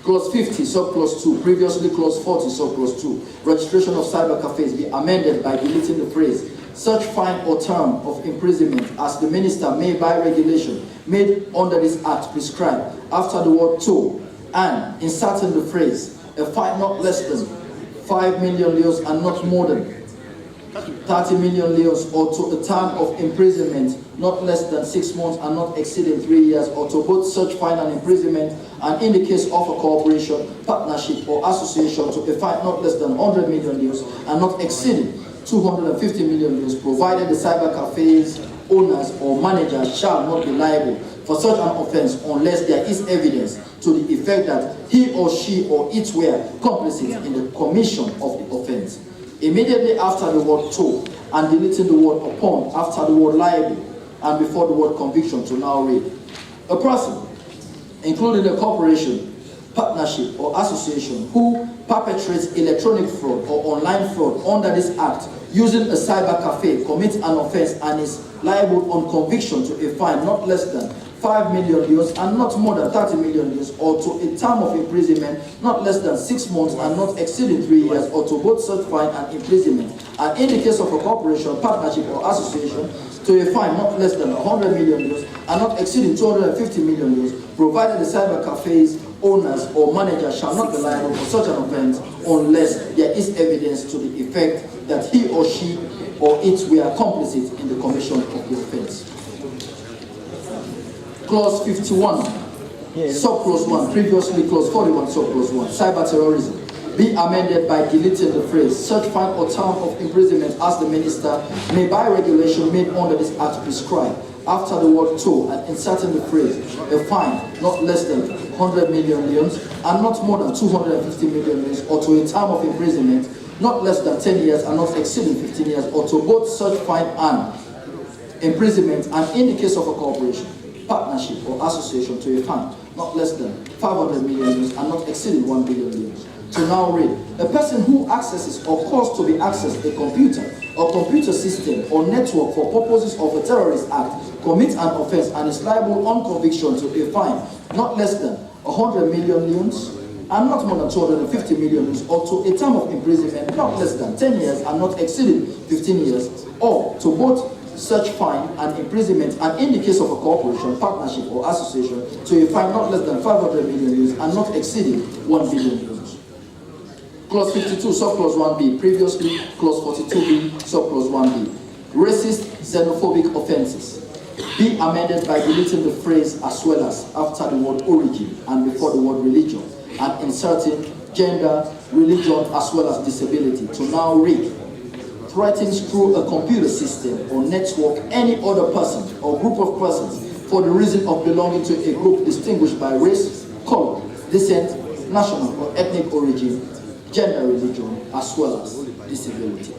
Clause 50, subclause 2, previously clause 40, subclause 2, registration of cyber cafes, be amended by deleting the phrase such fine or term of imprisonment as the minister may by regulation made under this act prescribe after the word to, and inserting the phrase a fine not less than 5 million leos and not more than 30 million leos, or to a term of imprisonment not less than 6 months and not exceeding 3 years, or to both such fine and imprisonment, and in the case of a corporation, partnership or association, to a fine not less than 100 million leos and not exceeding 250 million leos, provided the cyber cafe's owners or managers shall not be liable for such an offense unless there is evidence to the effect that he or she or it were complicit in the commission of the offense. Immediately after the word to, and deleting the word upon after the word liable and before the word conviction, to now read, a person, including a corporation, partnership or association, who perpetrates electronic fraud or online fraud under this act using a cyber cafe, commits an offense and is liable on conviction to a fine not less than 5 million leos and not more than 30 million leos, or to a term of imprisonment not less than 6 months and not exceeding 3 years, or to both such fine and imprisonment, and in the case of a corporation, partnership or association, to a fine not less than 100 million leos and not exceeding 250 million leos, provided the cyber cafe's owners or managers shall not be liable for such an offense unless there is evidence to the effect that he or she or it were complicit in the commission of the offense. Clause 51, subclause 1, previously clause 41, subclause 1, cyber terrorism, be amended by deleting the phrase such fine or term of imprisonment as the minister may by regulation made under this act prescribe after the word to, and inserting the phrase a fine not less than 100 million leons and not more than 250 million leons, or to a term of imprisonment not less than 10 years and not exceeding 15 years, or to both such fine and imprisonment, and in the case of a corporation, partnership or association, to a fine not less than 500 million leons and not exceeding 1 billion leons. To now read, a person who accesses or causes to be accessed a computer or computer system or network for purposes of a terrorist act commits an offense and is liable on conviction to a fine not less than 100 million leons and not more than 250 million leons, or to a term of imprisonment not less than 10 years and not exceeding 15 years, or to both such fine and imprisonment, and in the case of a corporation, partnership or association, to a fine not less than 500 million leons and not exceeding 1 billion leons. Clause 52, subclause 1b, previously clause 42b, subclause 1b, racist, xenophobic offenses, be amended by deleting the phrase as well as after the word origin and before the word religion, and inserting gender, religion, as well as disability, to now read, threatens through a computer system or network any other person or group of persons for the reason of belonging to a group distinguished by race, color, descent, national or ethnic origin, gender, religion, as well as disability.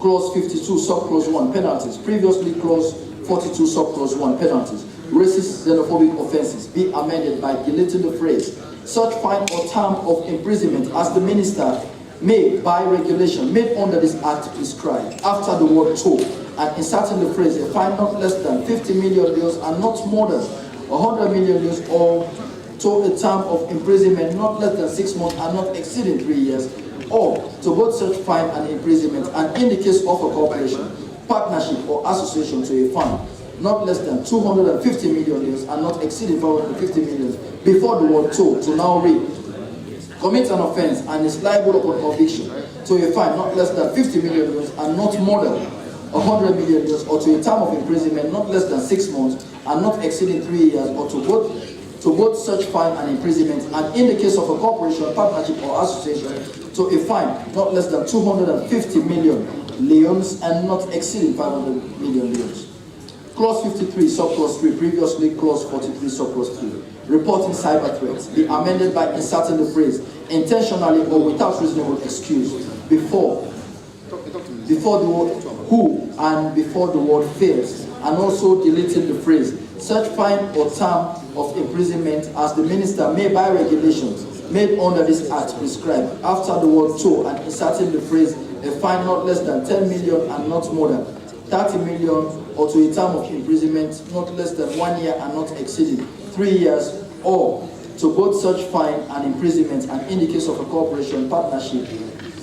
Clause 52, subclause 1, penalties. Previously, clause 42, subclause 1, penalties. Racist, xenophobic offenses be amended by deleting the phrase, such fine or term of imprisonment as the minister may, by regulation, made under this act prescribe, after the word to, and inserting the phrase, a fine not less than 50 million euros and not more than 100 million euros, or to a term of imprisonment not less than 6 months and not exceeding 3 years, or to both such fine and imprisonment, and in the case of a corporation, partnership or association, to a fine not less than 250 million euros and not exceeding 450 million, before the word to now read, commits an offense and is liable upon conviction to a fine not less than 50 million euros and not more than 100 million euros, or to a term of imprisonment not less than 6 months and not exceeding 3 years, or to both such fine and imprisonment, and in the case of a corporation, partnership or association, to a fine not less than 250 million leons and not exceeding 500 million leons. Clause 53, subclause 3, previously clause 43, subclause 3, reporting cyber threats, be amended by inserting the phrase, intentionally or without reasonable excuse, before the word who and before the word fails, and also deleting the phrase, such fine or term of imprisonment as the minister may, by regulations made under this act prescribe, after the word to, and inserting the phrase, a fine not less than 10 million and not more than 30 million, or to a term of imprisonment not less than 1 year and not exceeding 3 years, or to both such fine and imprisonment, and in the case of a corporation, partnership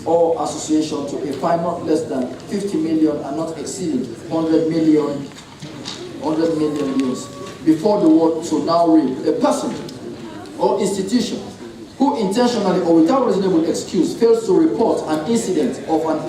or association, to a fine not less than 50 million and not exceeding 100 million euros, before the word to now read, a person or institution who intentionally or without reasonable excuse fails to report an incident of an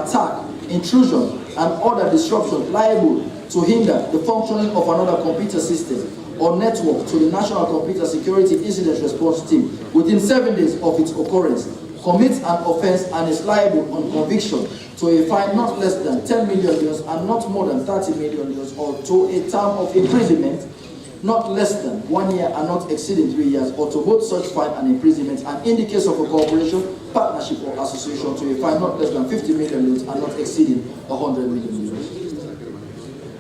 attack, intrusion, and other disruption liable to hinder the functioning of another computer system or network to the National Computer Security Incident Response Team within 7 days of its occurrence, commits an offense and is liable on conviction to a fine not less than 10 million euros and not more than 30 million euros, or to a term of imprisonment not less than 1 year and not exceeding 3 years, or to both such fine and imprisonment, and in the case of a corporation, partnership or association, to a fine not less than 50 million euros and not exceeding 100 million euros.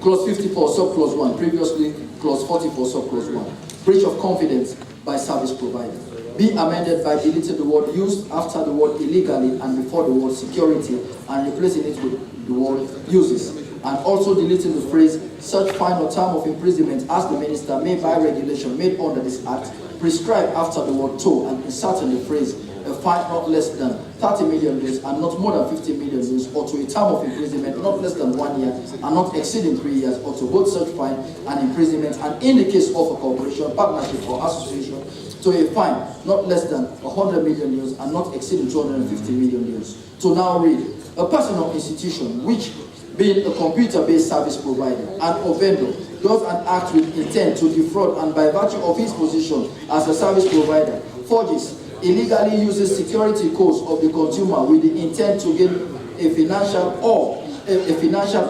Clause 54, subclause 1, previously clause 44, subclause 1, breach of confidence by service provider, be amended by deleting the word used after the word illegally and before the word security, and replacing it with the word uses, and also deleting the phrase, such fine or term of imprisonment as the minister may, by regulation made under this act prescribe, after the word to, and inserting the phrase, a fine not less than 30 million euros and not more than 50 million euros, or to a term of imprisonment not less than 1 year and not exceeding 3 years, or to both such fine and imprisonment, and in the case of a corporation, partnership or association, to a fine not less than 100 million euros and not exceeding 250 million euros. To now read, a person or institution which, being a computer-based service provider and or vendor, does an act with intent to defraud and by virtue of his position as a service provider, forges, illegally uses security codes of the consumer with the intent to gain a financial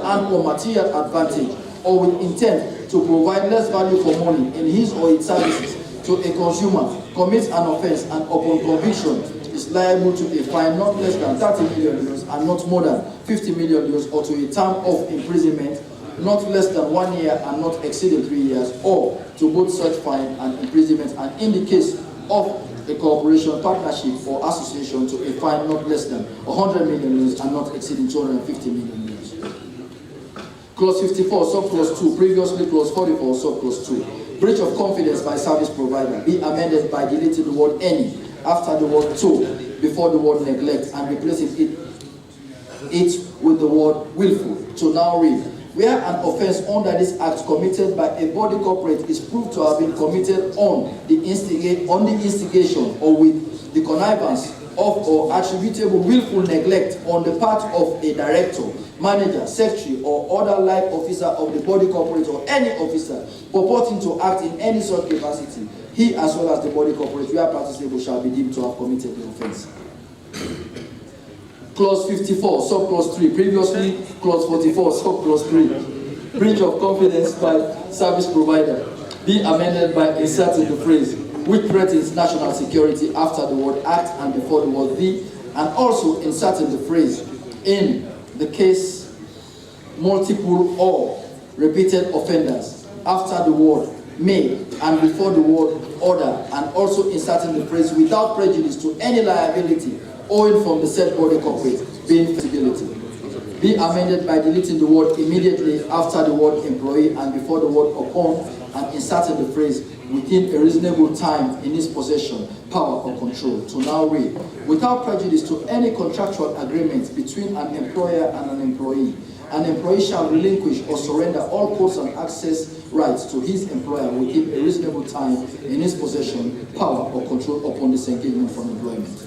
and or material advantage, or with intent to provide less value for money in his or its services to a consumer, commits an offense and upon conviction is liable to a fine not less than 30 million euros and not more than 50 million euros, or to a term of imprisonment not less than 1 year and not exceeding 3 years, or to both such fine and imprisonment, and in the case of a corporation, partnership or association, to a fine not less than 100 million euros and not exceeding 250 million euros. Clause 54, subclause 2, previously clause 44, subclause 2, breach of confidence by service provider, be amended by deleting the word any after the word to before the word neglect and replacing it with the word willful. To now read, where an offense under this act committed by a body corporate is proved to have been committed on the instigation or with the connivance of or attributable willful neglect on the part of a director, manager, secretary, or other like officer of the body corporate, or any officer purporting to act in any such capacity, he as well as the body corporate where participable shall be deemed to have committed the offense. Clause 54, subclause 3, previously clause 44, subclause 3, breach of confidence by service provider, be amended by inserting the phrase, which threatens national security after the word act and before the word be, and also inserting the phrase, in the case multiple or repeated offenders after the word may and before the word order, and also inserting the phrase without prejudice to any liability owing from the said body corporate being feasibility. Be amended by deleting the word immediately after the word employee and before the word upon, and inserting the phrase within a reasonable time in his possession, power or control, to now read, without prejudice to any contractual agreement between an employer and an employee shall relinquish or surrender all quotes and access rights to his employer within a reasonable time in his possession, power or control upon disengagement from employment.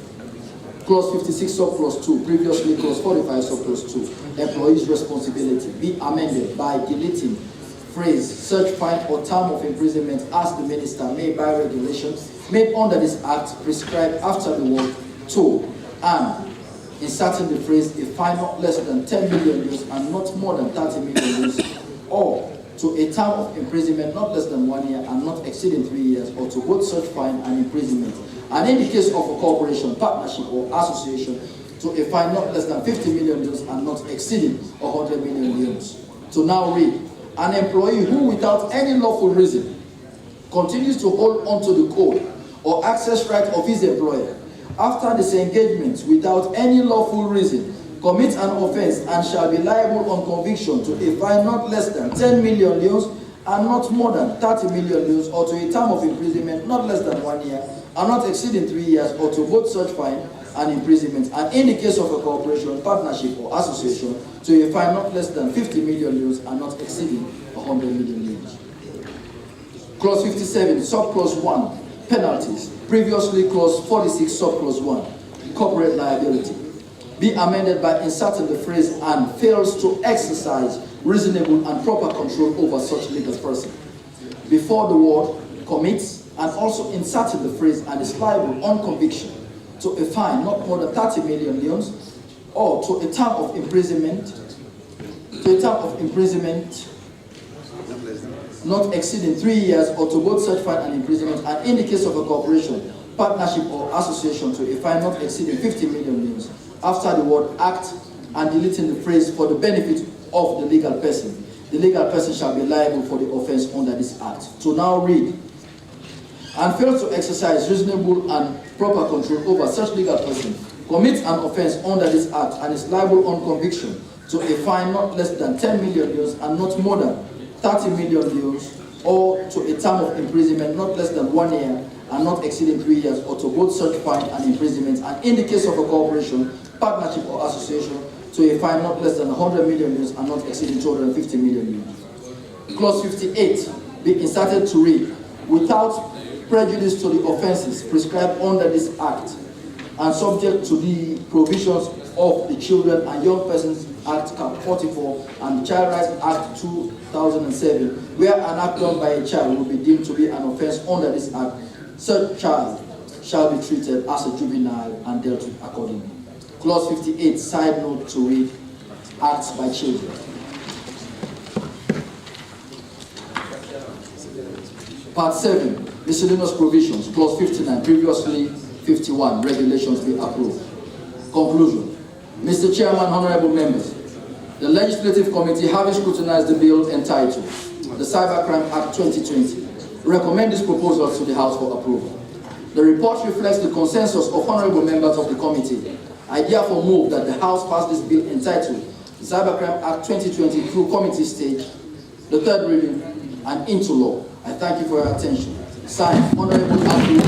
Clause 56 subclause 2, previously clause 45 subclause 2, employee's responsibility, be amended by deleting phrase search, fine or term of imprisonment as the minister may by regulation made under this act prescribed after the word to, and inserting the phrase a fine not less than 10 million euros and not more than 30 million euros, or to a term of imprisonment not less than 1 year and not exceeding 3 years, or to both such fine and imprisonment. And in the case of a corporation, partnership or association, to a fine not less than 50 million euros and not exceeding 100 million euros. To now read, an employee who without any lawful reason continues to hold on to the code or access right of his employer after disengagement without any lawful reason commits an offense and shall be liable on conviction to a fine not less than 10 million euros and not more than 30 million euros, or to a term of imprisonment not less than 1 year and not exceeding 3 years, or to both such fine and imprisonment, and in the case of a corporation, partnership or association, to a fine not less than 50 million euros and not exceeding 100 million euros. Clause 57, subclause 1, penalties, previously clause 46, subclause 1, corporate liability, be amended by inserting the phrase and fails to exercise reasonable and proper control over such legal person before the word commits, and also inserting the phrase and is liable on conviction to a fine not more than 30 million euros, or to a term of imprisonment, not exceeding 3 years, or to both such fine and imprisonment, and in the case of a corporation, partnership or association, to a fine not exceeding 50 million euros, after the word act and deleting the phrase for the benefit of the legal person. The legal person shall be liable for the offense under this act. To now read, and fails to exercise reasonable and proper control over such legal person, commits an offense under this act and is liable on conviction to a fine not less than 10 million euros and not more than 30 million euros, or to a term of imprisonment not less than 1 year and not exceeding 3 years, or to both such fine and imprisonment, and in the case of a corporation, partnership or association, to a fine not less than 100 million euros and not exceeding 250 million euros. Clause 58 be inserted to read, without prejudice to the offences prescribed under this act and subject to the provisions of the Children and Young Persons Act Cap 44 and the Child Rights Act 2007, where an act done by a child will be deemed to be an offence under this act, such child shall be treated as a juvenile and dealt with accordingly. Clause 58, side note to read, acts by children. Part 7, miscellaneous provisions, clause 59, previously 51, regulations be approved. Conclusion. Mr. Chairman, honorable members, the Legislative Committee, having scrutinized the bill entitled the Cybercrime Act 2020, recommend this proposal to the House for approval. The report reflects the consensus of honorable members of the committee. I therefore move that the House pass this bill entitled the Cybercrime Act 2020 through committee stage, the third reading, and into law. I thank you for your attention. Signed, Honorable Andrew.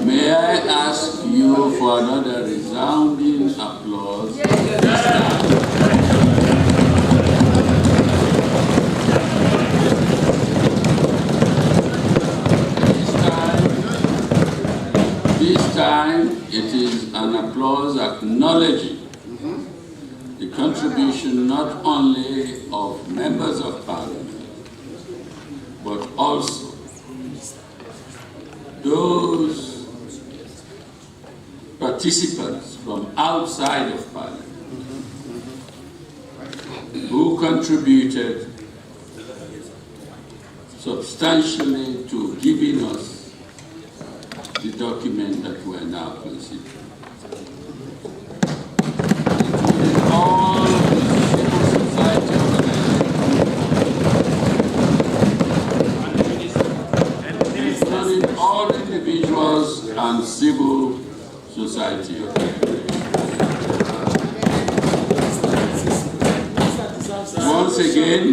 May I ask you for another resounding applause? This time it is an applause acknowledging the contribution not only of members of Parliament, but also participants from outside of Parliament who contributed substantially to giving us the document that we're now considering. All civil society organizations, including all individuals and civil society organizations. Once again,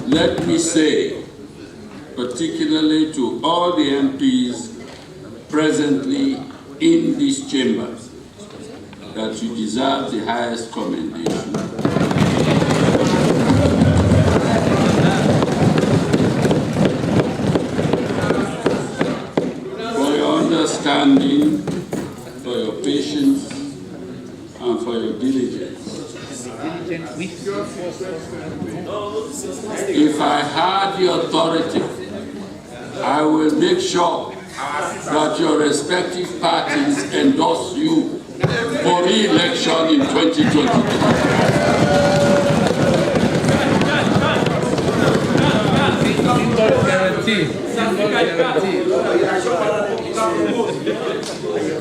let me say, particularly to all the MPs presently in this chamber, that you deserve the highest commendation. For your understanding, for your patience, and for your diligence. If I had the authority, I will make sure that your respective parties endorse you for re-election in 2022.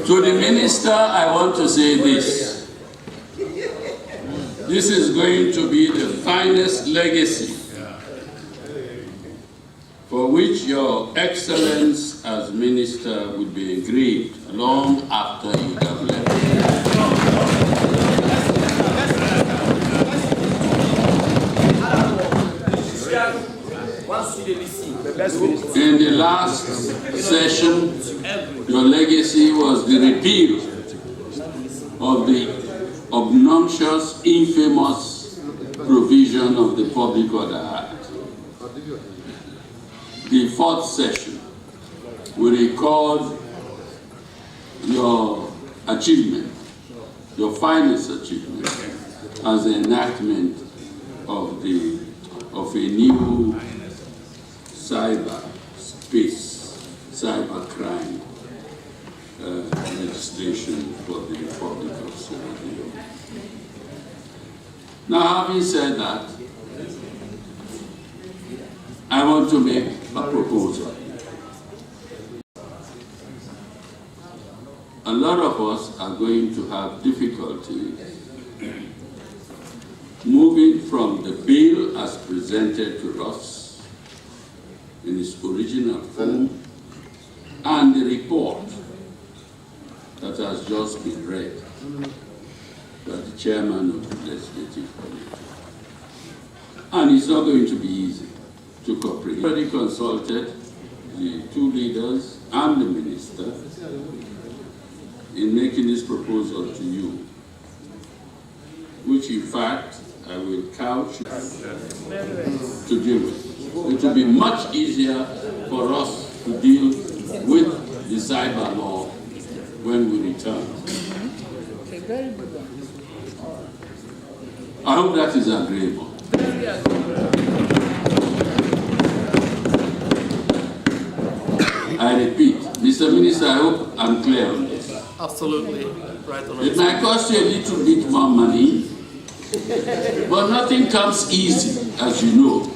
To the minister, I want to say this. This is going to be the finest legacy for which your excellence as minister would be engraved long after you have left. In the last session, your legacy was the repeal of the obnoxious, infamous provision of the Public Order Act. The fourth session, we record your achievement, your finest achievement, as the enactment of a new cybercrime legislation for the Republic of Sierra Leone. Now, having said that, I want to make a proposal. A lot of us are going to have difficulty moving from the bill as presented to us in its original form and the report that has just been read by the chairman of the Legislative Committee. And it's not going to be easy to cooperate. We already consulted the two leaders and the minister in making this proposal to you, which in fact I will couch to deal with. It will be much easier for us to deal with the cyber law when we return. I hope that is agreeable. I repeat, Mr. Minister, I hope I'm clear on this. Absolutely right on. It might cost you a little bit more money, but nothing comes easy, as you know.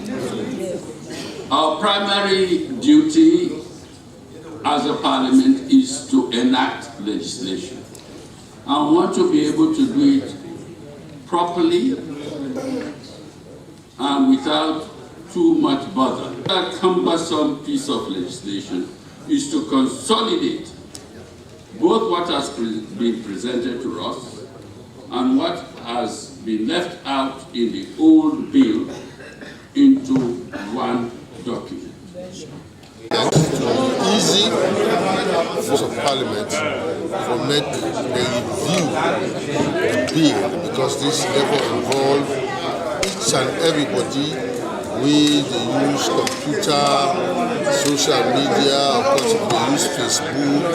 Our primary duty as a parliament is to enact legislation. I want to be able to do it properly and without too much bother. That cumbersome piece of legislation is to consolidate both what has been presented to us and what has been left out in the old bill into one document. Easy for Parliament to make the review the bill, because this never involve each and everybody. We use computer, social media, of course they use Facebook,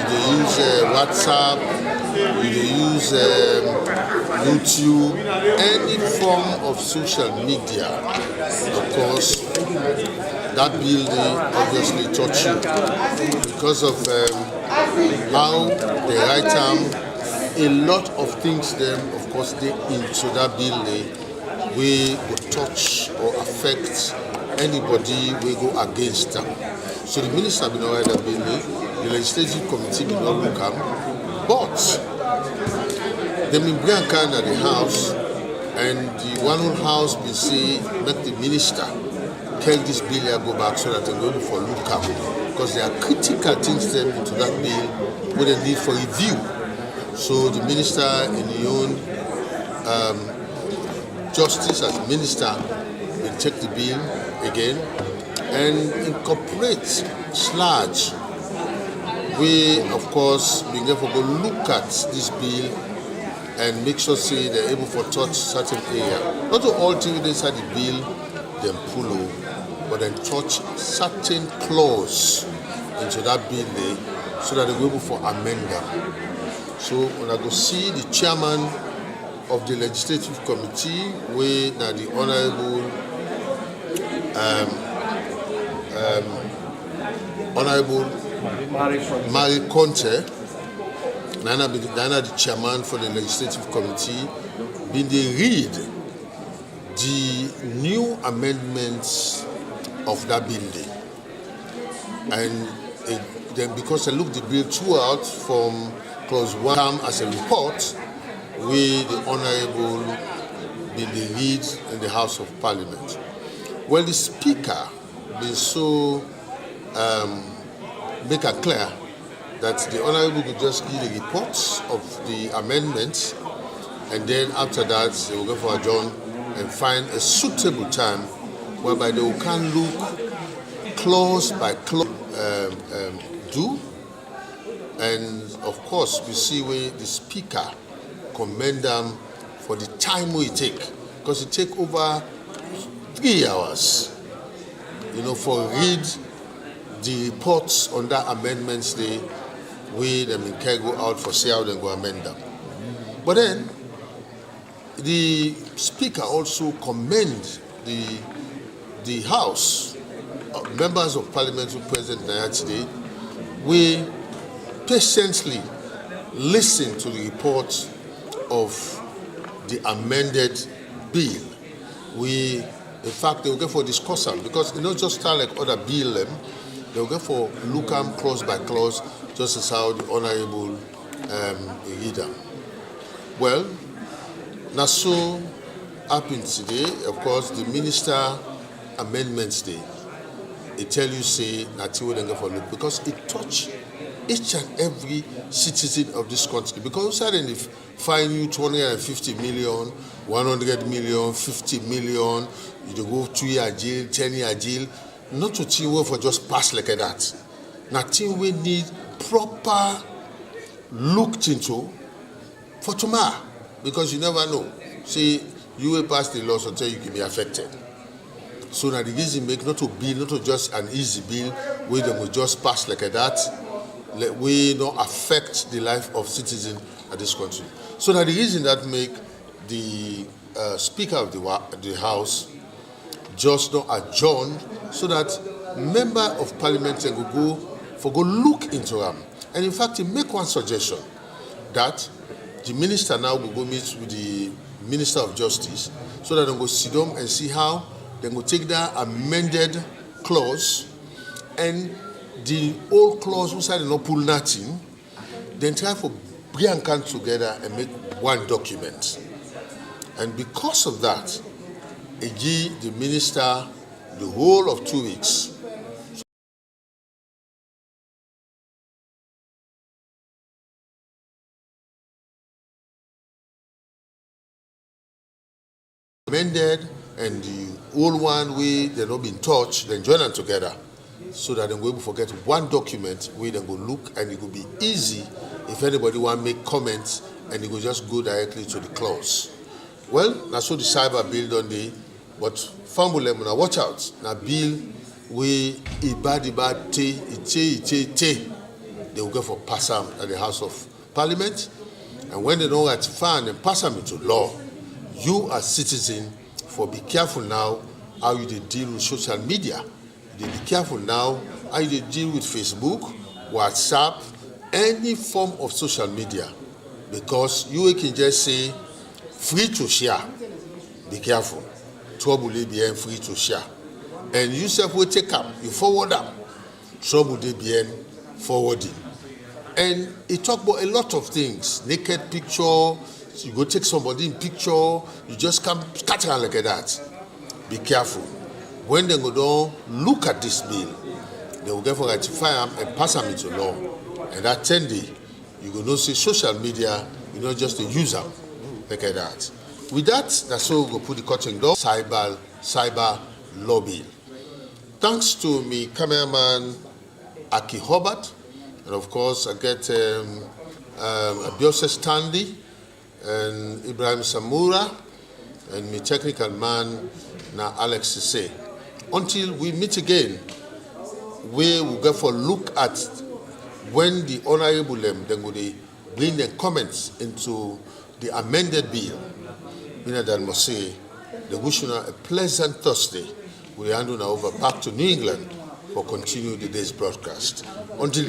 they use WhatsApp, they use YouTube, any form of social media. Of course, that bill they obviously touch you because of how they write a lot of things them, of course, they into that bill they would touch or affect anybody we go against them. So the minister been write that bill, the legislative committee will not look at, but they been bring kind at the house, and the one whole house will say make the minister tell this bill here go back so that they're going for look at, because there are critical things them into that bill where they need for review. So the minister in the own justice as minister will take the bill again and incorporate sludge. We, of course, being able to go look at this bill and make sure say they're able to touch certain area. Not all things inside the bill, then pull over, but then touch certain clause into that bill there so that they're able to amend them. So when I go see the chairman of the legislative committee, where now the Honorable Marie Conte, Nana the chairman for the legislative committee, been they read the new amendments of that bill, and then because I looked the bill throughout from clause 1 as a report, where the Honorable been the read in the House of Parliament. Well, the Speaker been so make it clear that the Honorable could just give the reports of the amendments, and then after that they will go for adjourn and find a suitable time whereby they can look clause by clause do. And of course, we see where the Speaker commend them for the time we take, because it take over 3 hours, for read the reports on that amendments they them can go out for say out and go amend them. But then the Speaker also commend the House members of Parliament who present today. We patiently listen to the report of the amended bill. We, in fact, they will go for discussion, because it's not just start like other bill them. They will go for look at clause by clause, just as how the Honorable read them. Well, now so happened today. Of course, the Minister Amendments Day. It tell you say that you wouldn't go for look, because it touch each and every citizen of this country. Because suddenly fine you 250 million, 100 million, 50 million, you go 2-year jail, 10-year jail, not to think for just pass like that. Nothing we need proper looked into for tomorrow, because you never know. See, you will pass the laws until you can be affected. So now the reason make not to bill, not to just an easy bill where they will just pass like that. We don't affect the life of citizens of this country. So now the reason that make the Speaker of the House just not adjourn, so that member of Parliament can go look into them. And in fact, he make one suggestion that the minister now will go meet with the Minister of Justice, so that they go sit down and see how they go take that amended clause and the old clause inside and not pull nothing, then try for bring them together and make one document. And because of that, it give the minister the whole of 2 weeks. Amended, and the old one we they not been touched, then join them together, so that they will forget one document where they go look, and it will be easy if anybody want to make comments, and it will just go directly to the clause. Well, that's what the cyber bill done day, but fumble them now watch out. Now bill we bad te they will go for pass them at the House of Parliament, and when they don't ratify and pass them into law, you as citizen for be careful now how you deal with social media. they be careful now how they deal with Facebook, WhatsApp, any form of social media, because you can just say free to share. Be careful. Trouble they be free to share. And you self will take up, you forward up. Trouble they be forwarding. And it talk about a lot of things. Naked picture, you go take somebody in picture, you just come catch her like that. Be careful. When they go down, look at this bill. They will get for ratify them and pass them into law. And that 10 day, you go know see social media, you know, just a user like that. With that, that's how we go put the curtain door. Cyber lobby. Thanks to me cameraman Aki Hobart, and of course I get Abiose Stanley and Ibrahim Samura, and my technical man now Alex Sisse. Until we meet again, we will go for a look at when the Honorable then go they bring their comments into the amended bill. That must say, they wish you a pleasant Thursday. We hand over back to New England for continue the day's broadcast. Until then.